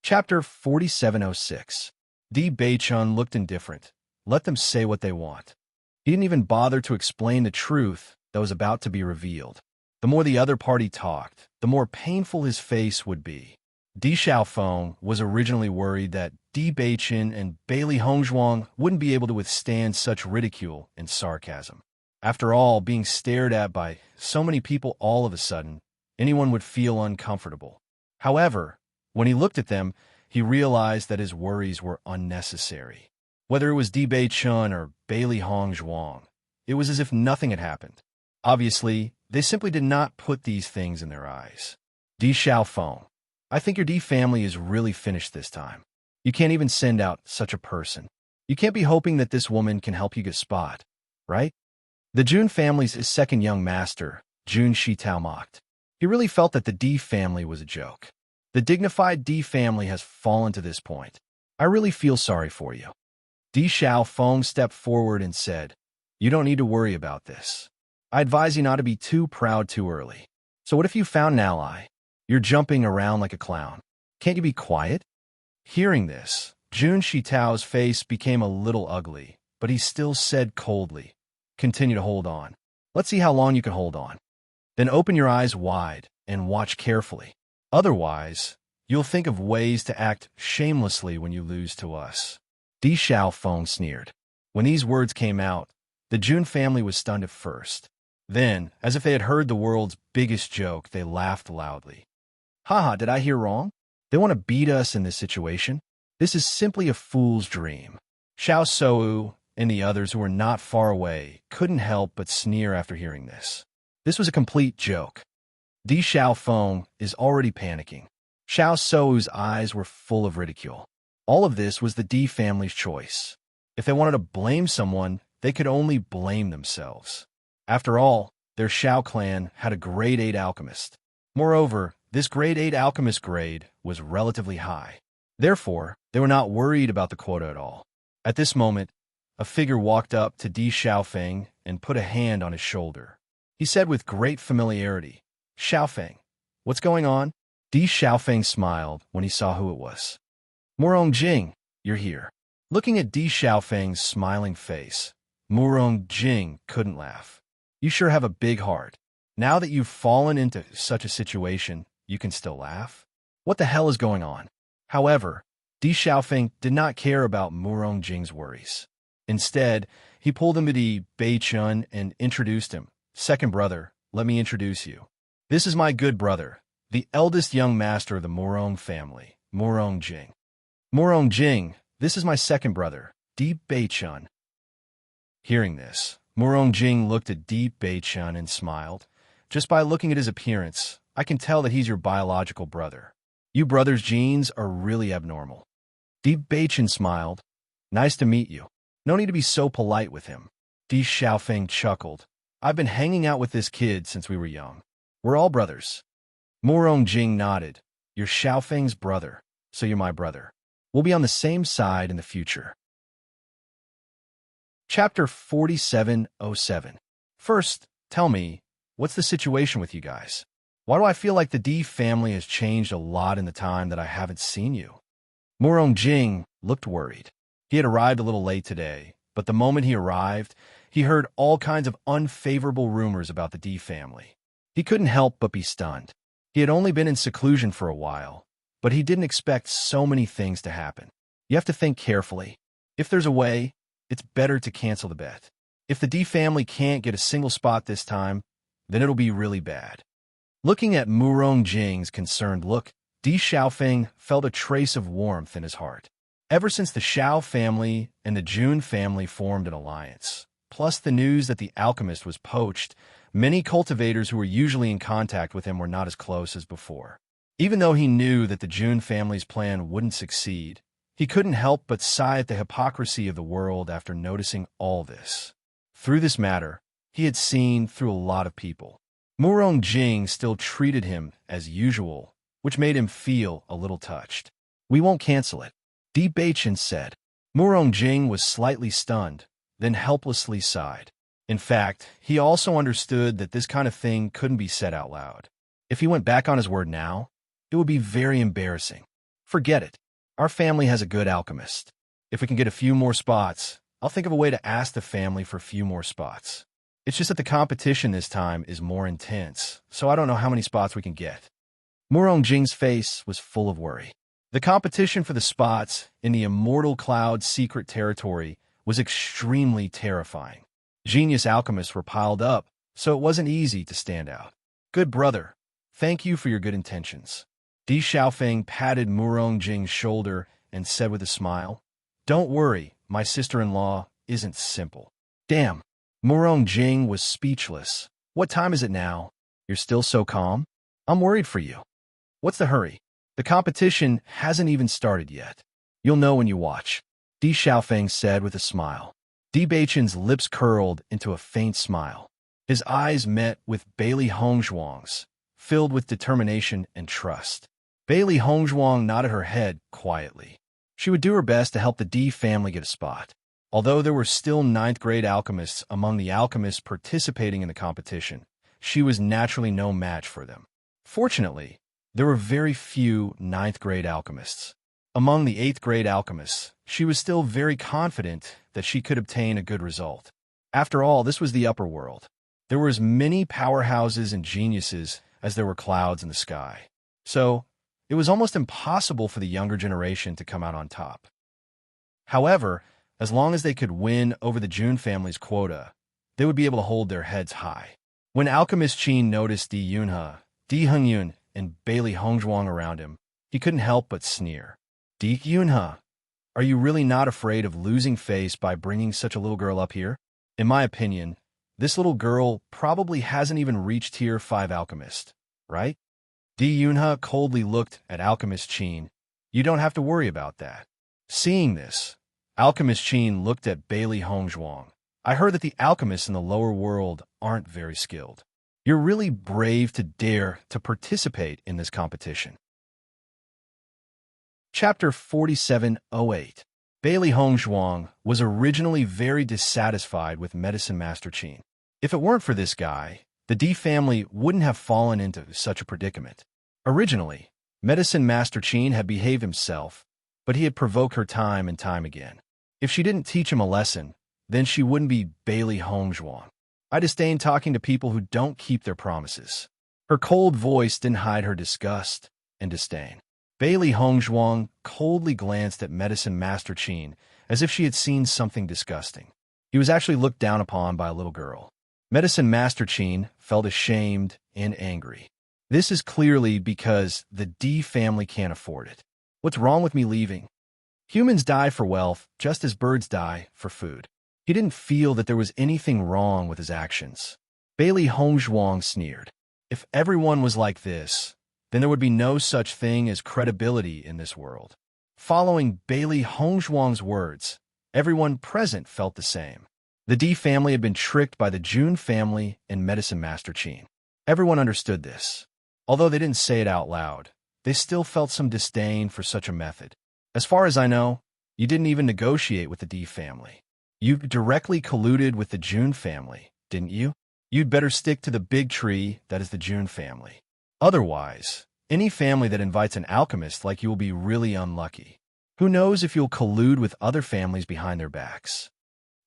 Chapter 4706. Di Beichun looked indifferent. Let them say what they want. He didn't even bother to explain the truth that was about to be revealed. The more the other party talked, the more painful his face would be. Di Xiaofeng was originally worried that Di Beichun and Bailey Hongzhuang wouldn't be able to withstand such ridicule and sarcasm. After all, being stared at by so many people all of a sudden, anyone would feel uncomfortable. However, when he looked at them, he realized that his worries were unnecessary. Whether it was Di Beichun or Bailey Hongzhuang, it was as if nothing had happened. Obviously, they simply did not put these things in their eyes. Di Xiaofeng, I think your D family is really finished this time. You can't even send out such a person. You can't be hoping that this woman can help you get spot, right? The Jun family's second young master, Jun Shitao, mocked. He really felt that the D family was a joke. The dignified D family has fallen to this point. I really feel sorry for you. Di Xiaofeng stepped forward and said, "You don't need to worry about this. I advise you not to be too proud too early. So what if you found an ally? You're jumping around like a clown. Can't you be quiet?" Hearing this, Jun Shitao's face became a little ugly, but he still said coldly, "Continue to hold on. Let's see how long you can hold on. Then open your eyes wide and watch carefully. Otherwise, you'll think of ways to act shamelessly when you lose to us." Di Xiaofeng sneered. When these words came out, the Jun family was stunned at first. Then, as if they had heard the world's biggest joke, they laughed loudly. "Haha, did I hear wrong? They want to beat us in this situation? This is simply a fool's dream." Xiao Shou and the others who were not far away couldn't help but sneer after hearing this. This was a complete joke. Di Xiaofeng is already panicking. Xiao Shou's eyes were full of ridicule. All of this was the Di family's choice. If they wanted to blame someone, they could only blame themselves. After all, their Xiao clan had a grade 8 alchemist. Moreover, this grade 8 alchemist grade was relatively high. Therefore, they were not worried about the quota at all. At this moment, a figure walked up to Di Xiaofeng and put a hand on his shoulder. He said with great familiarity, "Xiaofeng, what's going on?" Di Xiaofeng smiled when he saw who it was. "Murong Jing, you're here." Looking at Di Xiaofeng's smiling face, Murong Jing couldn't laugh. "You sure have a big heart. Now that you've fallen into such a situation, you can still laugh? What the hell is going on?" However, Di Xiaofeng did not care about Murong Jing's worries. Instead, he pulled him to Di Beichun and introduced him. "Second brother, let me introduce you. This is my good brother, the eldest young master of the Murong family, Murong Jing. Murong Jing, this is my second brother, Di Beichun." Hearing this, Murong Jing looked at Di Beichun and smiled. "Just by looking at his appearance, I can tell that he's your biological brother. You brothers' genes are really abnormal." Di Beichun smiled. "Nice to meet you. No need to be so polite with him." Di Xiaofeng chuckled. "I've been hanging out with this kid since we were young. We're all brothers." Murong Jing nodded. "You're Xiaofeng's brother. so you're my brother. We'll be on the same side in the future. Chapter 4707. First, tell me, what's the situation with you guys? Why do I feel like the D family has changed a lot in the time that I haven't seen you? Murong Jing looked worried. He had arrived a little late today, but the moment he arrived, he heard all kinds of unfavorable rumors about the D family. He couldn't help but be stunned. He had only been in seclusion for a while, but he didn't expect so many things to happen. You have to think carefully. If there's a way, it's better to cancel the bet. If the D family can't get a single spot this time, then it'll be really bad. Looking at Murong Jing's concerned look, Di Xiaofeng felt a trace of warmth in his heart. Ever since the Xiao family and the Jun family formed an alliance, plus the news that the alchemist was poached, many cultivators who were usually in contact with him were not as close as before. Even though he knew that the Jun family's plan wouldn't succeed, he couldn't help but sigh at the hypocrisy of the world after noticing all this. Through this matter, he had seen through a lot of people. Murong Jing still treated him as usual, which made him feel a little touched. We won't cancel it, Di Baichen said. Murong Jing was slightly stunned, then helplessly sighed. In fact, he also understood that this kind of thing couldn't be said out loud. If he went back on his word now, it would be very embarrassing. Forget it. Our family has a good alchemist. If we can get a few more spots, I'll think of a way to ask the family for a few more spots. It's just that the competition this time is more intense, so I don't know how many spots we can get. Murong Jing's face was full of worry. The competition for the spots in the Immortal Cloud secret territory was extremely terrifying. Genius alchemists were piled up, so it wasn't easy to stand out. Good brother, thank you for your good intentions. Di Xiaofeng patted Murong Jing's shoulder and said with a smile, Don't worry, my sister-in-law isn't simple. Damn, Murong Jing was speechless. What time is it now? You're still so calm? I'm worried for you. What's the hurry? The competition hasn't even started yet. You'll know when you watch, Di Xiaofeng said with a smile. Di Baichen's lips curled into a faint smile. His eyes met with Bailey Hongzhuang's, filled with determination and trust. Bailey Hongzhuang nodded her head quietly. She would do her best to help the Di family get a spot. Although there were still ninth-grade alchemists among the alchemists participating in the competition, she was naturally no match for them. Fortunately, there were very few ninth-grade alchemists. Among the eighth-grade alchemists, she was still very confident that she could obtain a good result. After all, this was the upper world. There were as many powerhouses and geniuses as there were clouds in the sky. So, it was almost impossible for the younger generation to come out on top. However, as long as they could win over the Jun family's quota, they would be able to hold their heads high. When Alchemist Qin noticed Di Yunhe, Di Hengyun, and Bailey Hongzhuang around him, he couldn't help but sneer. Di Yunhe, are you really not afraid of losing face by bringing such a little girl up here? In my opinion, this little girl probably hasn't even reached Tier 5 Alchemist, right? Di Yunhe coldly looked at Alchemist Qin. You don't have to worry about that. Seeing this, Alchemist Qin looked at Bailey Hongzhuang. I heard that the alchemists in the lower world aren't very skilled. You're really brave to dare to participate in this competition. Chapter 4708. Bailey Hongzhuang was originally very dissatisfied with Medicine Master Qin. If it weren't for this guy, the Di family wouldn't have fallen into such a predicament. Originally, Medicine Master Qin had behaved himself, but he had provoked her time and time again. If she didn't teach him a lesson, then she wouldn't be Bailey Hongzhuang. I disdain talking to people who don't keep their promises. Her cold voice didn't hide her disgust and disdain. Bailey Hongzhuang coldly glanced at Medicine Master Qin as if she had seen something disgusting. He was actually looked down upon by a little girl. Medicine Master Qin felt ashamed and angry. This is clearly because the Di family can't afford it. What's wrong with me leaving? Humans die for wealth just as birds die for food. He didn't feel that there was anything wrong with his actions. Bailey Hongzhuang sneered. If everyone was like this, then there would be no such thing as credibility in this world. Following Bailey Hongzhuang's words, everyone present felt the same. The Di family had been tricked by the Jun family and Medicine Master Qin. Everyone understood this. Although they didn't say it out loud, they still felt some disdain for such a method. As far as I know, you didn't even negotiate with the D family. You directly colluded with the June family, didn't you? You'd better stick to the big tree that is the June family. Otherwise, any family that invites an alchemist like you will be really unlucky. Who knows if you'll collude with other families behind their backs?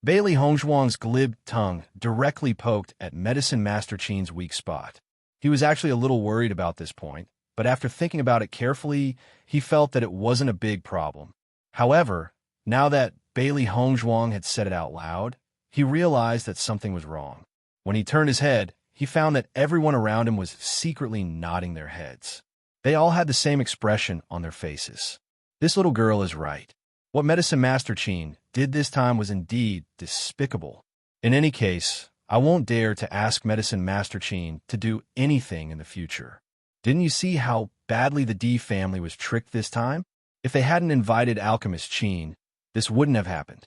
Bailey Hongzhuang's glib tongue directly poked at Medicine Master Qin's weak spot. He was actually a little worried about this point, but after thinking about it carefully, he felt that it wasn't a big problem. However, now that Bailey Hongzhuang had said it out loud, he realized that something was wrong. When he turned his head, he found that everyone around him was secretly nodding their heads. They all had the same expression on their faces. This little girl is right. What Medicine Master Qin did this time was indeed despicable. In any case, I won't dare to ask Medicine Master Qin to do anything in the future. Didn't you see how badly the D family was tricked this time? If they hadn't invited Alchemist Qin, this wouldn't have happened.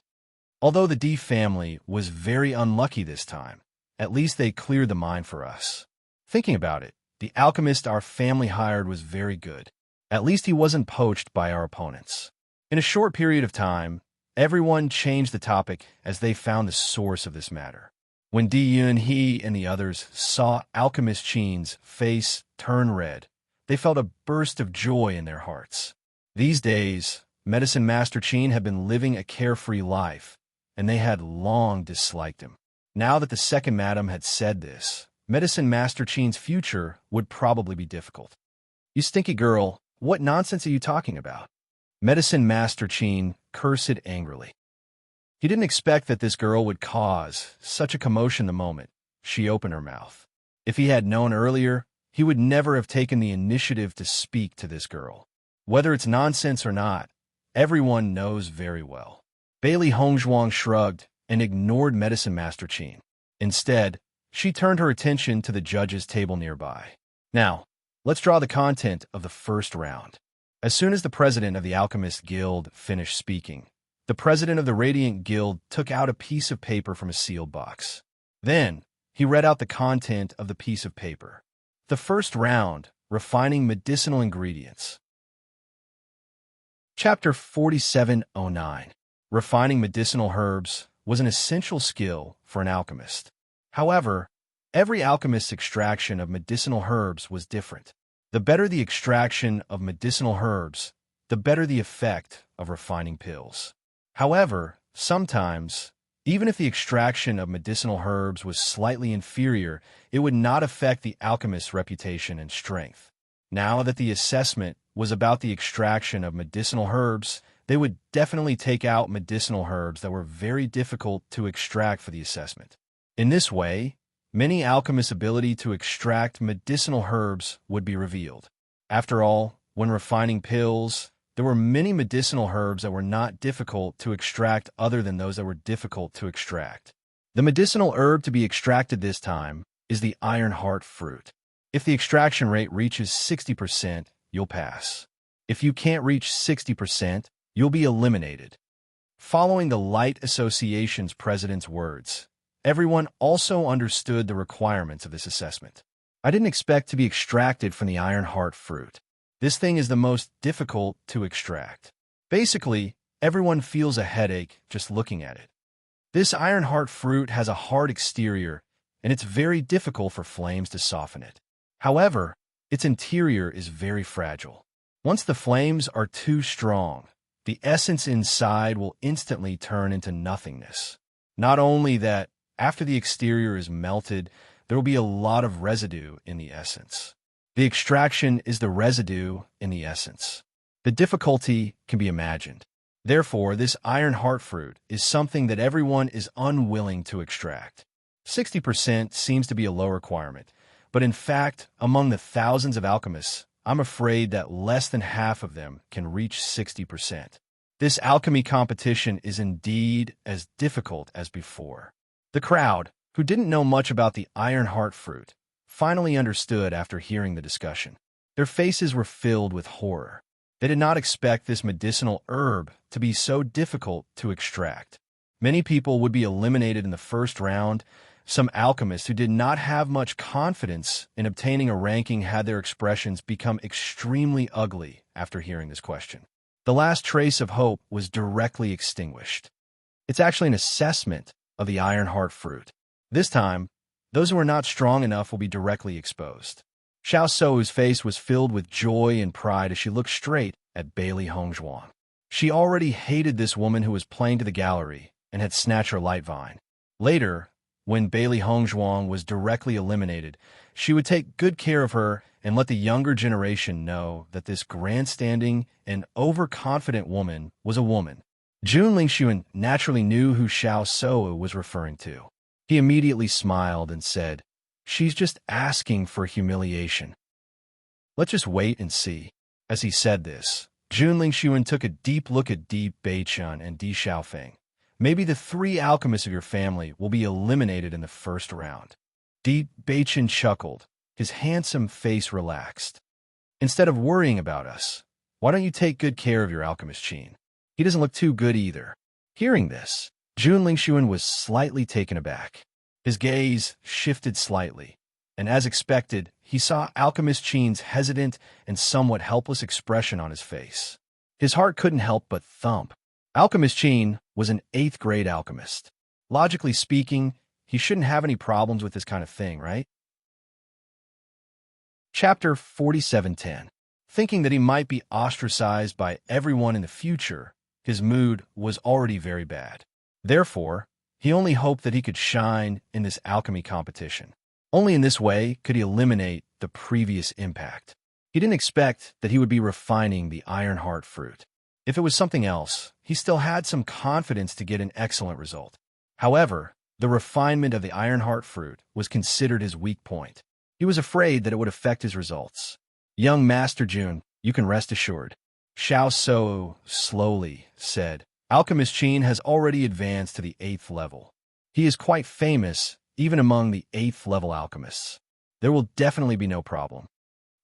Although the D family was very unlucky this time, at least they cleared the mine for us. Thinking about it, the alchemist our family hired was very good. At least he wasn't poached by our opponents. In a short period of time, everyone changed the topic as they found the source of this matter. When Di Yun, he, and the others saw Alchemist Qin's face turn red, they felt a burst of joy in their hearts. These days, Medicine Master Qin had been living a carefree life, and they had long disliked him. Now that the second madam had said this, Medicine Master Qin's future would probably be difficult. You stinky girl, what nonsense are you talking about? Medicine Master Qin cursed angrily. He didn't expect that this girl would cause such a commotion the moment she opened her mouth. If he had known earlier, he would never have taken the initiative to speak to this girl. Whether it's nonsense or not, everyone knows very well. Bailey Hongzhuang shrugged and ignored Medicine Master Qin. Instead, she turned her attention to the judge's table nearby. Now, let's draw the content of the first round. As soon as the president of the Alchemist Guild finished speaking, the president of the Radiant Guild took out a piece of paper from a sealed box. Then, he read out the content of the piece of paper. The first round, Refining Medicinal Ingredients. Chapter 4709. Refining medicinal herbs was an essential skill for an alchemist. However, every alchemist's extraction of medicinal herbs was different. The better the extraction of medicinal herbs, the better the effect of refining pills. However, sometimes, even if the extraction of medicinal herbs was slightly inferior, it would not affect the alchemist's reputation and strength. Now that the assessment was about the extraction of medicinal herbs, they would definitely take out medicinal herbs that were very difficult to extract for the assessment. In this way, many alchemists' ability to extract medicinal herbs would be revealed. After all, when refining pills, there were many medicinal herbs that were not difficult to extract other than those that were difficult to extract. The medicinal herb to be extracted this time is the Ironheart fruit. If the extraction rate reaches 60%, you'll pass. If you can't reach 60%, you'll be eliminated. Following the Light Association's president's words, everyone also understood the requirements of this assessment. I didn't expect to be extracted from the Ironheart fruit. This thing is the most difficult to extract. Basically, everyone feels a headache just looking at it. This Ironheart fruit has a hard exterior, and it's very difficult for flames to soften it. However, its interior is very fragile. Once the flames are too strong, the essence inside will instantly turn into nothingness. Not only that, after the exterior is melted, there will be a lot of residue in the essence. The extraction is the residue in the essence. The difficulty can be imagined. Therefore, this Ironheart fruit is something that everyone is unwilling to extract. 60% seems to be a low requirement, but in fact, among the thousands of alchemists, I'm afraid that less than half of them can reach 60%. This alchemy competition is indeed as difficult as before. The crowd, who didn't know much about the Ironheart fruit, finally understood after hearing the discussion. Their faces were filled with horror. They did not expect this medicinal herb to be so difficult to extract. Many people would be eliminated in the first round Some alchemists who did not have much confidence in obtaining a ranking had their expressions become extremely ugly after hearing this question. The last trace of hope was directly extinguished. It's actually an assessment of the Ironheart fruit. This time, those who are not strong enough will be directly exposed. Xiao Sou's face was filled with joy and pride as she looked straight at Bailey Hongzhuang. She already hated this woman who was playing to the gallery and had snatched her light vine. Later, when Bailey Hongzhuang was directly eliminated, she would take good care of her and let the younger generation know that this grandstanding and overconfident woman was a woman. Jun Lingxuan naturally knew who Xiao Shou was referring to. He immediately smiled and said, "She's just asking for humiliation. Let's just wait and see." As he said this, Jun Lingxuan took a deep look at Di Beichun and Di Xiaofeng. "Maybe the 3 alchemists of your family will be eliminated in the first round." Di Beichun chuckled. His handsome face relaxed. "Instead of worrying about us, why don't you take good care of your alchemist Qin? He doesn't look too good either." Hearing this, Jun Lingxuan was slightly taken aback. His gaze shifted slightly, and as expected, he saw alchemist Qin's hesitant and somewhat helpless expression on his face. His heart couldn't help but thump. Alchemist Qin was an 8th grade alchemist. Logically speaking, he shouldn't have any problems with this kind of thing, right? Chapter 4710. Thinking that he might be ostracized by everyone in the future, his mood was already very bad. Therefore, he only hoped that he could shine in this alchemy competition. Only in this way could he eliminate the previous impact. He didn't expect that he would be refining the Ironheart fruit. If it was something else, he still had some confidence to get an excellent result. However, the refinement of the Ironheart fruit was considered his weak point. He was afraid that it would affect his results. "Young Master Jun, you can rest assured," Xiao Shou slowly said. "Alchemist Qin has already advanced to the 8th level. He is quite famous even among the 8th level alchemists. There will definitely be no problem."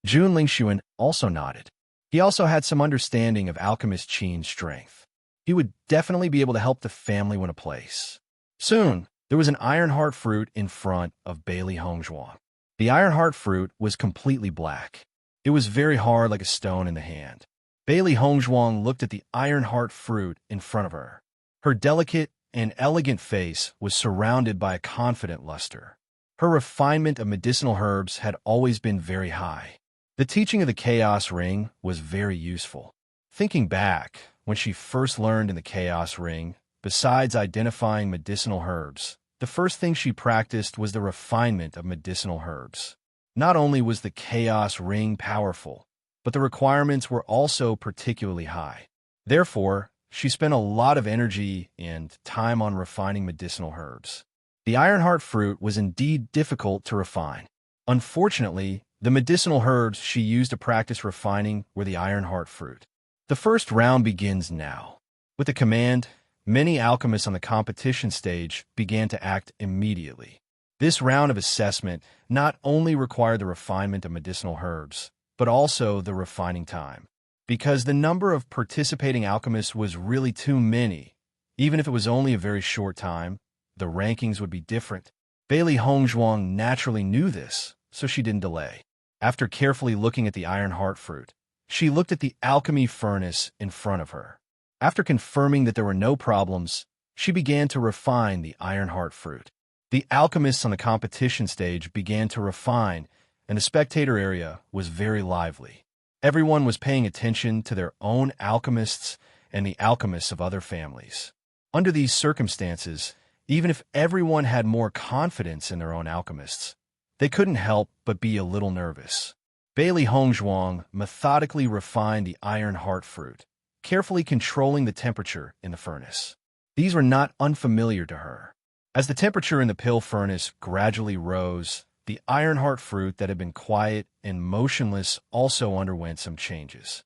Jun Lingxuan also nodded. He also had some understanding of alchemist Qin's strength. He would definitely be able to help the family win a place. Soon, there was an Ironheart fruit in front of Bailey Hongzhuang. The Ironheart fruit was completely black. It was very hard like a stone in the hand. Bailey Hongzhuang looked at the Ironheart fruit in front of her. Her delicate and elegant face was surrounded by a confident luster. Her refinement of medicinal herbs had always been very high. The teaching of the Chaos Ring was very useful. Thinking back, when she first learned in the Chaos Ring, besides identifying medicinal herbs, the first thing she practiced was the refinement of medicinal herbs. Not only was the Chaos Ring powerful, but the requirements were also particularly high. Therefore, she spent a lot of energy and time on refining medicinal herbs. The Ironheart fruit was indeed difficult to refine. Unfortunately, the medicinal herbs she used to practice refining were the Ironheart fruit. The first round begins now. With the command, many alchemists on the competition stage began to act immediately. This round of assessment not only required the refinement of medicinal herbs, but also the refining time. Because the number of participating alchemists was really too many, even if it was only a very short time, the rankings would be different. Bailey Hongzhuang naturally knew this, so she didn't delay. After carefully looking at the Ironheart fruit, she looked at the alchemy furnace in front of her. After confirming that there were no problems, she began to refine the Ironheart fruit. The alchemists on the competition stage began to refine, and the spectator area was very lively. Everyone was paying attention to their own alchemists and the alchemists of other families. Under these circumstances, even if everyone had more confidence in their own alchemists, they couldn't help but be a little nervous. Bailey Hongzhuang methodically refined the Ironheart fruit, carefully controlling the temperature in the furnace. These were not unfamiliar to her. As the temperature in the pill furnace gradually rose, the Ironheart fruit that had been quiet and motionless also underwent some changes.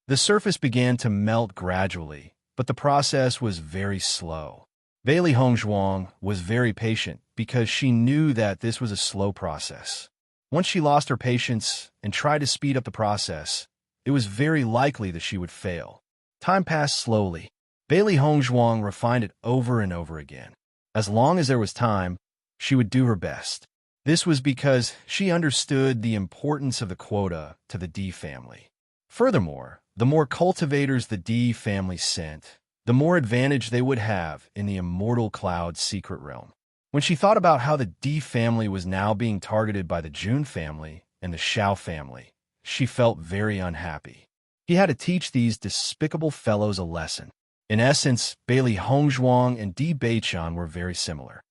The surface began to melt gradually, but the process was very slow. Bailey Hongzhuang was very patient because she knew that this was a slow process. Once she lost her patience and tried to speed up the process, it was very likely that she would fail. Time passed slowly. Bailey Hongzhuang refined it over and over again. As long as there was time, she would do her best. This was because she understood the importance of the quota to the D family. Furthermore, the more cultivators the D family sent, the more advantage they would have in the Immortal Cloud secret realm. When she thought about how the D family was now being targeted by the Jun family and the Xiao family, she felt very unhappy. He had to teach these despicable fellows a lesson. In essence, Bailey Hongzhuang and Di Beiqian were very similar.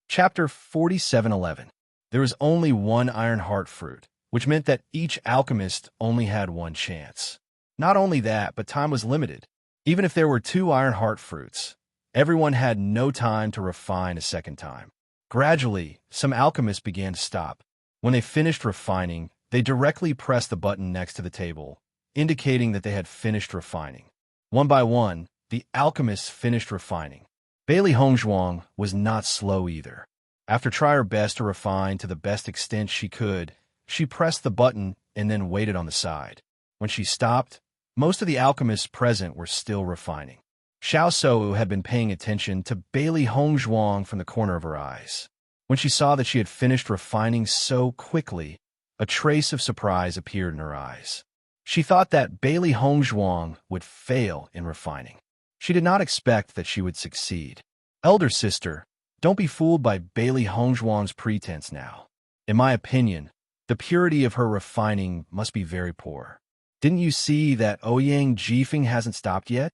Chapter 4711. There was only one Iron Heart fruit, which meant that each alchemist only had one chance. Not only that, but time was limited. Even if there were 2 Iron Heart fruits, everyone had no time to refine a second time. Gradually, some alchemists began to stop. When they finished refining, they directly pressed the button next to the table, indicating that they had finished refining. One by one, the alchemists finished refining. Bailey Hongzhuang was not slow either. After trying her best to refine to the best extent she could, she pressed the button and then waited on the side. When she stopped, most of the alchemists present were still refining. Xiao Sou had been paying attention to Bailey Hongzhuang from the corner of her eyes. When she saw that she had finished refining so quickly, a trace of surprise appeared in her eyes. She thought that Bailey Hongzhuang would fail in refining. She did not expect that she would succeed. Elder sister, don't be fooled by Bailey Hongzhuang's pretense now. In my opinion, the purity of her refining must be very poor. Didn't you see that Ouyang Jifeng hasn't stopped yet?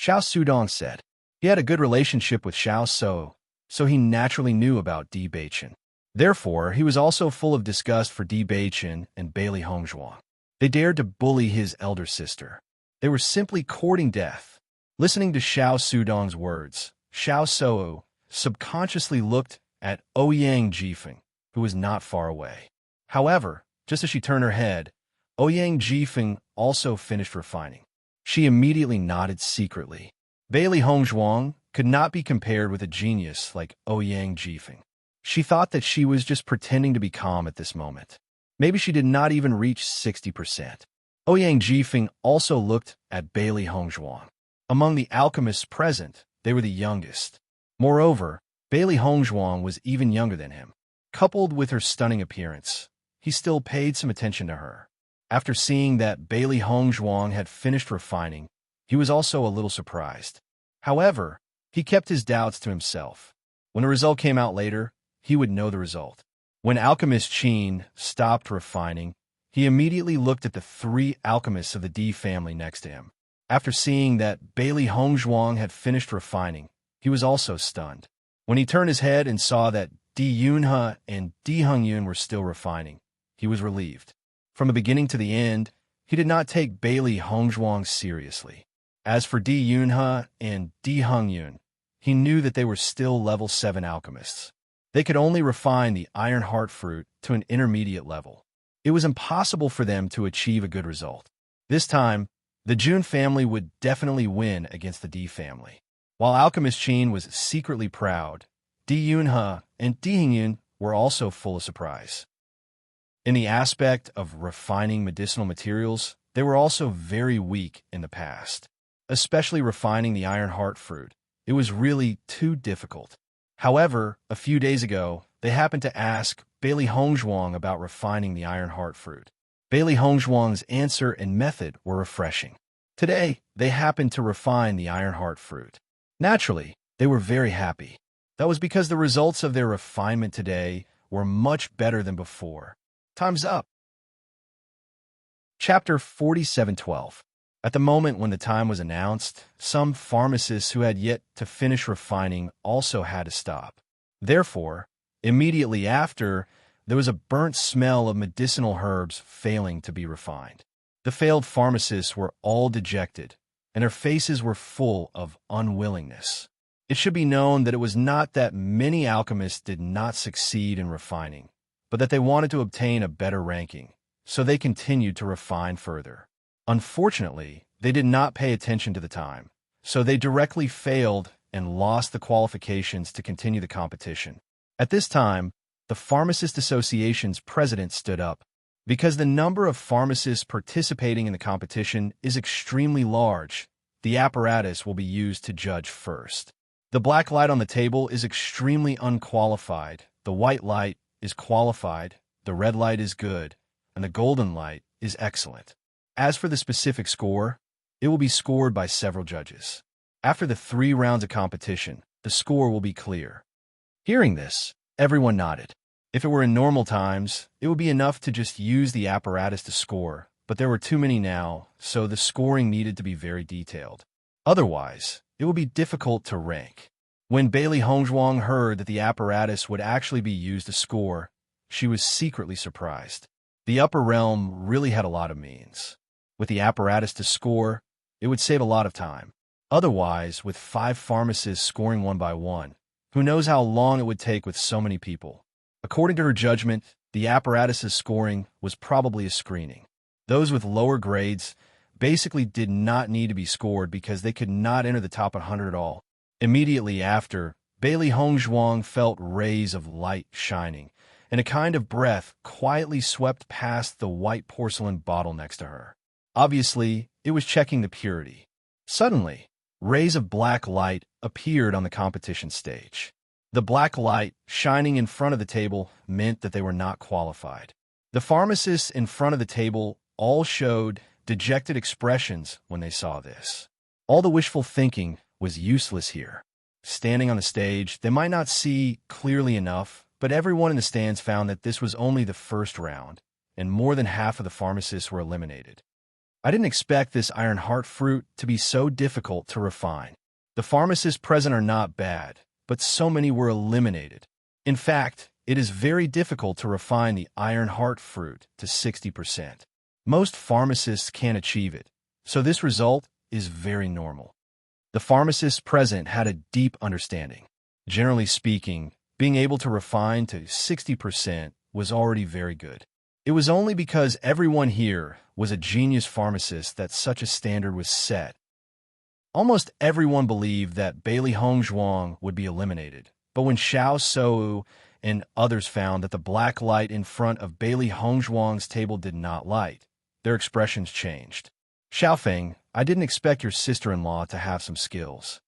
Xiao Sudong said. He had a good relationship with Xiao Sou, so he naturally knew about Di Beiqian. Therefore, he was also full of disgust for Di Beiqian and Bailey Hongzhuang. They dared to bully his elder sister. They were simply courting death. Listening to Xiao Sudong's words, Xiao Sou subconsciously looked at Ouyang Jifeng, who was not far away. However, just as she turned her head, Ouyang Jifeng also finished refining. She immediately nodded secretly. Bailey Hongzhuang could not be compared with a genius like Ouyang Jifeng. She thought that she was just pretending to be calm at this moment. Maybe she did not even reach 60%. Ouyang Jifeng also looked at Bailey Hongzhuang. Among the alchemists present, they were the youngest. Moreover, Bailey Hongzhuang was even younger than him. Coupled with her stunning appearance, he still paid some attention to her. After seeing that Bailey Hongzhuang had finished refining, he was also a little surprised. However, he kept his doubts to himself. When the result came out later, he would know the result. When Alchemist Qin stopped refining, he immediately looked at the 3 alchemists of the D family next to him. After seeing that Bailey Hongzhuang had finished refining, he was also stunned. When he turned his head and saw that Di Yunhe and Di Hongyun were still refining, he was relieved. From the beginning to the end, he did not take Bailey Hongzhuang seriously. As for Di Yunhe and Di Hongyun, he knew that they were still level 7 alchemists. They could only refine the Iron Heart fruit to an intermediate level. It was impossible for them to achieve a good result. This time, the Jun family would definitely win against the D family. While Alchemist Qin was secretly proud, Di Yunhe and Di Hongyun were also full of surprise. In the aspect of refining medicinal materials, they were also very weak in the past. Especially refining the Iron Heart fruit. It was really too difficult. However, a few days ago, they happened to ask Bailey Hongzhuang about refining the Iron Heart fruit. Bailey Hongzhuang's answer and method were refreshing. Today, they happened to refine the Iron Heart fruit. Naturally, they were very happy. That was because the results of their refinement today were much better than before. Time's up. Chapter 4712. At the moment when the time was announced, some pharmacists who had yet to finish refining also had to stop. Therefore, immediately after, there was a burnt smell of medicinal herbs failing to be refined. The failed pharmacists were all dejected, and their faces were full of unwillingness. It should be known that it was not that many alchemists did not succeed in refining, but that they wanted to obtain a better ranking, so they continued to refine further. Unfortunately, they did not pay attention to the time, so they directly failed and lost the qualifications to continue the competition. At this time, the Pharmacist Association's president stood up. Because the number of pharmacists participating in the competition is extremely large, the apparatus will be used to judge first. The black light on the table is extremely unqualified, the white light is qualified, the red light is good, and the golden light is excellent. As for the specific score, it will be scored by several judges. After the 3 rounds of competition, the score will be clear. Hearing this, everyone nodded. If it were in normal times, it would be enough to just use the apparatus to score, but there were too many now, so the scoring needed to be very detailed. Otherwise, it would be difficult to rank. When Bailey Hongzhuang heard that the apparatus would actually be used to score, she was secretly surprised. The upper realm really had a lot of means. With the apparatus to score, it would save a lot of time. Otherwise, with 5 pharmacists scoring one by one, who knows how long it would take with so many people. According to her judgment, the apparatus's scoring was probably a screening. Those with lower grades basically did not need to be scored because they could not enter the top 100 at all. Immediately after, Bailey Hongzhuang felt rays of light shining, and a kind of breath quietly swept past the white porcelain bottle next to her. Obviously, it was checking the purity. Suddenly, rays of black light appeared on the competition stage. The black light shining in front of the table meant that they were not qualified. The pharmacists in front of the table all showed dejected expressions when they saw this. All the wishful thinking was useless here. Standing on the stage, they might not see clearly enough, but everyone in the stands found that this was only the first round, and more than half of the pharmacists were eliminated. I didn't expect this iron heart fruit to be so difficult to refine. The pharmacists present are not bad, but so many were eliminated. In fact, it is very difficult to refine the iron heart fruit to 60%. Most pharmacists can't achieve it, so this result is very normal. The pharmacists present had a deep understanding. Generally speaking, being able to refine to 60% was already very good. It was only because everyone here was a genius pharmacist that such a standard was set. Almost everyone believed that Bailey Hongzhuang would be eliminated, but when Xiao Sou and others found that the black light in front of Bailey Hongzhuang's table did not light, their expressions changed. Xiaofeng, I didn't expect your sister-in-law to have some skills.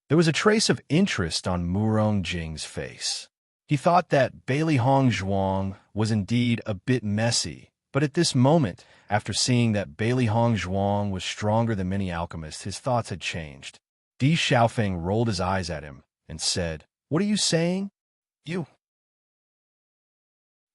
There was a trace of interest on Murong Jing's face. He thought that Bailey Hongzhuang was indeed a bit messy, but at this moment, after seeing that Bailey Hongzhuang was stronger than many alchemists, his thoughts had changed. Di Xiaofeng rolled his eyes at him and said, "What are you saying? You."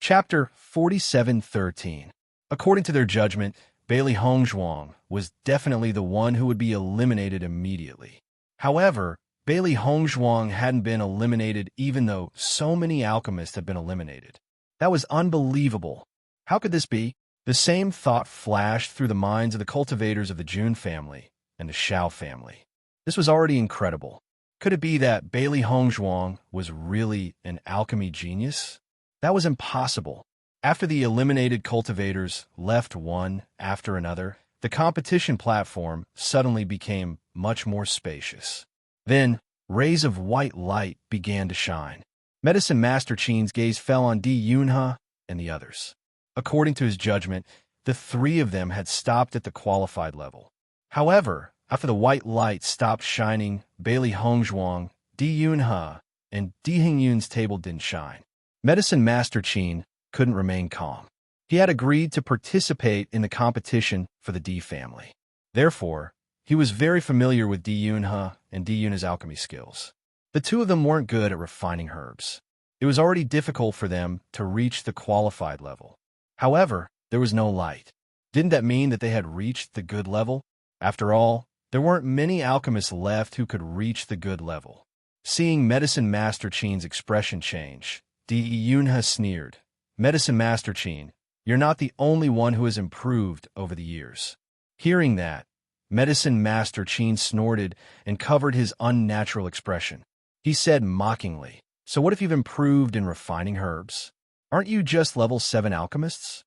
Chapter 47:13. According to their judgment, Bailey Hongzhuang was definitely the one who would be eliminated immediately. However, Bailey Hongzhuang hadn't been eliminated even though so many alchemists had been eliminated. That was unbelievable. How could this be? The same thought flashed through the minds of the cultivators of the Jun family and the Xiao family. This was already incredible. Could it be that Bailey Hongzhuang was really an alchemy genius? That was impossible. After the eliminated cultivators left one after another, the competition platform suddenly became much more spacious. Then, rays of white light began to shine. Medicine Master Qin's gaze fell on Di Yunhe and the others. According to his judgment, the 3 of them had stopped at the qualified level. However, after the white light stopped shining, Bailey Hongzhuang, Di Yunhe, and Di Hingyun's table didn't shine. Medicine Master Qin couldn't remain calm. He had agreed to participate in the competition for the Di family. Therefore, he was very familiar with Di Yunhe and Di Yunhe's alchemy skills. The 2 of them weren't good at refining herbs. It was already difficult for them to reach the qualified level. However, there was no light. Didn't that mean that they had reached the good level? After all, there weren't many alchemists left who could reach the good level. Seeing Medicine Master Qin's expression change, Di Yunhe sneered. "Medicine Master Qin, you're not the only one who has improved over the years." Hearing that, Medicine Master Qin snorted and covered his unnatural expression. He said mockingly, "So what if you've improved in refining herbs? Aren't you just level 7 alchemists?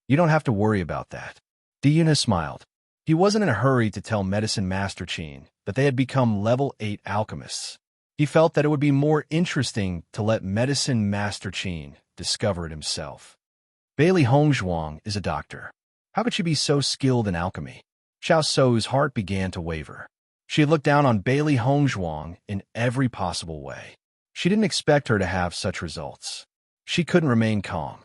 You don't have to worry about that." Di Yunhe smiled. He wasn't in a hurry to tell Medicine Master Qin that they had become level 8 alchemists. He felt that it would be more interesting to let Medicine Master Qin discover it himself. Bailey Hongzhuang is a doctor. How could she be so skilled in alchemy? Xiao Sou's heart began to waver. She had looked down on Bailey Hongzhuang in every possible way. She didn't expect her to have such results. She couldn't remain calm.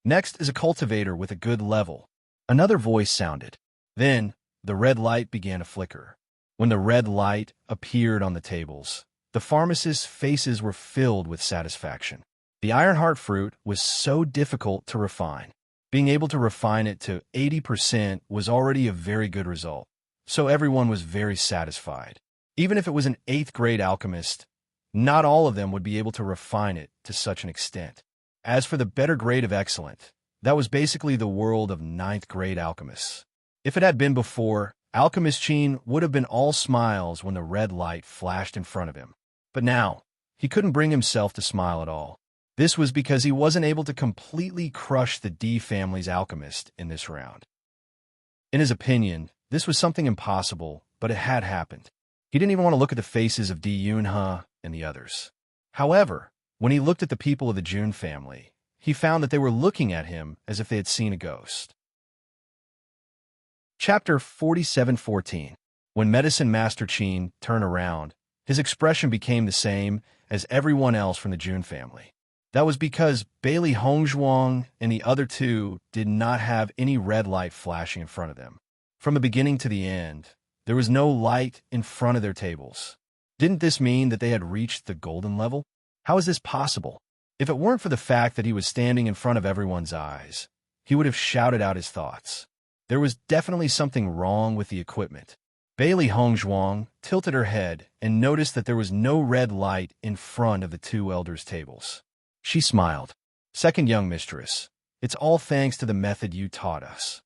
Next is a cultivator with a good level. Another voice sounded. Then, the red light began to flicker. When the red light appeared on the tables, the pharmacists' faces were filled with satisfaction. The Ironheart fruit was so difficult to refine. Being able to refine it to 80% was already a very good result, so everyone was very satisfied. Even if it was an 8th grade alchemist, not all of them would be able to refine it to such an extent. As for the better grade of excellent, that was basically the world of 9th grade alchemists. If it had been before, Alchemist Qin would have been all smiles when the red light flashed in front of him. But now, he couldn't bring himself to smile at all. This was because he wasn't able to completely crush the D family's alchemist in this round. In his opinion, this was something impossible, but it had happened. He didn't even want to look at the faces of Di Yunhe and the others. However, when he looked at the people of the Jun family, he found that they were looking at him as if they had seen a ghost. Chapter 47:14. When Medicine Master Qin turned around, his expression became the same as everyone else from the Jun family. That was because Bailey Hongzhuang and the other two did not have any red light flashing in front of them. From the beginning to the end, there was no light in front of their tables. Didn't this mean that they had reached the golden level? How is this possible? If it weren't for the fact that he was standing in front of everyone's eyes, he would have shouted out his thoughts. There was definitely something wrong with the equipment. Bailey Hongzhuang tilted her head and noticed that there was no red light in front of the two elders' tables. She smiled. Second young mistress, it's all thanks to the method you taught us.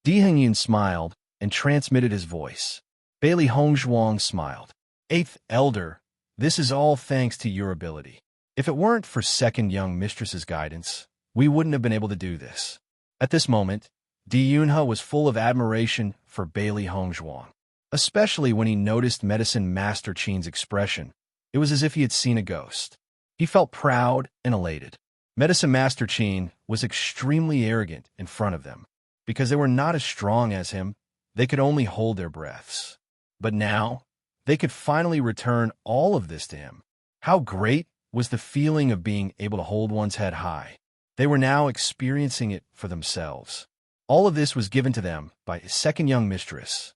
Di Hengyan smiled and transmitted his voice. Bailey Hongzhuang smiled. Eighth elder, this is all thanks to your ability. If it weren't for second young mistress's guidance, we wouldn't have been able to do this. At this moment, Di Yunhe was full of admiration for Bailey Hongzhuang, especially when he noticed Medicine Master Qin's expression. It was as if he had seen a ghost. He felt proud and elated. Medicine Master Qin was extremely arrogant in front of them. Because they were not as strong as him, they could only hold their breaths. But now, they could finally return all of this to him. How great was the feeling of being able to hold one's head high. They were now experiencing it for themselves. All of this was given to them by his second young mistress.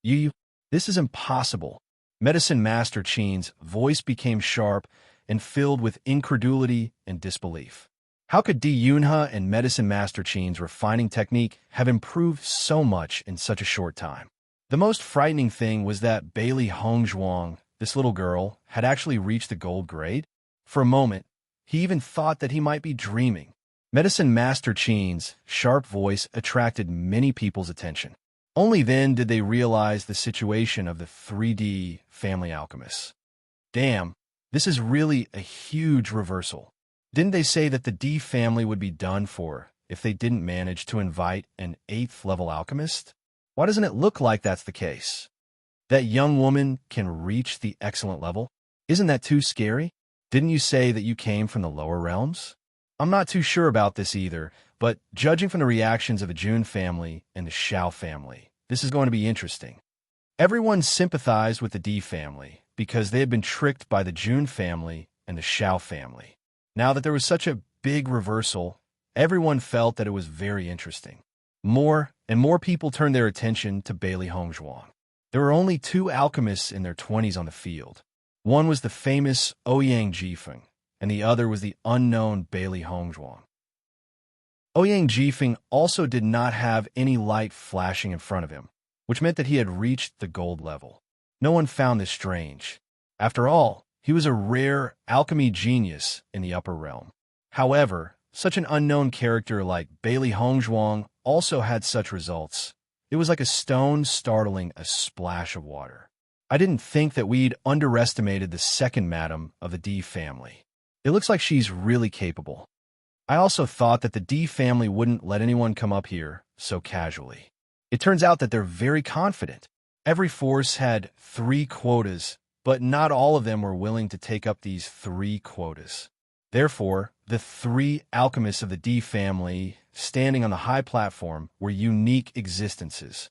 This is impossible. Medicine Master Qin's voice became sharp and filled with incredulity and disbelief. How could Di Yunhe and Medicine Master Qin's refining technique have improved so much in such a short time? The most frightening thing was that Bailey Hongzhuang, this little girl, had actually reached the gold grade. For a moment, he even thought that he might be dreaming. Medicine Master Qin's sharp voice attracted many people's attention. Only then did they realize the situation of the 3D family alchemists. Damn, this is really a huge reversal. Didn't they say that the D family would be done for if they didn't manage to invite an 8th level alchemist? Why doesn't it look like that's the case? That young woman can reach the excellent level? Isn't that too scary? Didn't you say that you came from the lower realms? I'm not too sure about this either, but judging from the reactions of the Jun family and the Xiao family, this is going to be interesting. Everyone sympathized with the D family because they had been tricked by the Jun family and the Xiao family. Now that there was such a big reversal, everyone felt that it was very interesting. More and more people turned their attention to Bailey Hongzhuang. There were only 2 alchemists in their 20s on the field. One was the famous Ouyang Jifeng, and the other was the unknown Bailey Hongzhuang. Ouyang Jifeng also did not have any light flashing in front of him, which meant that he had reached the gold level. No one found this strange. After all, he was a rare alchemy genius in the upper realm. However, such an unknown character like Bailey Hongzhuang also had such results. It was like a stone startling a splash of water. I didn't think that we'd underestimated the second madam of the D family. It looks like she's really capable. I also thought that the D family wouldn't let anyone come up here so casually. It turns out that they're very confident. Every force had 3 quotas, but not all of them were willing to take up these 3 quotas. Therefore, the 3 alchemists of the D family standing on the high platform were unique existences.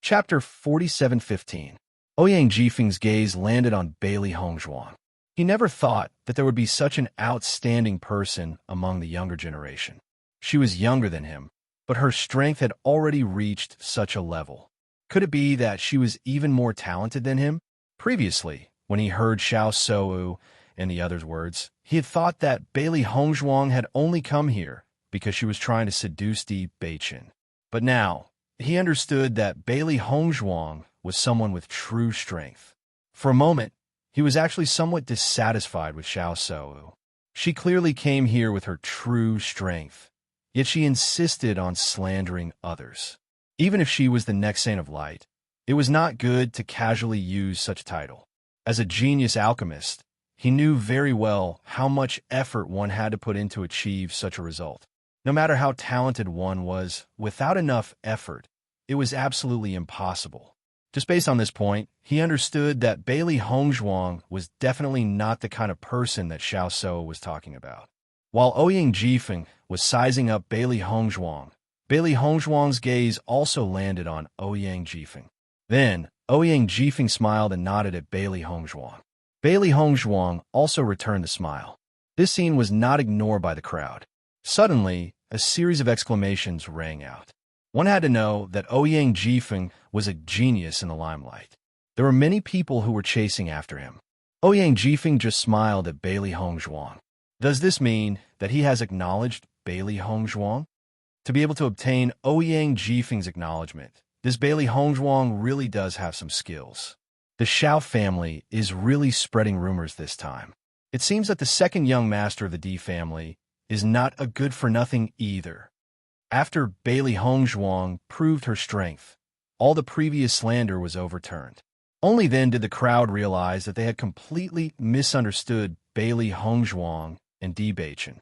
Chapter 4715. Ouyang Jifeng's gaze landed on Bailey Hongzhuang. He never thought that there would be such an outstanding person among the younger generation. She was younger than him, but her strength had already reached such a level. Could it be that she was even more talented than him? Previously, when he heard Xiao Sou and the others' words, he had thought that Bailey Hongzhuang had only come here because she was trying to seduce Di Beichen. But now, he understood that Bailey Hongzhuang was someone with true strength. For a moment, he was actually somewhat dissatisfied with Xiao Sou. She clearly came here with her true strength, yet she insisted on slandering others. Even if she was the next Saint of Light, it was not good to casually use such a title. As a genius alchemist, he knew very well how much effort one had to put in to achieve such a result. No matter how talented one was, without enough effort, it was absolutely impossible. Just based on this point, he understood that Bailey Hongzhuang was definitely not the kind of person that Xiao Sou was talking about. While Ouyang Jifeng was sizing up Bailey Hongzhuang's gaze also landed on Ouyang Jifeng. Then, Ouyang Jifeng smiled and nodded at Bailey Hongzhuang. Bailey Hongzhuang also returned the smile. This scene was not ignored by the crowd. Suddenly, a series of exclamations rang out. One had to know that Ouyang Jifeng was a genius in the limelight. There were many people who were chasing after him. Ouyang Jifeng just smiled at Bailey Hongzhuang. Does this mean that he has acknowledged Bailey Hongzhuang? To be able to obtain Ouyang Jifeng's acknowledgement, this Bailey Hongzhuang really does have some skills. The Xiao family is really spreading rumors this time. It seems that the second young master of the Di family is not a good-for-nothing either. After Bailey Hongzhuang proved her strength, all the previous slander was overturned. Only then did the crowd realize that they had completely misunderstood Bailey Hongzhuang and Di Beichen.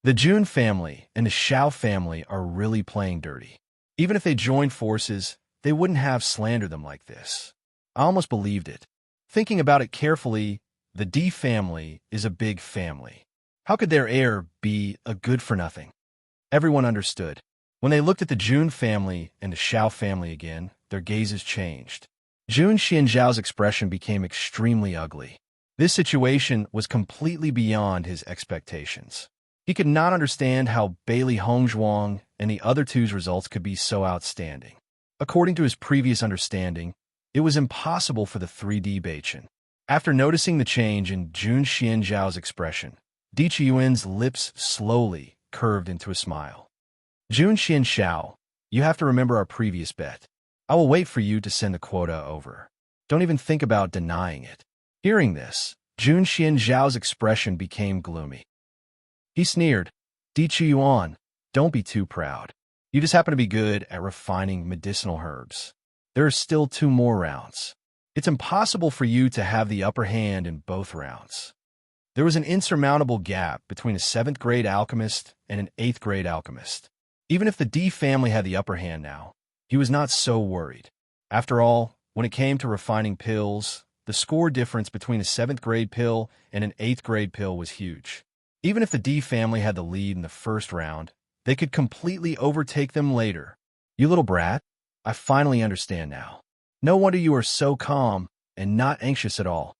The Jun family and the Xiao family are really playing dirty. Even if they joined forces, they wouldn't have slandered them like this. I almost believed it. Thinking about it carefully, the Di family is a big family. How could their heir be a good-for-nothing? Everyone understood. When they looked at the Jun family and the Xiao family again, their gazes changed. Jun Xianzhao's expression became extremely ugly. This situation was completely beyond his expectations. He could not understand how Bailey Hongzhuang and the other two's results could be so outstanding. According to his previous understanding, it was impossible for the 3D Beichen. After noticing the change in Jun Xianzhao's expression, Di Qiyuan's lips slowly curved into a smile. Jun Xianzhao, you have to remember our previous bet. I will wait for you to send the quota over. Don't even think about denying it. Hearing this, Jun Xianzhao's expression became gloomy. He sneered, Di Qiyuan, don't be too proud. You just happen to be good at refining medicinal herbs. There are still 2 more rounds. It's impossible for you to have the upper hand in both rounds. There was an insurmountable gap between a 7th grade alchemist and an 8th grade alchemist. Even if the Di family had the upper hand now, he was not so worried. After all, when it came to refining pills, the score difference between a 7th grade pill and an 8th grade pill was huge. Even if the Di family had the lead in the first round, they could completely overtake them later. You little brat, I finally understand now. No wonder you are so calm and not anxious at all.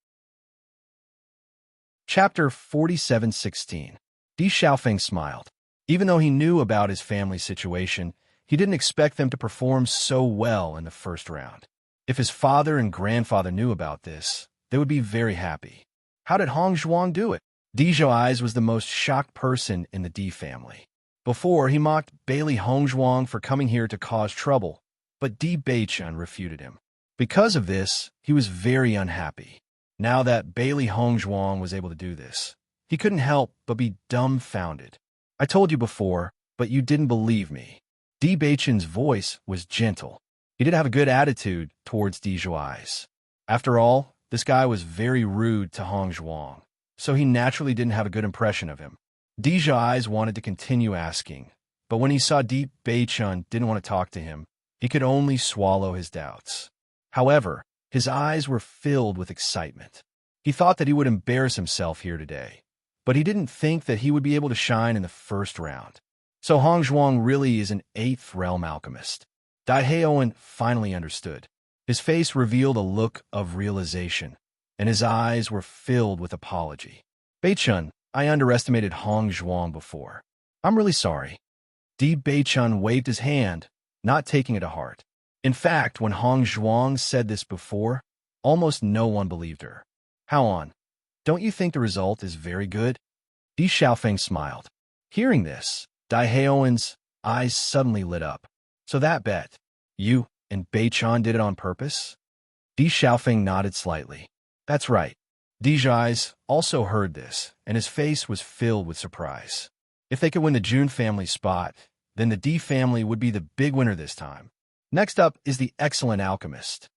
Chapter 4716. Di Xiaofeng smiled. Even though he knew about his family's situation, he didn't expect them to perform so well in the first round. If his father and grandfather knew about this, they would be very happy. How did Hongzhuang do it? Di Zhouais was the most shocked person in the Di family. Before, he mocked Bailey Hongzhuang for coming here to cause trouble, but Di Beichen refuted him. Because of this, he was very unhappy. Now that Bailey Hongzhuang was able to do this, he couldn't help but be dumbfounded. I told you before, but you didn't believe me. Di Beichen's voice was gentle. He did have a good attitude towards Di Zhouais. After all, this guy was very rude to Hongzhuang, so he naturally didn't have a good impression of him. Di Zhouais wanted to continue asking, but when he saw Di Beichen didn't want to talk to him, he could only swallow his doubts. However, his eyes were filled with excitement. He thought that he would embarrass himself here today, but he didn't think that he would be able to shine in the first round. So Hongzhuang really is an 8th realm alchemist. Daehaoan finally understood. His face revealed a look of realization, and his eyes were filled with apology. Beichun, I underestimated Hong Zhuang before. I'm really sorry. Di Beichun waved his hand, not taking it to heart. In fact, when Hong Zhuang said this before, almost no one believed her. How on? Don't you think the result is very good? Di Xiaofeng smiled. Hearing this, Daehaoan's eyes suddenly lit up. So that bet, you and Beichun did it on purpose? Di Xiaofeng nodded slightly. That's right. Di's eyes also heard this, and his face was filled with surprise. If they could win the Jun family spot, then the Di family would be the big winner this time. Next up is the excellent alchemist.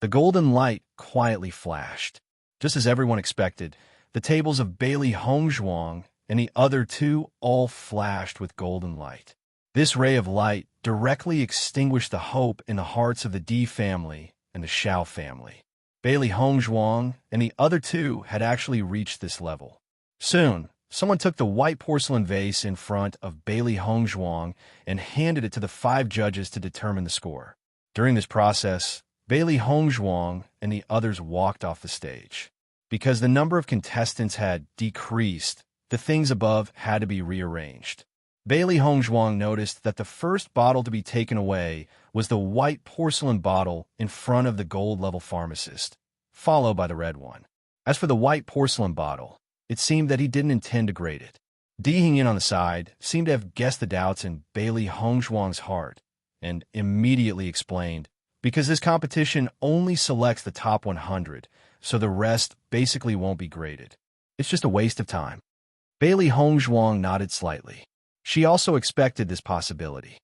The golden light quietly flashed. Just as everyone expected, the tables of Bailey Hongzhuang and the other two all flashed with golden light. This ray of light directly extinguished the hope in the hearts of the Di family and the Xiao family. Bailey Hongzhuang and the other two had actually reached this level. Soon, someone took the white porcelain vase in front of Bailey Hongzhuang and handed it to the 5 judges to determine the score. During this process, Bailey Hongzhuang and the others walked off the stage. Because the number of contestants had decreased, the things above had to be rearranged. Bailey Hongzhuang noticed that the first bottle to be taken away was the white porcelain bottle in front of the gold-level pharmacist, followed by the red one. As for the white porcelain bottle, it seemed that he didn't intend to grade it. Di Hingyan on the side seemed to have guessed the doubts in Bailey Hongzhuang's heart and immediately explained, because this competition only selects the top 100, so the rest basically won't be graded. It's just a waste of time. Bailey Hongzhuang nodded slightly. She also expected this possibility.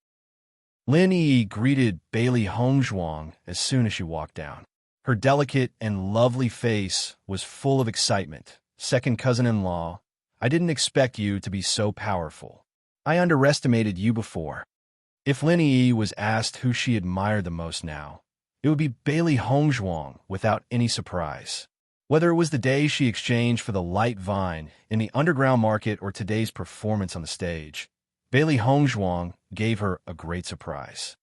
Lin Yi greeted Bailey Hongzhuang as soon as she walked down. Her delicate and lovely face was full of excitement. Second cousin-in-law, I didn't expect you to be so powerful. I underestimated you before. If Lin Yi was asked who she admired the most now, it would be Bailey Hongzhuang without any surprise. Whether it was the day she exchanged for the light vine in the underground market or today's performance on the stage, Bailey Hongzhuang gave her a great surprise.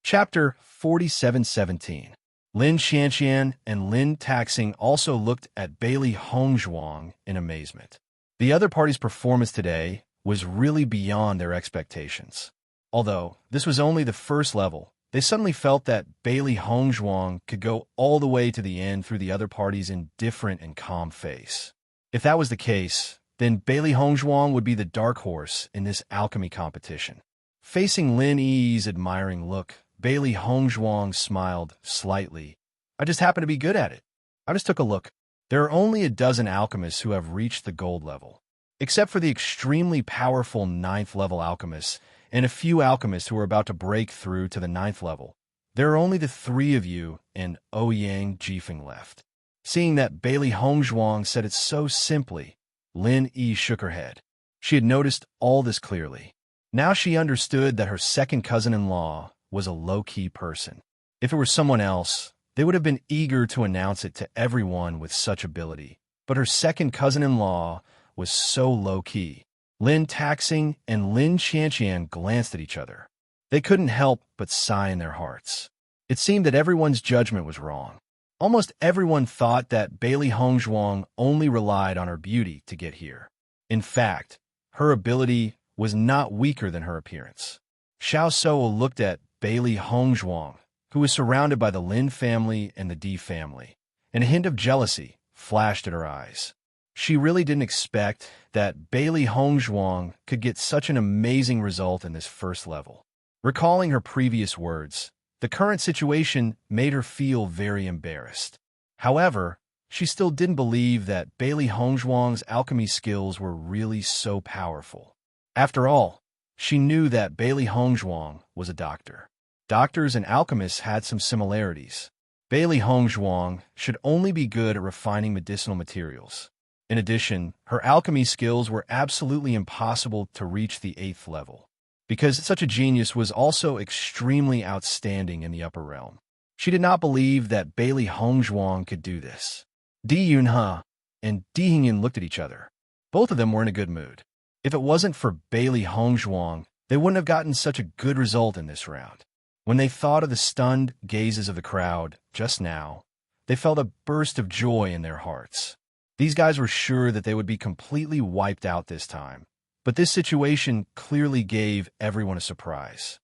Chapter 4717. Lin Xianxian and Lin Taxing also looked at Bailey Hongzhuang in amazement. The other party's performance today was really beyond their expectations. Although this was only the first level, they suddenly felt that Bailey Hongzhuang could go all the way to the end through the other party's indifferent and calm face. If that was the case, then Bailey Hongzhuang would be the dark horse in this alchemy competition. Facing Lin Yi's admiring look, Bailey Hongzhuang smiled slightly. I just happen to be good at it. I just took a look. There are only a dozen alchemists who have reached the gold level. Except for the extremely powerful 9th level alchemists and a few alchemists who are about to break through to the 9th level, there are only the 3 of you and Ouyang Jifeng left. Seeing that Bailey Hongzhuang said it so simply, Lin Yi shook her head. She had noticed all this clearly. Now she understood that her second cousin-in-law was a low-key person. If it were someone else, they would have been eager to announce it to everyone with such ability. But her second cousin-in-law was so low-key. Lin Taxing and Lin Xianxian glanced at each other. They couldn't help but sigh in their hearts. It seemed that everyone's judgment was wrong. Almost everyone thought that Bailey Hongzhuang only relied on her beauty to get here. In fact, her ability was not weaker than her appearance. Xiao Shou looked at Bailey Hongzhuang, who was surrounded by the Lin family and the Di family, and a hint of jealousy flashed at her eyes. She really didn't expect that Bailey Hongzhuang could get such an amazing result in this first level. Recalling her previous words, the current situation made her feel very embarrassed. However, she still didn't believe that Bailey Hongzhuang's alchemy skills were really so powerful. After all, she knew that Bailey Hongzhuang was a doctor. Doctors and alchemists had some similarities. Bailey Hongzhuang should only be good at refining medicinal materials. In addition, her alchemy skills were absolutely impossible to reach the 8th level, because such a genius was also extremely outstanding in the upper realm. She did not believe that Bailey Hongzhuang could do this. Di Yunhe and Di Hingyan looked at each other. Both of them were in a good mood. If it wasn't for Bailey Hongzhuang, they wouldn't have gotten such a good result in this round. When they thought of the stunned gazes of the crowd just now, they felt a burst of joy in their hearts. These guys were sure that they would be completely wiped out this time, but this situation clearly gave everyone a surprise.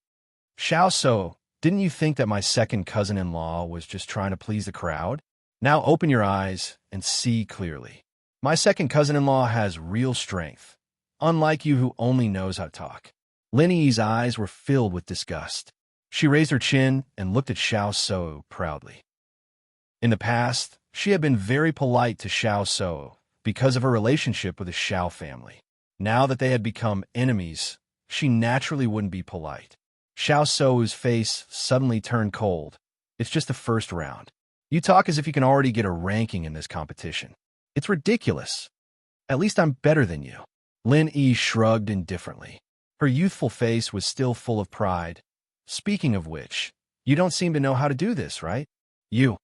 Xiao So, didn't you think that my second cousin-in-law was just trying to please the crowd? Now open your eyes and see clearly. My second cousin-in-law has real strength, unlike you who only knows how to talk. Lin Yi's eyes were filled with disgust. She raised her chin and looked at Xiao So proudly. In the past, she had been very polite to Xiao So because of her relationship with the Xiao family. Now that they had become enemies, she naturally wouldn't be polite. Xiao So's face suddenly turned cold. It's just the first round. You talk as if you can already get a ranking in this competition. It's ridiculous. At least I'm better than you. Lin Yi shrugged indifferently. Her youthful face was still full of pride. Speaking of which, you don't seem to know how to do this, right? You.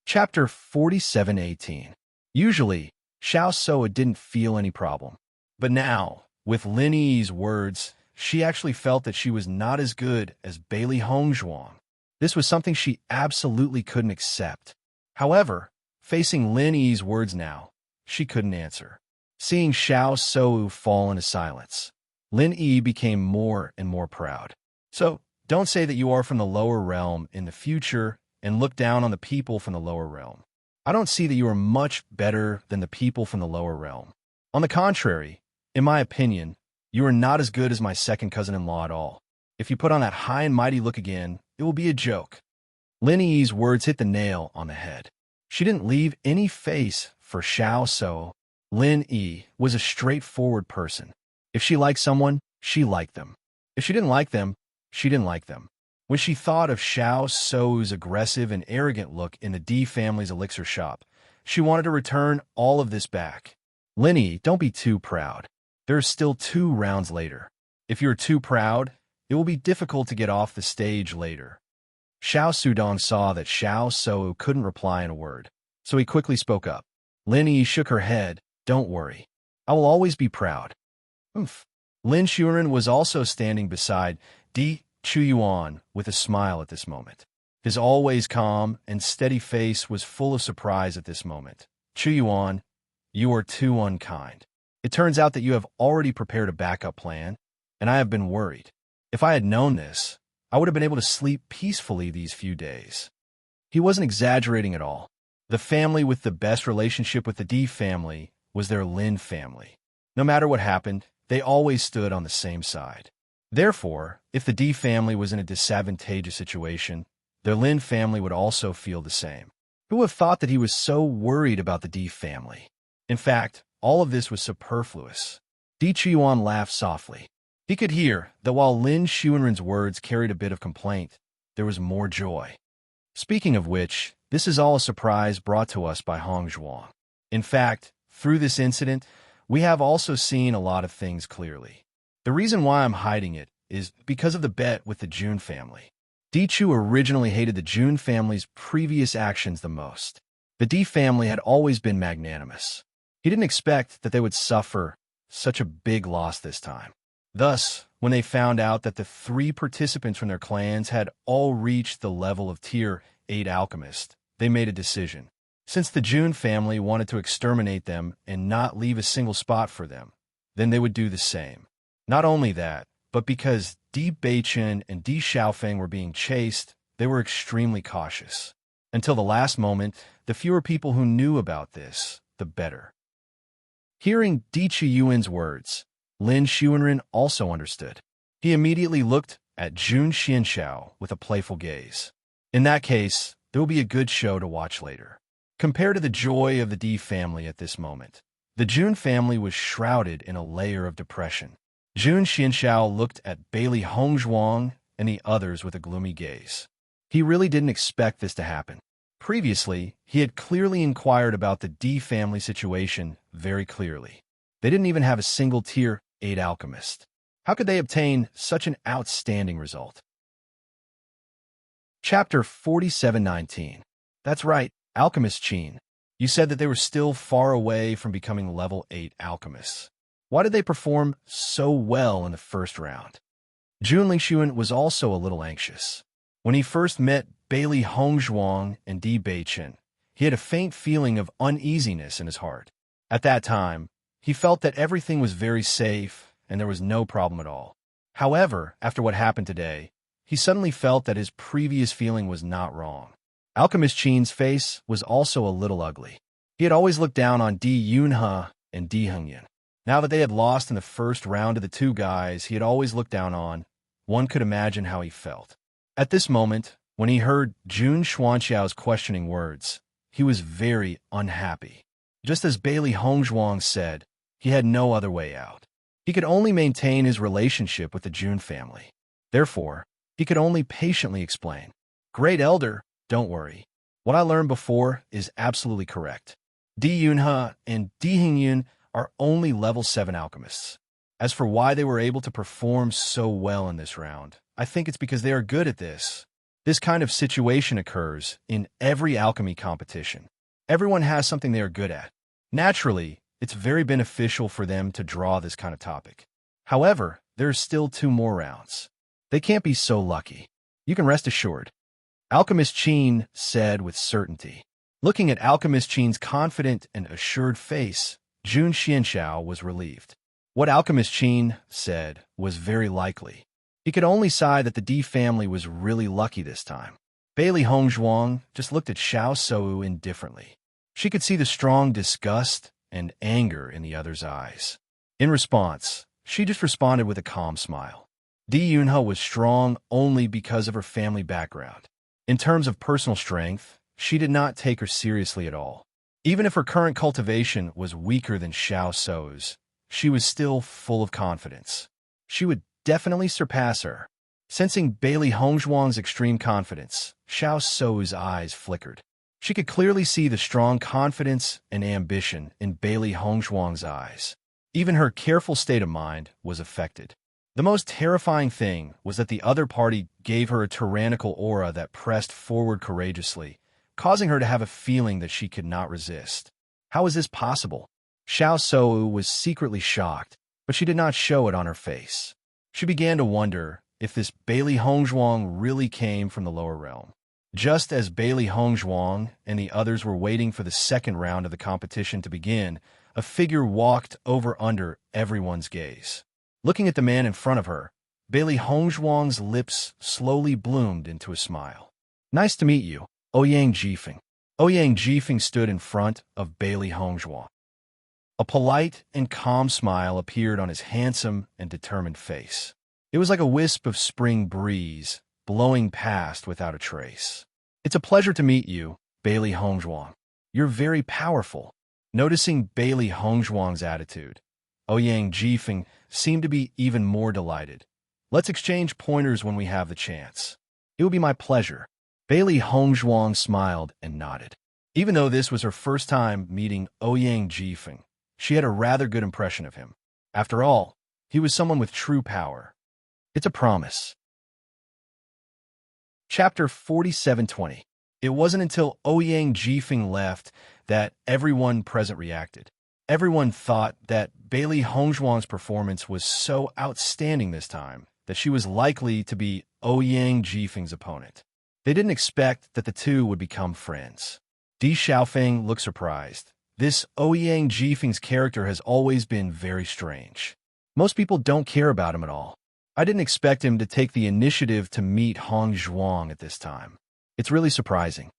Chapter 47:18. Usually, Xiao So didn't feel any problem. But now, with Lin Yi's words, she actually felt that she was not as good as Bailey Hongzhuang. This was something she absolutely couldn't accept. However, facing Lin Yi's words now, she couldn't answer. Seeing Xiao So fall into silence, Lin Yi became more and more proud. So, don't say that you are from the lower realm in the future and look down on the people from the lower realm. I don't see that you are much better than the people from the lower realm. On the contrary, in my opinion, you are not as good as my second cousin-in-law at all. If you put on that high and mighty look again, it will be a joke. Lin Yi's words hit the nail on the head. She didn't leave any face for Xiao So. Lin Yi was a straightforward person. If she liked someone, she liked them. If she didn't like them, she didn't like them. When she thought of Xiao So's aggressive and arrogant look in the D family's elixir shop, she wanted to return all of this back. Lin Yi, don't be too proud. There are still 2 rounds later. If you're too proud, it will be difficult to get off the stage later. Xiao Sudong saw that Xiao So couldn't reply in a word, so he quickly spoke up. Lin Yi shook her head. Don't worry. I will always be proud. Oomph. Lin Xuanren was also standing beside Di Chuyuan with a smile at this moment. His always calm and steady face was full of surprise at this moment. Chuyuan, you are too unkind. It turns out that you have already prepared a backup plan, and I have been worried. If I had known this, I would have been able to sleep peacefully these few days. He wasn't exaggerating at all. The family with the best relationship with the D family was their Lin family. No matter what happened, they always stood on the same side. Therefore, if the D family was in a disadvantageous situation, their Lin family would also feel the same. Who would have thought that he was so worried about the D family? In fact, all of this was superfluous. Di Chuan laughed softly. He could hear that while Lin Xuanren's words carried a bit of complaint, there was more joy. Speaking of which, this is all a surprise brought to us by Hongzhuang. In fact, through this incident, we have also seen a lot of things clearly. The reason why I'm hiding it is because of the bet with the Jun family. Di Chu originally hated the Jun family's previous actions the most. The D family had always been magnanimous. He didn't expect that they would suffer such a big loss this time. Thus, when they found out that the 3 participants from their clans had all reached the level of Tier 8 alchemist, they made a decision. Since the Jun family wanted to exterminate them and not leave a single spot for them, then they would do the same. Not only that, but because Di Beichen and Di Xiaofeng were being chased, they were extremely cautious. Until the last moment, the fewer people who knew about this, the better. Hearing Di Chuyuan's words, Lin Xuanren also understood. He immediately looked at Jun Xianxiao with a playful gaze. In that case, there will be a good show to watch later. Compared to the joy of the D family at this moment, the Jun family was shrouded in a layer of depression. Jun Xianxiao looked at Bailey Hongzhuang and the others with a gloomy gaze. He really didn't expect this to happen. Previously, he had clearly inquired about the D family situation very clearly. They didn't even have a single Tier 8 alchemist. How could they obtain such an outstanding result? Chapter 47:19. That's right, Alchemist Qin. You said that they were still far away from becoming level 8 alchemists. Why did they perform so well in the first round? Jun Lingxuan was also a little anxious. When he first met Bailey Hongzhuang and Di Beichen, he had a faint feeling of uneasiness in his heart. At that time, he felt that everything was very safe and there was no problem at all. However, after what happened today, he suddenly felt that his previous feeling was not wrong. Alchemist Qin's face was also a little ugly. He had always looked down on Di Yunhe and Di Hengyan. Now that they had lost in the first round to the two guys he had always looked down on, one could imagine how he felt. At this moment, when he heard Jun Xuanxiao's questioning words, he was very unhappy. Just as Bailey Hongzhuang said, he had no other way out. He could only maintain his relationship with the Jun family. Therefore, he could only patiently explain, "Great Elder, don't worry. What I learned before is absolutely correct. Di Yunhe and Di Hengyan are only level 7 alchemists. As for why they were able to perform so well in this round, I think it's because they are good at this. This kind of situation occurs in every alchemy competition. Everyone has something they are good at. Naturally, it's very beneficial for them to draw this kind of topic. However, there are still 2 more rounds. They can't be so lucky. You can rest assured," Alchemist Qin said with certainty. Looking at Alchemist Qin's confident and assured face, Jun Xianxiao was relieved. What Alchemist Qin said was very likely. He could only sigh that the Di family was really lucky this time. Bailey Hongzhuang just looked at Xiao Shou indifferently. She could see the strong disgust and anger in the other's eyes. In response, she just responded with a calm smile. Di Yunhe was strong only because of her family background. In terms of personal strength, she did not take her seriously at all. Even if her current cultivation was weaker than Xiao Shou's, she was still full of confidence. She would definitely surpass her. Sensing Bailey Hongzhuang's extreme confidence, Xiao Shou's eyes flickered. She could clearly see the strong confidence and ambition in Bailey Hongzhuang's eyes. Even her careful state of mind was affected. The most terrifying thing was that the other party gave her a tyrannical aura that pressed forward courageously, causing her to have a feeling that she could not resist. How is this possible? Xiao Shou was secretly shocked, but she did not show it on her face. She began to wonder if this Bailey Hongzhuang really came from the lower realm. Just as Bailey Hongzhuang and the others were waiting for the second round of the competition to begin, a figure walked over under everyone's gaze. Looking at the man in front of her, Bailey Hongzhuang's lips slowly bloomed into a smile. "Nice to meet you, Ouyang Jifeng." Ouyang Jifeng stood in front of Bailey Hongzhuang. A polite and calm smile appeared on his handsome and determined face. It was like a wisp of spring breeze, blowing past without a trace. "It's a pleasure to meet you, Bailey Hongzhuang. You're very powerful." Noticing Bailey Hongzhuang's attitude, Ouyang Jifeng seemed to be even more delighted. "Let's exchange pointers when we have the chance." "It will be my pleasure." Bailey Hongzhuang smiled and nodded. Even though this was her first time meeting Ouyang Jifeng, she had a rather good impression of him. After all, he was someone with true power. It's a promise. Chapter 4720. It wasn't until Ouyang Jifeng left that everyone present reacted. Everyone thought that Bailey Hongzhuang's performance was so outstanding this time that she was likely to be Ouyang Jifeng's opponent. They didn't expect that the two would become friends. Di Xiaofeng looked surprised. This Ouyang Jifeng's character has always been very strange. Most people don't care about him at all. I didn't expect him to take the initiative to meet Hongzhuang at this time. It's really surprising.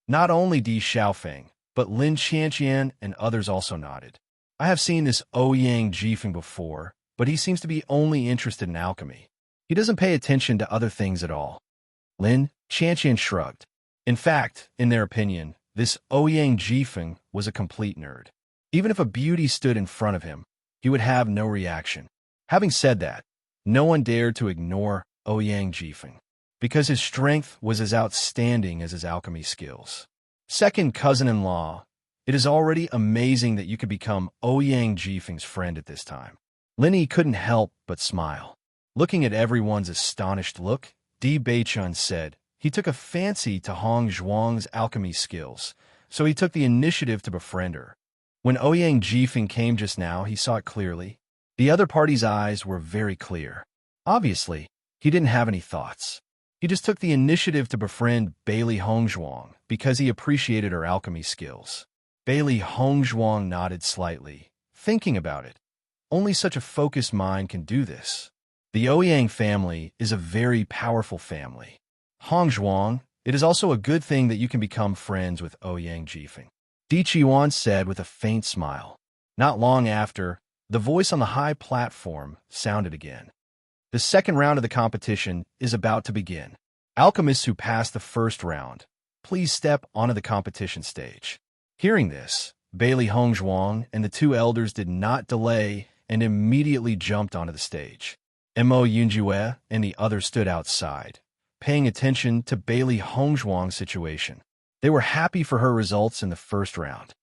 Not only Di Xiaofeng, but Lin Qianqian and others also nodded. I have seen this Ouyang Jifeng before, but he seems to be only interested in alchemy. He doesn't pay attention to other things at all. Lin Qianqian shrugged. In fact, in their opinion, this Ouyang Jifeng was a complete nerd. Even if a beauty stood in front of him, he would have no reaction. Having said that, no one dared to ignore Ouyang Jifeng, because his strength was as outstanding as his alchemy skills. Second cousin-in-law, it is already amazing that you could become Ouyang Jifeng's friend at this time. Linny couldn't help but smile. Looking at everyone's astonished look, Di Beichun said he took a fancy to Hongzhuang's alchemy skills, so he took the initiative to befriend her. When Ouyang Jifeng came just now, he saw it clearly. The other party's eyes were very clear. Obviously, he didn't have any thoughts. He just took the initiative to befriend Bailey Hongzhuang because he appreciated her alchemy skills. Bailey Hongzhuang nodded slightly, thinking about it. Only such a focused mind can do this. The Ouyang family is a very powerful family. Hongzhuang, it is also a good thing that you can become friends with Ouyang Jifeng. Di Qiwan said with a faint smile. Not long after, the voice on the high platform sounded again. The second round of the competition is about to begin. Alchemists who passed the first round, please step onto the competition stage. Hearing this, Bailey Hongzhuang and the two elders did not delay and immediately jumped onto the stage. Mo Yunjue and the others stood outside, paying attention to Bailey Hongzhuang's situation. They were happy for her results in the first round.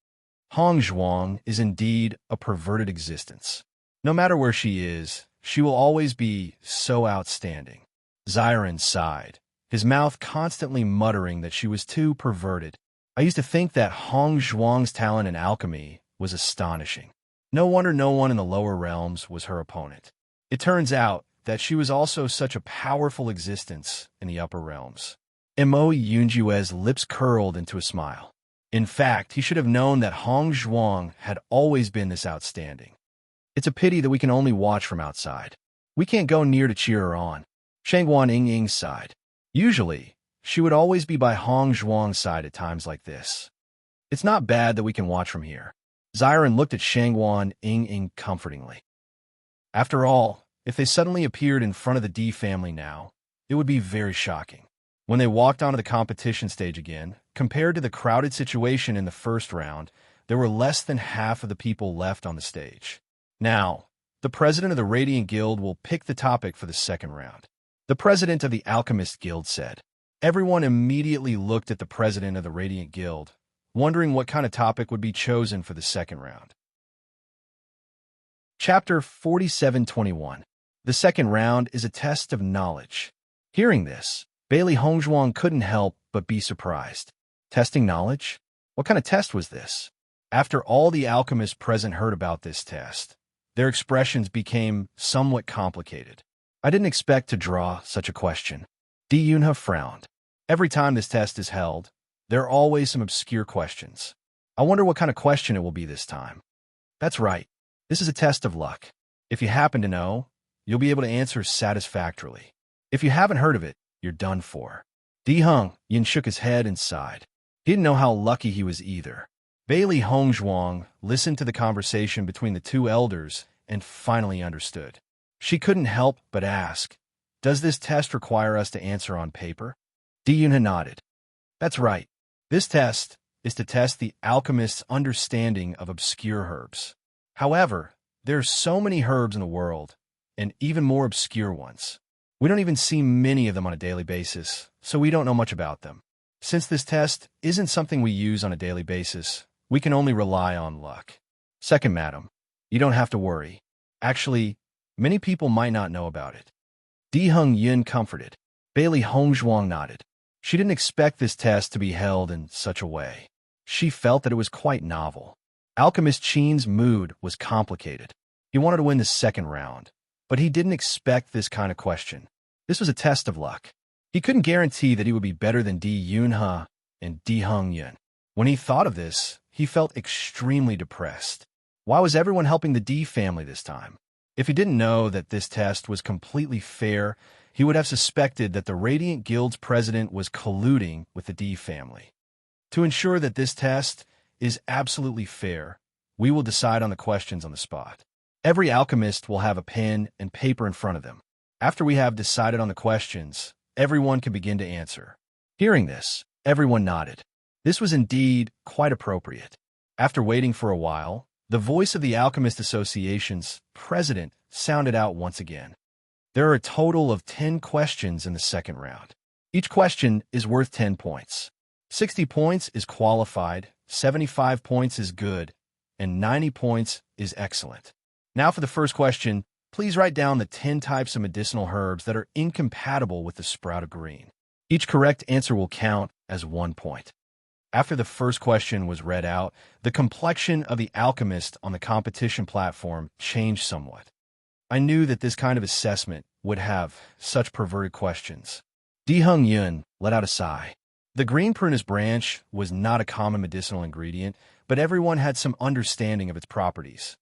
Hongzhuang is indeed a perverted existence. No matter where she is, she will always be so outstanding. Xiren sighed, his mouth constantly muttering that she was too perverted. I used to think that Hongzhuang's talent in alchemy was astonishing. No wonder no one in the lower realms was her opponent. It turns out that she was also such a powerful existence in the upper realms. Mo Yunjue's lips curled into a smile. In fact, he should have known that Hongzhuang had always been this outstanding. It's a pity that we can only watch from outside. We can't go near to cheer her on. Shangguan Ying sighed. Usually, she would always be by Hongzhuang's side at times like this. It's not bad that we can watch from here. Xiren looked at Shangguan Ying comfortingly. After all, if they suddenly appeared in front of the D family now, it would be very shocking. When they walked onto the competition stage again, compared to the crowded situation in the first round, there were less than half of the people left on the stage. Now, the president of the Radiant Guild will pick the topic for the second round. The president of the Alchemist Guild said. Everyone immediately looked at the president of the Radiant Guild, wondering what kind of topic would be chosen for the second round. Chapter 4721. The second round is a test of knowledge. Hearing this, Bailey Hongzhuang couldn't help but be surprised. Testing knowledge? What kind of test was this? After all the alchemists present heard about this test, their expressions became somewhat complicated. I didn't expect to draw such a question. Di Yunhe frowned. Every time this test is held, there are always some obscure questions. I wonder what kind of question it will be this time. That's right. This is a test of luck. If you happen to know, you'll be able to answer satisfactorily. If you haven't heard of it, you're done for. Di Yin shook his head and sighed. He didn't know how lucky he was either. Bailey Hongzhuang listened to the conversation between the two elders and finally understood. She couldn't help but ask, does this test require us to answer on paper? Di Yunhe nodded. That's right. This test is to test the alchemist's understanding of obscure herbs. However, there are so many herbs in the world, and even more obscure ones. We don't even see many of them on a daily basis, so we don't know much about them. Since this test isn't something we use on a daily basis, we can only rely on luck. Second, madam, you don't have to worry. Actually, many people might not know about it. Di Yin comforted. Bailey Hongzhuang nodded. She didn't expect this test to be held in such a way. She felt that it was quite novel. Alchemist Qin's mood was complicated. He wanted to win the second round, but he didn't expect this kind of question. This was a test of luck. He couldn't guarantee that he would be better than Di Yunhe and Di Yin. When he thought of this, he felt extremely depressed. Why was everyone helping the D family this time? If he didn't know that this test was completely fair, he would have suspected that the Radiant Guild's president was colluding with the D family. To ensure that this test is absolutely fair, we will decide on the questions on the spot. Every alchemist will have a pen and paper in front of them. After we have decided on the questions, everyone can begin to answer. Hearing this, everyone nodded. This was indeed quite appropriate. After waiting for a while, the voice of the Alchemist Association's president sounded out once again. There are a total of 10 questions in the second round. Each question is worth 10 points. 60 points is qualified, 75 points is good, and 90 points is excellent. Now for the first question, please write down the 10 types of medicinal herbs that are incompatible with the sprout of green. Each correct answer will count as 1 point. After the first question was read out, the complexion of the alchemist on the competition platform changed somewhat. I knew that this kind of assessment would have such perverted questions. Di Hung Yun let out a sigh. The green prunus branch was not a common medicinal ingredient, but everyone had some understanding of its properties.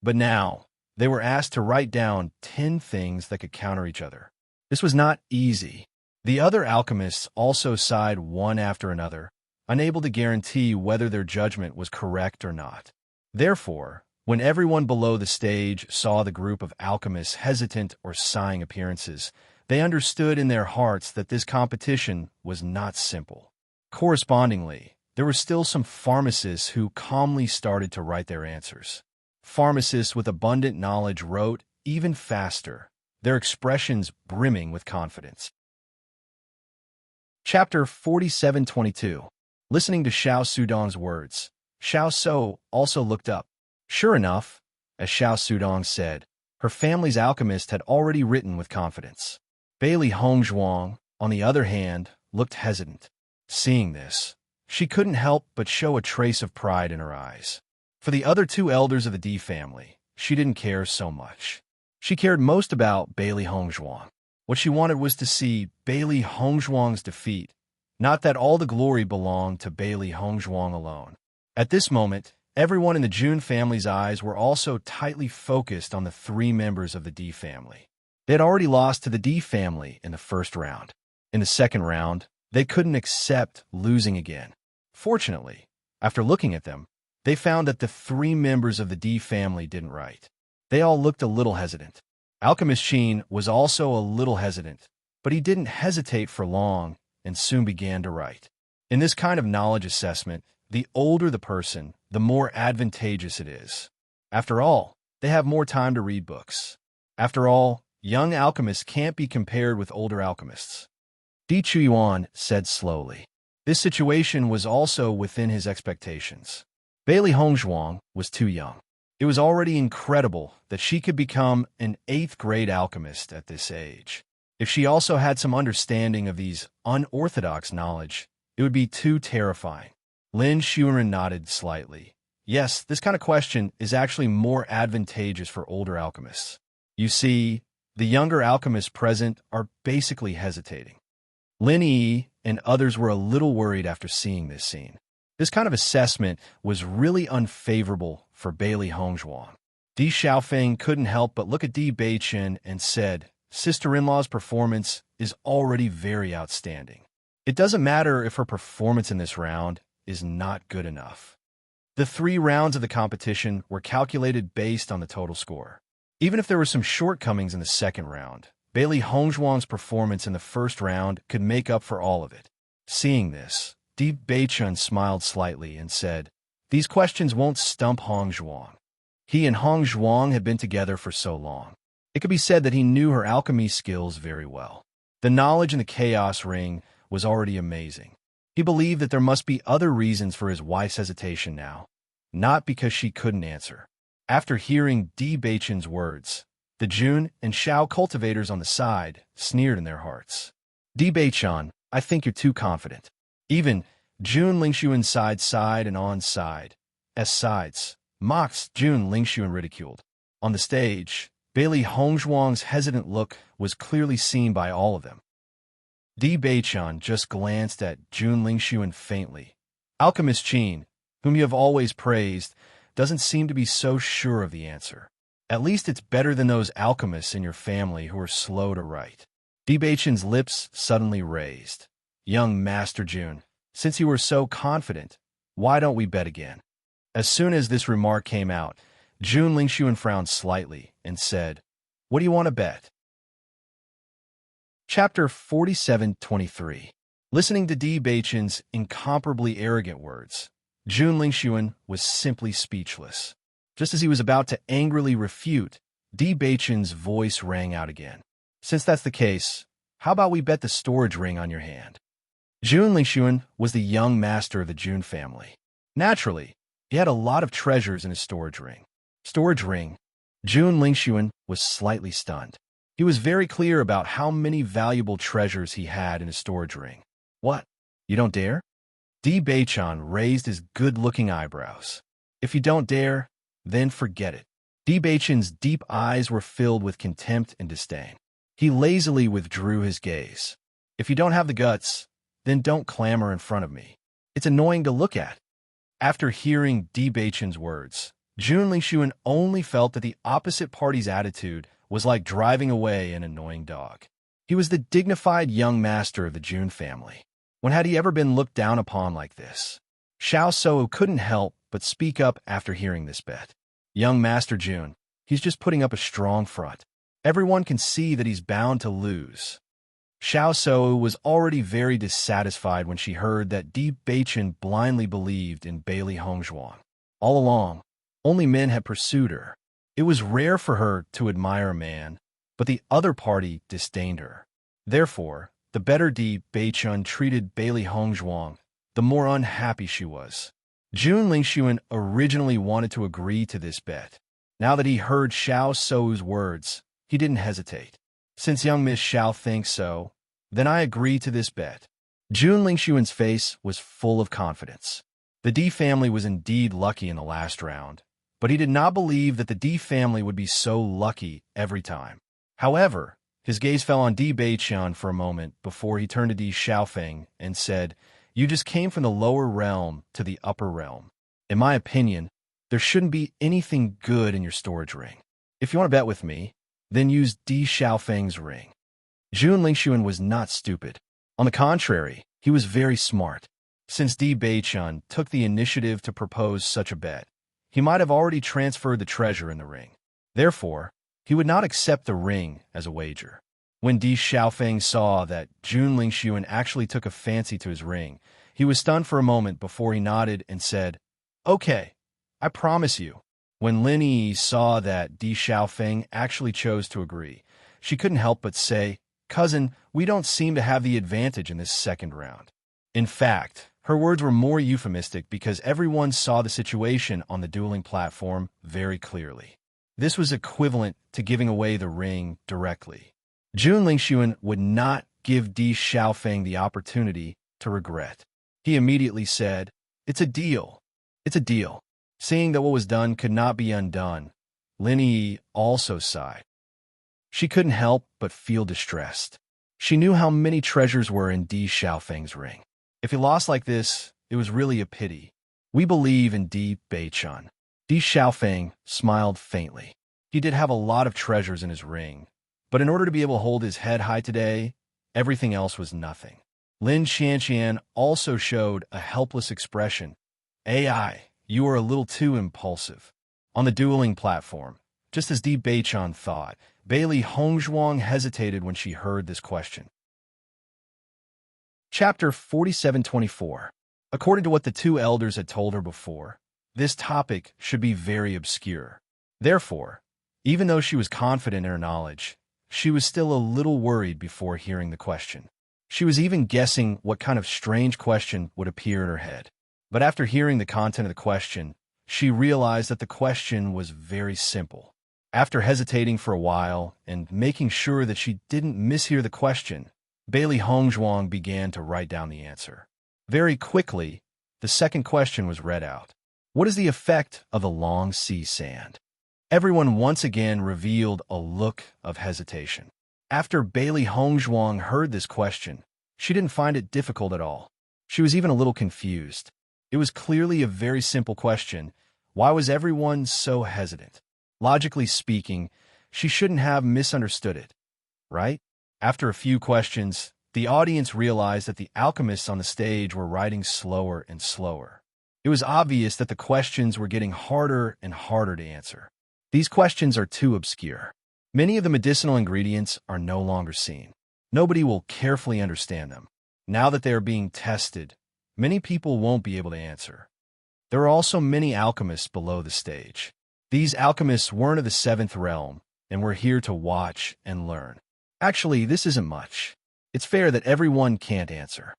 But now, they were asked to write down 10 things that could counter each other. This was not easy. The other alchemists also sighed one after another, unable to guarantee whether their judgment was correct or not. Therefore, when everyone below the stage saw the group of alchemists' hesitant or sighing appearances, they understood in their hearts that this competition was not simple. Correspondingly, there were still some pharmacists who calmly started to write their answers. Pharmacists with abundant knowledge wrote even faster, their expressions brimming with confidence. Chapter 4722. Listening to Xiao Sudong's words, Xiao So also looked up. Sure enough, as Xiao Sudong said, her family's alchemist had already written with confidence. Bailey Hongzhuang, on the other hand, looked hesitant. Seeing this, she couldn't help but show a trace of pride in her eyes. For the other two elders of the D family, she didn't care so much. She cared most about Bailey Hongzhuang. What she wanted was to see Bailey Hongzhuang's defeat, not that all the glory belonged to Bailey Hongzhuang alone. At this moment, everyone in the Jun family's eyes were also tightly focused on the 3 members of the D family. They had already lost to the D family in the first round. In the second round, they couldn't accept losing again. Fortunately, after looking at them, they found that the 3 members of the D family didn't write. They all looked a little hesitant. Alchemist Qin was also a little hesitant, but he didn't hesitate for long and soon began to write. In this kind of knowledge assessment, the older the person, the more advantageous it is. After all, they have more time to read books. After all, young alchemists can't be compared with older alchemists. Di Chuyuan said slowly. This situation was also within his expectations. Bailey Hongzhuang was too young. It was already incredible that she could become an 8th-grade alchemist at this age. If she also had some understanding of these unorthodox knowledge, it would be too terrifying. Lin Xuren nodded slightly. Yes, this kind of question is actually more advantageous for older alchemists. You see, the younger alchemists present are basically hesitating. Lin Yi and others were a little worried after seeing this scene. This kind of assessment was really unfavorable for Bailey Hongzhuang. Di Xiaofeng couldn't help but look at Di Beichen and said, Sister-in-law's performance is already very outstanding. It doesn't matter if her performance in this round is not good enough. The 3 rounds of the competition were calculated based on the total score. Even if there were some shortcomings in the second round, Bailey Hongzhuang's performance in the first round could make up for all of it. Seeing this, Di Beichun smiled slightly and said, These questions won't stump Hongzhuang. He and Hongzhuang had been together for so long. It could be said that he knew her alchemy skills very well. The knowledge in the Chaos Ring was already amazing. He believed that there must be other reasons for his wife's hesitation now, not because she couldn't answer. After hearing Di Beichun's words, the Jun and Xiao cultivators on the side sneered in their hearts. Di Beichun, I think you're too confident. Even Jun Lingxuan sighed and on side. S sides. Mocks Jun Lingxuan ridiculed. On the stage, Bailey Hongzhuang's hesitant look was clearly seen by all of them. Di Beichun just glanced at Jun Lingxuan faintly. Alchemist Qin, whom you have always praised, doesn't seem to be so sure of the answer. At least it's better than those alchemists in your family who are slow to write. Di Beichun's lips suddenly raised. Young Master Jun, since you were so confident, why don't we bet again? As soon as this remark came out, Jun Lingxuan frowned slightly and said, What do you want to bet? Chapter 4723. Listening to Di Beichun's incomparably arrogant words, Jun Lingxuan was simply speechless. Just as he was about to angrily refute, Di Beichun's voice rang out again. Since that's the case, how about we bet the storage ring on your hand? Jun Lingxuan was the young master of the Jun family. Naturally, he had a lot of treasures in his storage ring. Storage ring. Jun Lingxuan was slightly stunned. He was very clear about how many valuable treasures he had in his storage ring. What? You don't dare? Di Beichun raised his good-looking eyebrows. If you don't dare, then forget it. Di Baichen's deep eyes were filled with contempt and disdain. He lazily withdrew his gaze. If you don't have the guts, then don't clamor in front of me. It's annoying to look at. After hearing Di Baichen's words, Jun Lingxuan only felt that the opposite party's attitude was like driving away an annoying dog. He was the dignified young master of the Jun family. When had he ever been looked down upon like this? Xiao Sou couldn't help but speak up after hearing this bet. Young Master Jun, he's just putting up a strong front. Everyone can see that he's bound to lose. Xiao Sou was already very dissatisfied when she heard that Di Baichen blindly believed in Bailey Hongzhuang. All along, only men had pursued her. It was rare for her to admire a man, but the other party disdained her. Therefore, the better Di Baichen treated Bailey Hongzhuang, the more unhappy she was. Jun Lingxuan originally wanted to agree to this bet. Now that he heard Xiao Sou's words, he didn't hesitate. Since young Miss Xiao thinks so, then I agree to this bet. Jun Lingxuan's face was full of confidence. The Di family was indeed lucky in the last round, but he did not believe that the Di family would be so lucky every time. However, his gaze fell on Di Baichen for a moment before he turned to Di Xiaofeng and said, "You just came from the lower realm to the upper realm. In my opinion, there shouldn't be anything good in your storage ring. If you want to bet with me, then use Di Xiaofeng's ring." Jun Lingxuan was not stupid. On the contrary, he was very smart. Since Di Baichen took the initiative to propose such a bet, he might have already transferred the treasure in the ring. Therefore, he would not accept the ring as a wager. When Di Xiaofeng saw that Jun Lingxuan actually took a fancy to his ring, he was stunned for a moment before he nodded and said, "Okay, I promise you." When Lin Yi saw that Di Xiaofeng actually chose to agree, she couldn't help but say, "Cousin, we don't seem to have the advantage in this second round." In fact, her words were more euphemistic because everyone saw the situation on the dueling platform very clearly. This was equivalent to giving away the ring directly. Jun Lingxuan would not give Di Xiaofeng the opportunity to regret. He immediately said, "It's a deal. It's a deal." Seeing that what was done could not be undone, Lin Yi also sighed. She couldn't help but feel distressed. She knew how many treasures were in Di Xiaofeng's ring. If he lost like this, it was really a pity. "We believe in Di Baichen." Di Xiaofeng smiled faintly. He did have a lot of treasures in his ring, but in order to be able to hold his head high today, everything else was nothing. Lin Qianqian also showed a helpless expression. "AI, you are a little too impulsive." On the dueling platform, just as Di Baichen thought, Bailey Hongzhuang hesitated when she heard this question. Chapter 4724. According to what the two elders had told her before, this topic should be very obscure. Therefore, even though she was confident in her knowledge, she was still a little worried before hearing the question. She was even guessing what kind of strange question would appear in her head. But after hearing the content of the question, she realized that the question was very simple. After hesitating for a while and making sure that she didn't mishear the question, Bailey Hongzhuang began to write down the answer. Very quickly, the second question was read out. What is the effect of the long sea sand? Everyone once again revealed a look of hesitation. After Bailey Hongzhuang heard this question, she didn't find it difficult at all. She was even a little confused. It was clearly a very simple question. Why was everyone so hesitant? Logically speaking, she shouldn't have misunderstood it, right? After a few questions, the audience realized that the alchemists on the stage were writing slower and slower. It was obvious that the questions were getting harder and harder to answer. These questions are too obscure. Many of the medicinal ingredients are no longer seen. Nobody will carefully understand them. Now that they are being tested, many people won't be able to answer. There are also many alchemists below the stage. These alchemists weren't of the seventh realm and were here to watch and learn. Actually, this isn't much. It's fair that everyone can't answer.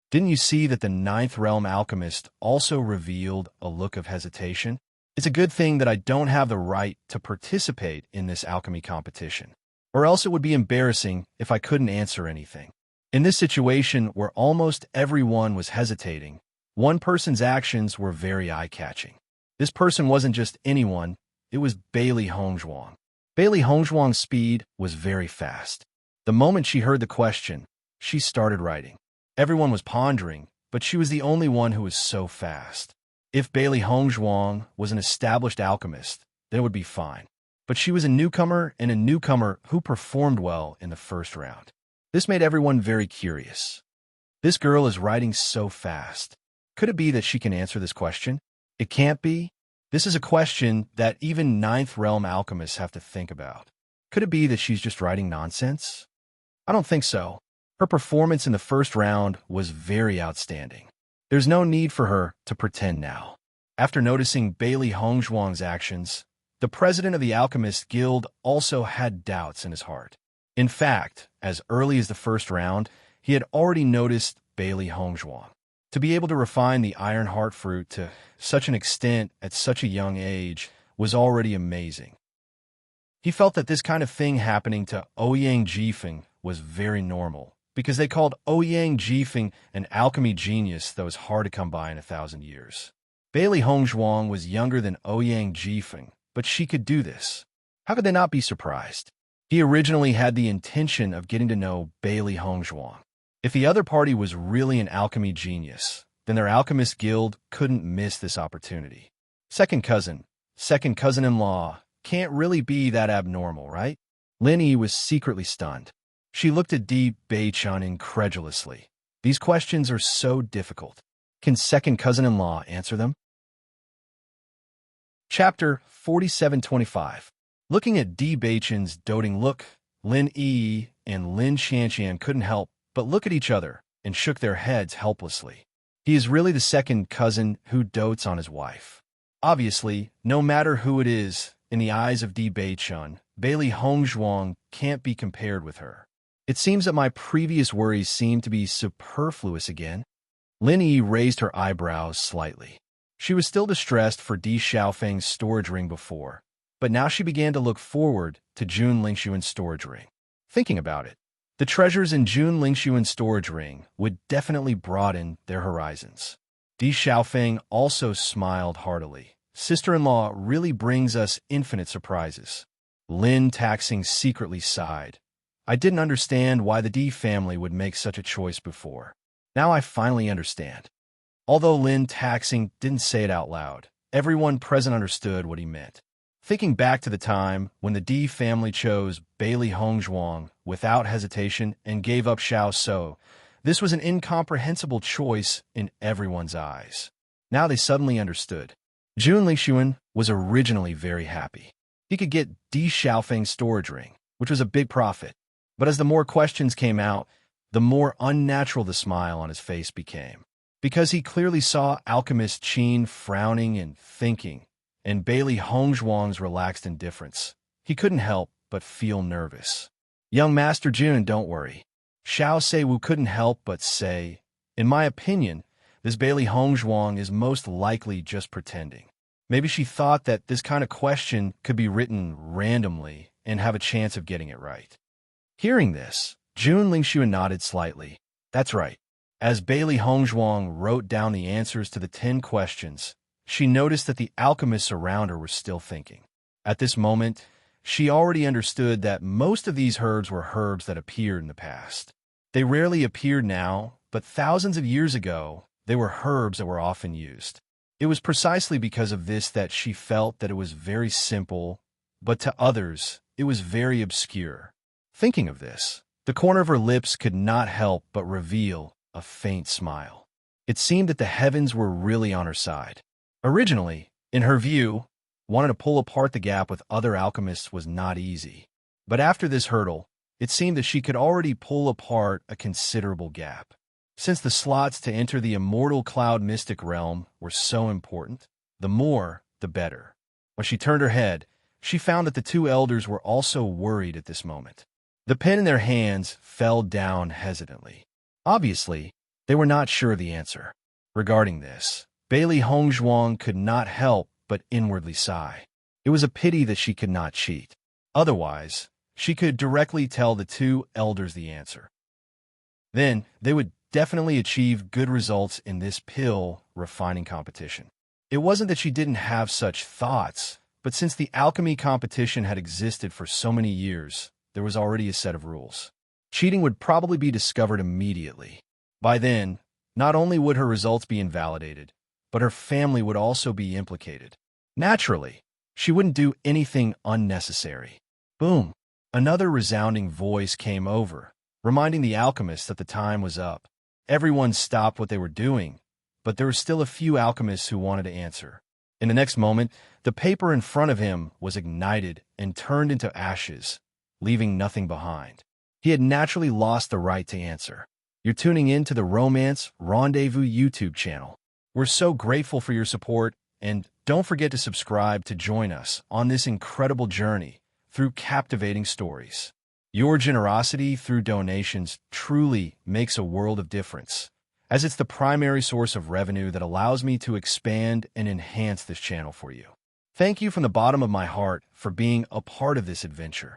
Didn't you see that the ninth realm alchemist also revealed a look of hesitation? It's a good thing that I don't have the right to participate in this alchemy competition, or else it would be embarrassing if I couldn't answer anything. In this situation where almost everyone was hesitating, one person's actions were very eye-catching. This person wasn't just anyone, it was Bailey Hongzhuang. Bailey Hongzhuang's speed was very fast. The moment she heard the question, she started writing. Everyone was pondering, but she was the only one who was so fast. If Bailey Hongzhuang was an established alchemist, then it would be fine. But she was a newcomer, and a newcomer who performed well in the first round. This made everyone very curious. This girl is writing so fast. Could it be that she can answer this question? It can't be. This is a question that even ninth realm alchemists have to think about. Could it be that she's just writing nonsense? I don't think so. Her performance in the first round was very outstanding. There's no need for her to pretend now. After noticing Bailey Hongzhuang's actions, the president of the Alchemist Guild also had doubts in his heart. In fact, as early as the first round, he had already noticed Bailey Hongzhuang. To be able to refine the Iron Heart fruit to such an extent at such a young age was already amazing. He felt that this kind of thing happening to Ouyang Jifeng was very normal, because they called Ouyang Jifeng an alchemy genius that was hard to come by in 1,000 years. Bailey Hongzhuang was younger than Ouyang Jifeng, but she could do this. How could they not be surprised? He originally had the intention of getting to know Bailey Hongzhuang. If the other party was really an alchemy genius, then their alchemist guild couldn't miss this opportunity. Second cousin-in-law, can't really be that abnormal, right? Lin Yi was secretly stunned. She looked at Di Beichun incredulously. These questions are so difficult. Can second cousin-in-law answer them? Chapter 4725. Looking at Di Beichun's doting look, Lin Yi and Lin Shanqian couldn't help but look at each other and shook their heads helplessly. He is really the second cousin who dotes on his wife. Obviously, no matter who it is, in the eyes of Di Beichun, Bailey Hongzhuang can't be compared with her. It seems that my previous worries seem to be superfluous again. Lin Yi raised her eyebrows slightly. She was still distressed for Di Xiaofeng's storage ring before, but now she began to look forward to Jun Lingshuan's storage ring. Thinking about it, the treasures in Jun Lingshuan's storage ring would definitely broaden their horizons. Di Xiaofeng also smiled heartily. Sister-in-law really brings us infinite surprises. Lin Taxing secretly sighed. I didn't understand why the Di family would make such a choice before. Now I finally understand. Although Lin Taxing didn't say it out loud, everyone present understood what he meant. Thinking back to the time when the Di family chose Bailey Hongzhuang without hesitation and gave up Xiao So, this was an incomprehensible choice in everyone's eyes. Now they suddenly understood. Jun Lingshuan was originally very happy. He could get Di Xiaofeng's storage ring, which was a big profit. But as the more questions came out, the more unnatural the smile on his face became. Because he clearly saw Alchemist Qin frowning and thinking, and Bailey Hongzhuang's relaxed indifference, he couldn't help but feel nervous. Young Master Jun, don't worry. Xiao Seiwu couldn't help but say, in my opinion, this Bailey Hongzhuang is most likely just pretending. Maybe she thought that this kind of question could be written randomly and have a chance of getting it right. Hearing this, Jun Lingshuan nodded slightly. That's right. As Bailey Hongzhuang wrote down the answers to the 10 questions, she noticed that the alchemists around her were still thinking. At this moment, she already understood that most of these herbs were herbs that appeared in the past. They rarely appeared now, but thousands of years ago, they were herbs that were often used. It was precisely because of this that she felt that it was very simple, but to others, it was very obscure. Thinking of this, the corner of her lips could not help but reveal a faint smile. It seemed that the heavens were really on her side. Originally, in her view, wanting to pull apart the gap with other alchemists was not easy. But after this hurdle, it seemed that she could already pull apart a considerable gap. Since the slots to enter the immortal cloud mystic realm were so important, the more, the better. When she turned her head, she found that the two elders were also worried at this moment. The pen in their hands fell down hesitantly. Obviously, they were not sure of the answer. Regarding this, Bailey Hongzhuang could not help but inwardly sigh. It was a pity that she could not cheat. Otherwise, she could directly tell the two elders the answer. Then, they would definitely achieve good results in this pill refining competition. It wasn't that she didn't have such thoughts, But since the alchemy competition had existed for so many years, there was already a set of rules. Cheating would probably be discovered immediately. By then, not only would her results be invalidated, but her family would also be implicated. Naturally, she wouldn't do anything unnecessary. Boom! Another resounding voice came over, reminding the alchemist that the time was up. Everyone stopped what they were doing, but there were still a few alchemists who wanted to answer. In the next moment, the paper in front of him was ignited and turned into ashes, leaving nothing behind. He had naturally lost the right to answer. You're tuning in to the Romance Rendezvous YouTube channel. We're so grateful for your support, and don't forget to subscribe to join us on this incredible journey through captivating stories. Your generosity through donations truly makes a world of difference, as it's the primary source of revenue that allows me to expand and enhance this channel for you. Thank you from the bottom of my heart for being a part of this adventure.